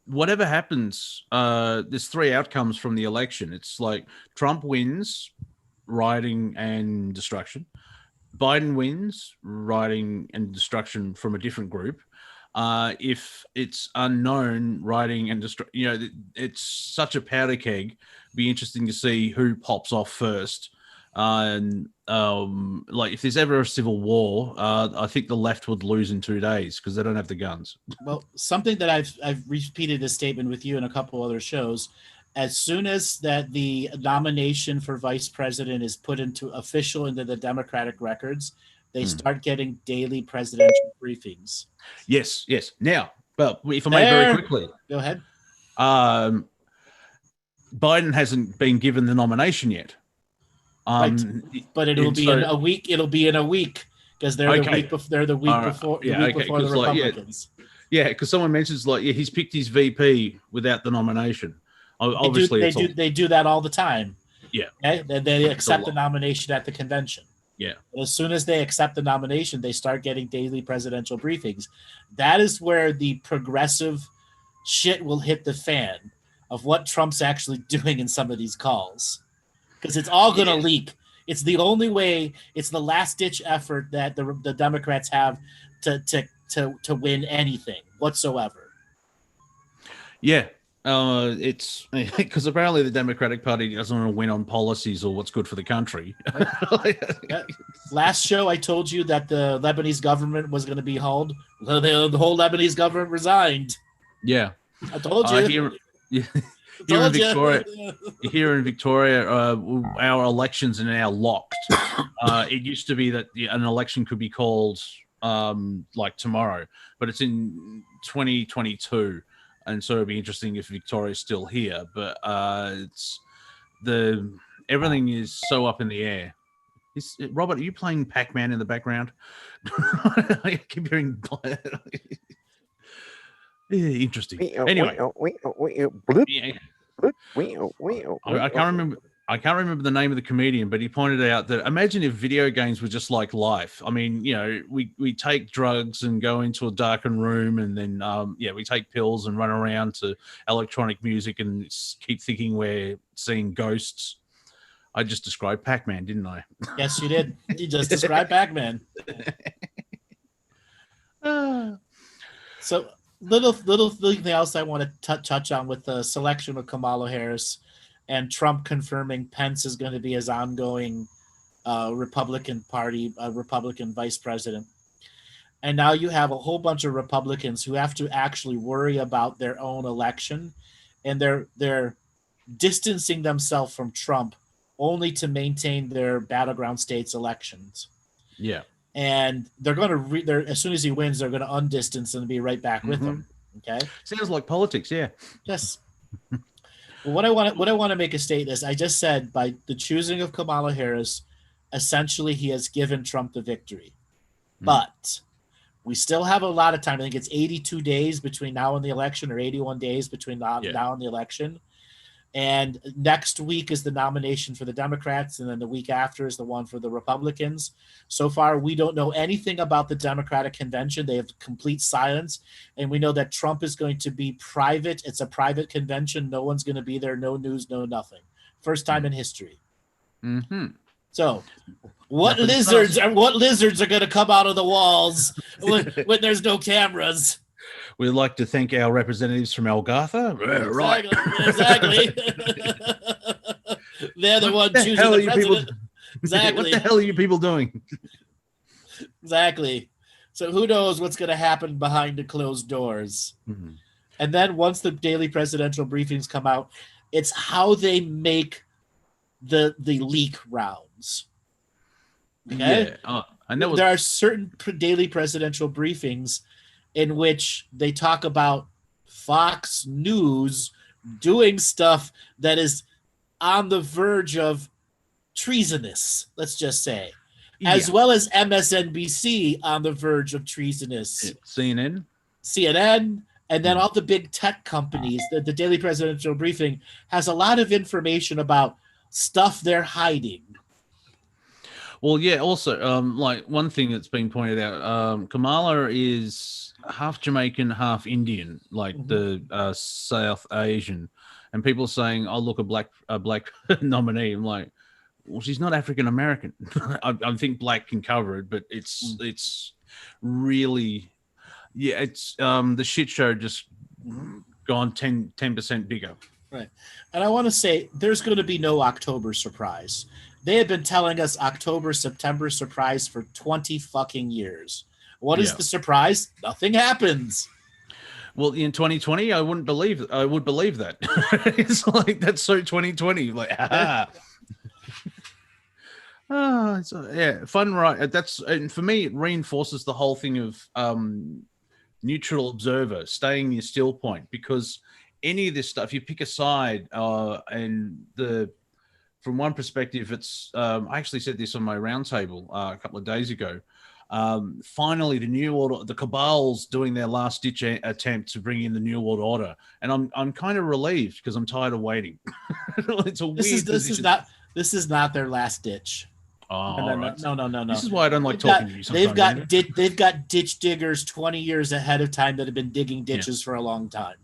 whatever happens, there's three outcomes from the election. It's like Trump wins, rioting and destruction. Biden wins, rioting and destruction from a different group. If it's unknown, rioting and destruction, it's such a powder keg. Be interesting to see who pops off first. And like if there's ever a civil war, I think the left would lose in 2 days because they don't have the guns. Well, something that I've repeated this statement with you in a couple other shows. As soon as that the nomination for vice president is put into the Democratic records, they start getting daily presidential briefings. Yes. Now, well, if I may very quickly. Go ahead. Biden hasn't been given the nomination yet. Right. But it'll be in a week. It'll be in a week because they're the week before. They're the week before. The week before the Republicans. Yeah, because someone mentions he's picked his VP without the nomination. Obviously, they do that all the time. Yeah. Okay? They accept the nomination at the convention. Yeah. As soon as they accept the nomination, they start getting daily presidential briefings. That is where the progressive shit will hit the fan of what Trump's actually doing in some of these calls. Because it's all going to leak. It's the only way. It's the last-ditch effort that the Democrats have to win anything whatsoever. Yeah. It's because apparently the Democratic Party doesn't want to win on policies or what's good for the country. Last show, I told you that the Lebanese government was going to be hauled. The whole Lebanese government resigned. Yeah, I told you. Here in Victoria, our elections are now locked. It used to be that an election could be called like tomorrow, but it's in 2022. And so it'd be interesting if Victoria's still here, but everything is so up in the air. Robert, are you playing Pac-Man in the background? I keep hearing. Interesting. Anyway, I can't remember. I can't remember the name of the comedian, but he pointed out that imagine if video games were just like life. I mean, we take drugs and go into a darkened room and then, we take pills and run around to electronic music and keep thinking we're seeing ghosts. I just described Pac-Man, didn't I? Yes, you did. You just described Pac-Man. So little thing else I want to touch on with the selection of Kamala Harris and Trump confirming Pence is going to be his ongoing Republican vice president. And now you have a whole bunch of Republicans who have to actually worry about their own election, and they're distancing themselves from Trump only to maintain their battleground states elections. Yeah. And they're going to as soon as he wins, they're going to undistance and be right back with him. Okay. Sounds like politics. Yeah. Yes. What I want to make a statement is I just said by the choosing of Kamala Harris, essentially he has given Trump the victory. But we still have a lot of time. I think it's 82 days between now and the election, or 81 days between now and the election. And next week is the nomination for the Democrats, and then the week after is the one for the Republicans. So far, we don't know anything about the Democratic convention. They have complete silence. And we know that Trump is going to be private. It's a private convention. No one's going to be there. No news, no nothing. First time in history. Mm-hmm. So what lizards are going to come out of the walls when there's no cameras? We'd like to thank our representatives from Algartha. Right. Exactly. They're the ones choosing the president. Exactly. What the hell are you people doing? Exactly. So who knows what's going to happen behind the closed doors. Mm-hmm. And then once the daily presidential briefings come out, it's how they make the leak rounds. Okay? Yeah. There are certain daily presidential briefings in which they talk about Fox News doing stuff that is on the verge of treasonous, let's just say, as well as MSNBC on the verge of treasonous. CNN, and then all the big tech companies. The daily presidential briefing has a lot of information about stuff they're hiding. Well, yeah, also, like one thing that's been pointed out, Kamala is half Jamaican, half Indian, like the South Asian, and people saying, "Oh, look, a black nominee." I'm like, well, she's not African American. I think black can cover it, but it's really, it's the shit show just gone 10% bigger. Right. And I want to say there's going to be no October surprise. They have been telling us October, September surprise for 20 fucking years. What is the surprise? Nothing happens. Well, in 2020, I would believe that. It's like, that's so 2020. Like, fun, right? And for me, it reinforces the whole thing of neutral observer, staying your still point, because any of this stuff, you pick a side, and from one perspective, it's I actually said this on my roundtable a couple of days ago. Finally, the New World, the Kabal's doing their last ditch attempt to bring in the New World Order, and I'm kind of relieved because I'm tired of waiting. It's a weird position. This is not their last ditch. Oh, no. This is why I don't like talking to you. They've got ditch diggers 20 years ahead of time that have been digging ditches for a long time.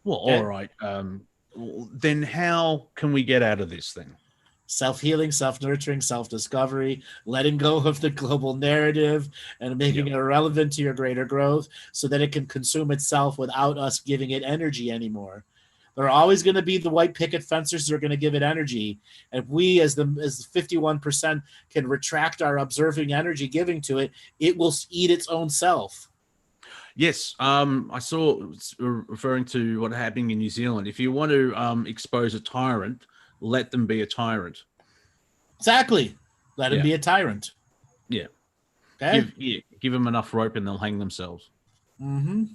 Well, all right. Then how can we get out of this thing? Self-healing, self-nurturing, self-discovery, letting go of the global narrative and making it irrelevant to your greater growth so that it can consume itself without us giving it energy anymore. There are always going to be the white picket fencers that are going to give it energy. And we, as the 51%, can retract our observing energy giving to it, it will eat its own self. Yes, I saw, referring to what happened in New Zealand, if you want to expose a tyrant, let them be a tyrant. Exactly. Let them be a tyrant. Yeah. Okay. Give them enough rope and they'll hang themselves. Mm-hmm.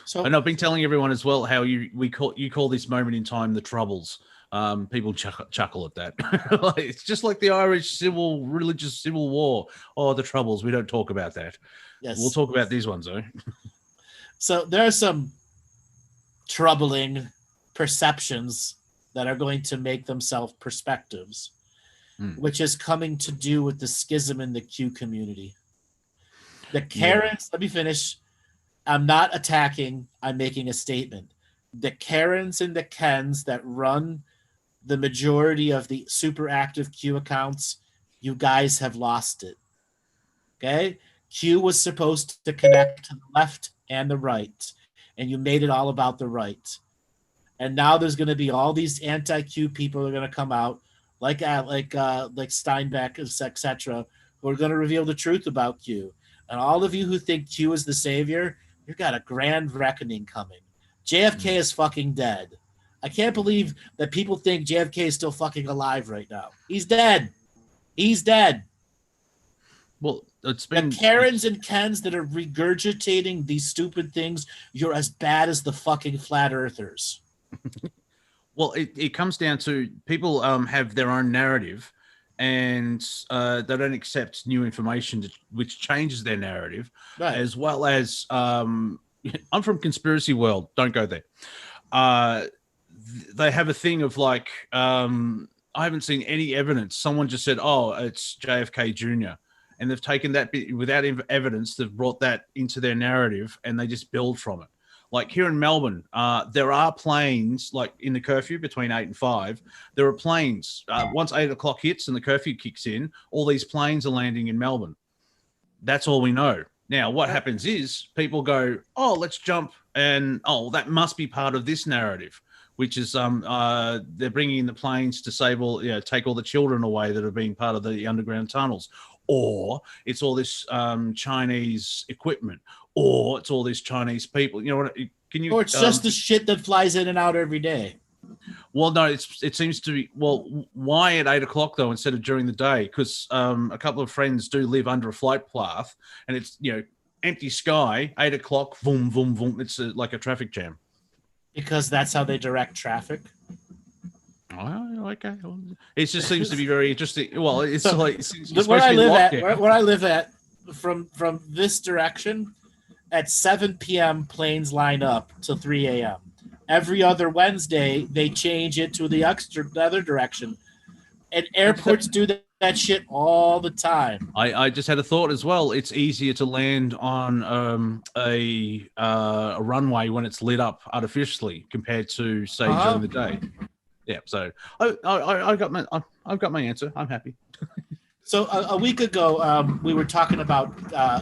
So, and I've been telling everyone as well how you call this moment in time the Troubles. People chuckle at that. It's just like the Irish religious civil war. Oh, the Troubles. We don't talk about that. Yes. We'll talk about these ones though. So there are some troubling perceptions that are going to make themselves perspectives, which is coming to do with the schism in the Q community. The Karens, let me finish. I'm not attacking, I'm making a statement. The Karens and the Kens that run the majority of the super active Q accounts, you guys have lost it. Okay? Q was supposed to connect to the left and the right, and you made it all about the right. And now there's going to be all these anti-Q people are going to come out, like Steinbeck, etc., who are going to reveal the truth about Q. And all of you who think Q is the savior, you've got a grand reckoning coming. JFK is fucking dead. I can't believe that people think JFK is still fucking alive right now. He's dead. He's dead. Well, it's been the Karens and Kens that are regurgitating these stupid things. You're as bad as the fucking flat earthers. Well, it comes down to people have their own narrative, and they don't accept new information which changes their narrative, right. As well as I'm from conspiracy world. Don't go there. They have a thing of like, I haven't seen any evidence. Someone just said, oh, it's JFK Jr. And they've taken that bit without evidence. They've brought that into their narrative and they just build from it. Like here in Melbourne, there are planes, like in the curfew between 8 and 5, there are planes. Once 8 o'clock hits and the curfew kicks in, all these planes are landing in Melbourne. That's all we know. Now, what happens is people go, oh, let's jump. And, oh, that must be part of this narrative, which is they're bringing in the planes to save take all the children away that have been part of the underground tunnels. Or it's all this Chinese equipment. Or it's all these Chinese people. You know what? Can you? Or it's just the shit that flies in and out every day. Well, no, it seems to be. Well, why at 8 o'clock though instead of during the day? Because a couple of friends do live under a flight path, and it's empty sky. 8 o'clock, boom, boom, boom. It's like a traffic jam. Because that's how they direct traffic. Oh, okay. It just seems to be very interesting. Well, it's so, like where I live at, from this direction. At 7 p.m., planes line up till 3 a.m. Every other Wednesday, they change it to the other direction. And airports do that shit all the time. I just had a thought as well. It's easier to land on a runway when it's lit up artificially compared to, say, during the day. Yeah, so I've got my answer. I'm happy. So a week ago, we were talking about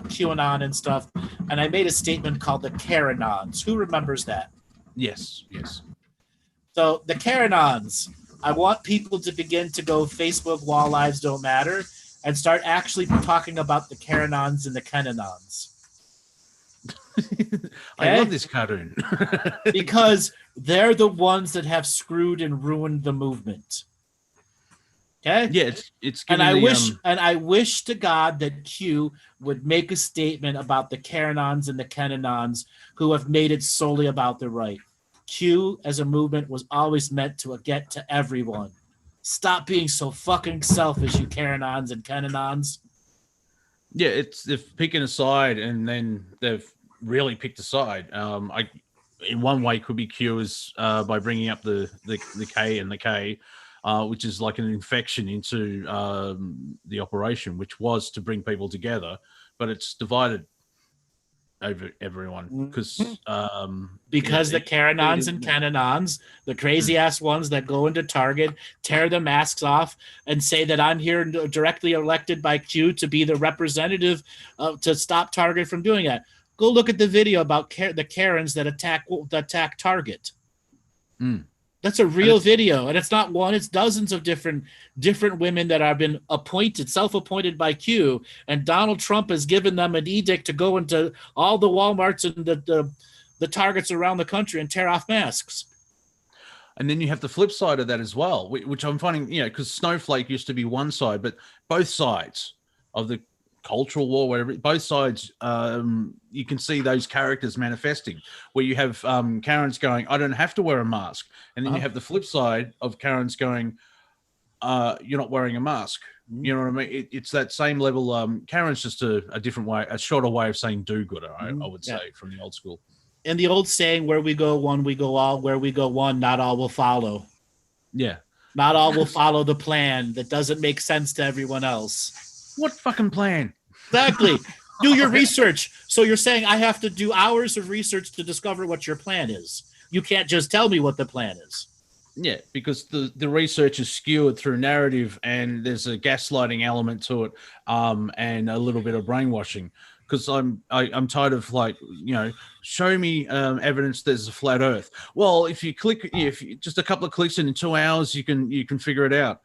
QAnon and stuff, and I made a statement called the Karenons. Who remembers that? Yes, yes. So the Karenons, I want people to begin to go Facebook while lives don't matter and start actually talking about the Karenons and the Kenanons. I love this cartoon. Because they're the ones that have screwed and ruined the movement. Okay? Yeah, it's and I wish to God that Q would make a statement about the Karenons and the Kenanons who have made it solely about the right. Q as a movement was always meant to get to everyone. Stop being so fucking selfish, you Karenons and Kenanons. Yeah, they've picking a side, and then they've really picked a side. In one way, could be Q is by bringing up the K and the K, which is like an infection into the operation, which was to bring people together, but it's divided over everyone because the Karenons and Kenanons, the crazy ass ones that go into Target, tear the masks off, and say that I'm here directly elected by Q to be the representative to stop Target from doing that. Go look at the video about the Karens that attack Target. That's a real video, and it's not one; it's dozens of different women that have been self-appointed by Q, and Donald Trump has given them an edict to go into all the Walmarts and the Targets around the country and tear off masks. And then you have the flip side of that as well, which I'm finding, because Snowflake used to be one side, but both sides of the cultural war, whatever, both sides, you can see those characters manifesting, where you have Karen's going, I don't have to wear a mask. And then you have the flip side of Karen's going, you're not wearing a mask. You know what I mean? It's that same level. Karen's just a different way, a shorter way of saying do-gooder, I would say, from the old school. And the old saying, where we go one, we go all. Where we go one, not all will follow. Yeah. Not all will follow the plan that doesn't make sense to everyone else. What fucking plan? Exactly. Do your research. So you're saying I have to do hours of research to discover what your plan is. You can't just tell me what the plan is. Yeah, because the research is skewed through narrative, and there's a gaslighting element to it, and a little bit of brainwashing. Because I'm tired of show me evidence there's a flat Earth. Well, if you just a couple of clicks in 2 hours, you can figure it out.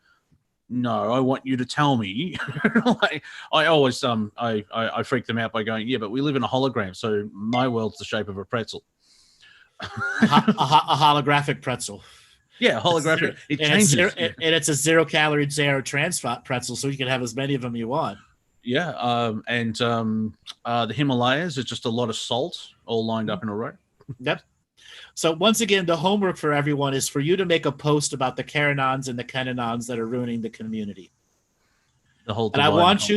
No, I want you to tell me. I always I freak them out by going, yeah, but we live in a hologram, so my world's the shape of a pretzel. a holographic pretzel. Yeah, holographic. It changes. And it's a 0-calorie, 0 trans fat pretzel, so you can have as many of them you want. Yeah, and the Himalayas are just a lot of salt all lined up in a row. Yep. So once again, the homework for everyone is for you to make a post about the Karenons and the Kenanons that are ruining the community. The whole. And I want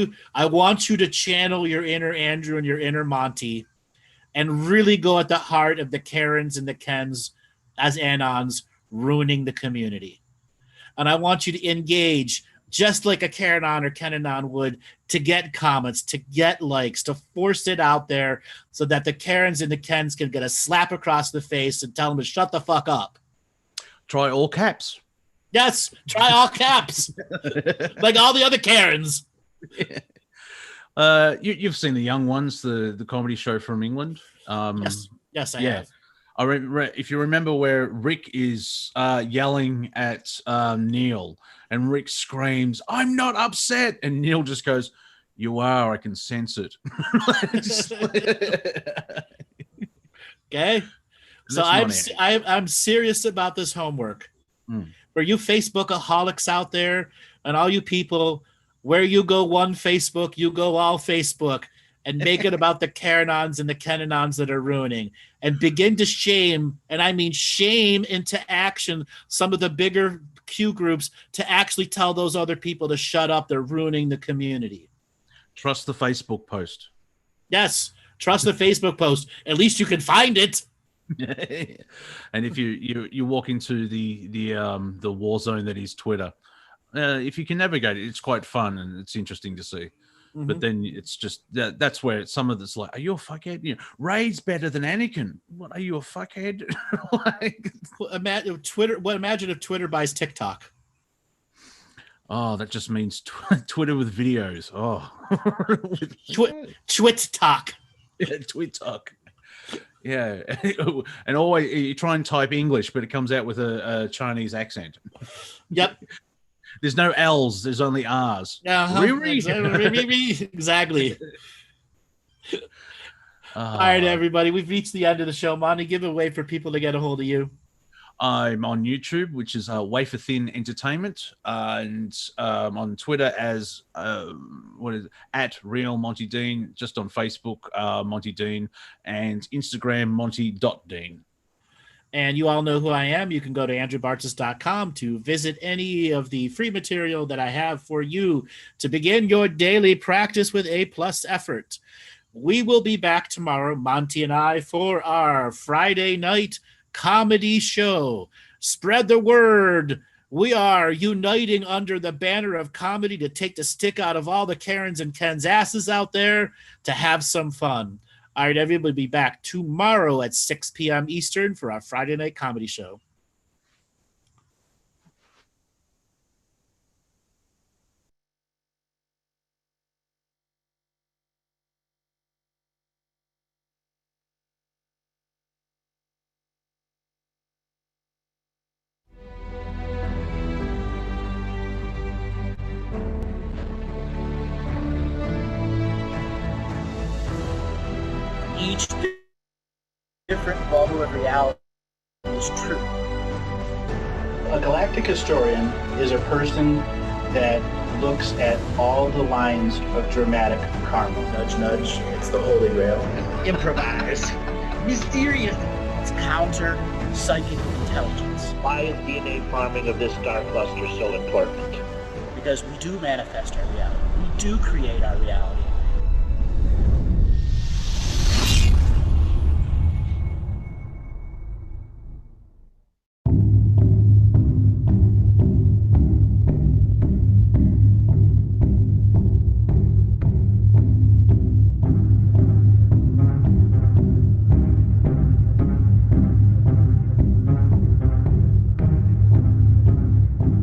you to channel your inner Andrew and your inner Monty, and really go at the heart of the Karens and the Kens as Anons ruining the community. And I want you to engage just like a Karenon or Kenanon would, to get comments, to get likes, to force it out there so that the Karens and the Kens can get a slap across the face and tell them to shut the fuck up. Try all caps. Yes, try all caps. Like all the other Karens. Yeah. You've seen The Young Ones, the comedy show from England. Yes, I have. If you remember where Rick is yelling at Neil, and Rick screams, "I'm not upset," and Neil just goes, "You are. I can sense it." Okay, so I'm serious about this homework. For you Facebookaholics out there, and all you people, where you go one Facebook, you go all Facebook. And make it about the Karenons and the Kenanons that are ruining, and begin to shame, and I mean shame into action, some of the bigger Q groups to actually tell those other people to shut up. They're ruining the community. Trust the Facebook post. Yes, trust the Facebook post. At least you can find it. And if you walk into the war zone that is Twitter, if you can navigate it, it's quite fun and it's interesting to see. Mm-hmm. But then it's just that's where some of this, like, are you a fuckhead? Ray's better than Anakin. What, are you a fuckhead? Imagine Twitter. Imagine if Twitter buys TikTok. Oh, that just means Twitter with videos. Oh, Twit talk. Yeah, Twit talk. Yeah, and always you try and type English, but it comes out with a Chinese accent. Yep. There's no L's. There's only R's. Exactly. All right, everybody. We've reached the end of the show. Monty, give a way for people to get a hold of you. I'm on YouTube, which is Wafer Thin Entertainment, and on Twitter as at Real Monty Dean. Just on Facebook, Monty Dean, and Instagram Monty.Dean. And you all know who I am. You can go to andrewbartzis.com to visit any of the free material that I have for you to begin your daily practice with A+ effort. We will be back tomorrow, Monty and I, for our Friday night comedy show. Spread the word. We are uniting under the banner of comedy to take the stick out of all the Karens and Ken's asses out there to have some fun. All right, everybody will be back tomorrow at 6 p.m. Eastern for our Friday night comedy show. Each different bubble of reality is true. A galactic historian is a person that looks at all the lines of dramatic karma. Nudge, nudge, it's the holy grail. Improvise. Mysterious. It's counter psychic intelligence. Why is DNA farming of this star cluster so important? Because we do manifest our reality. We do create our reality.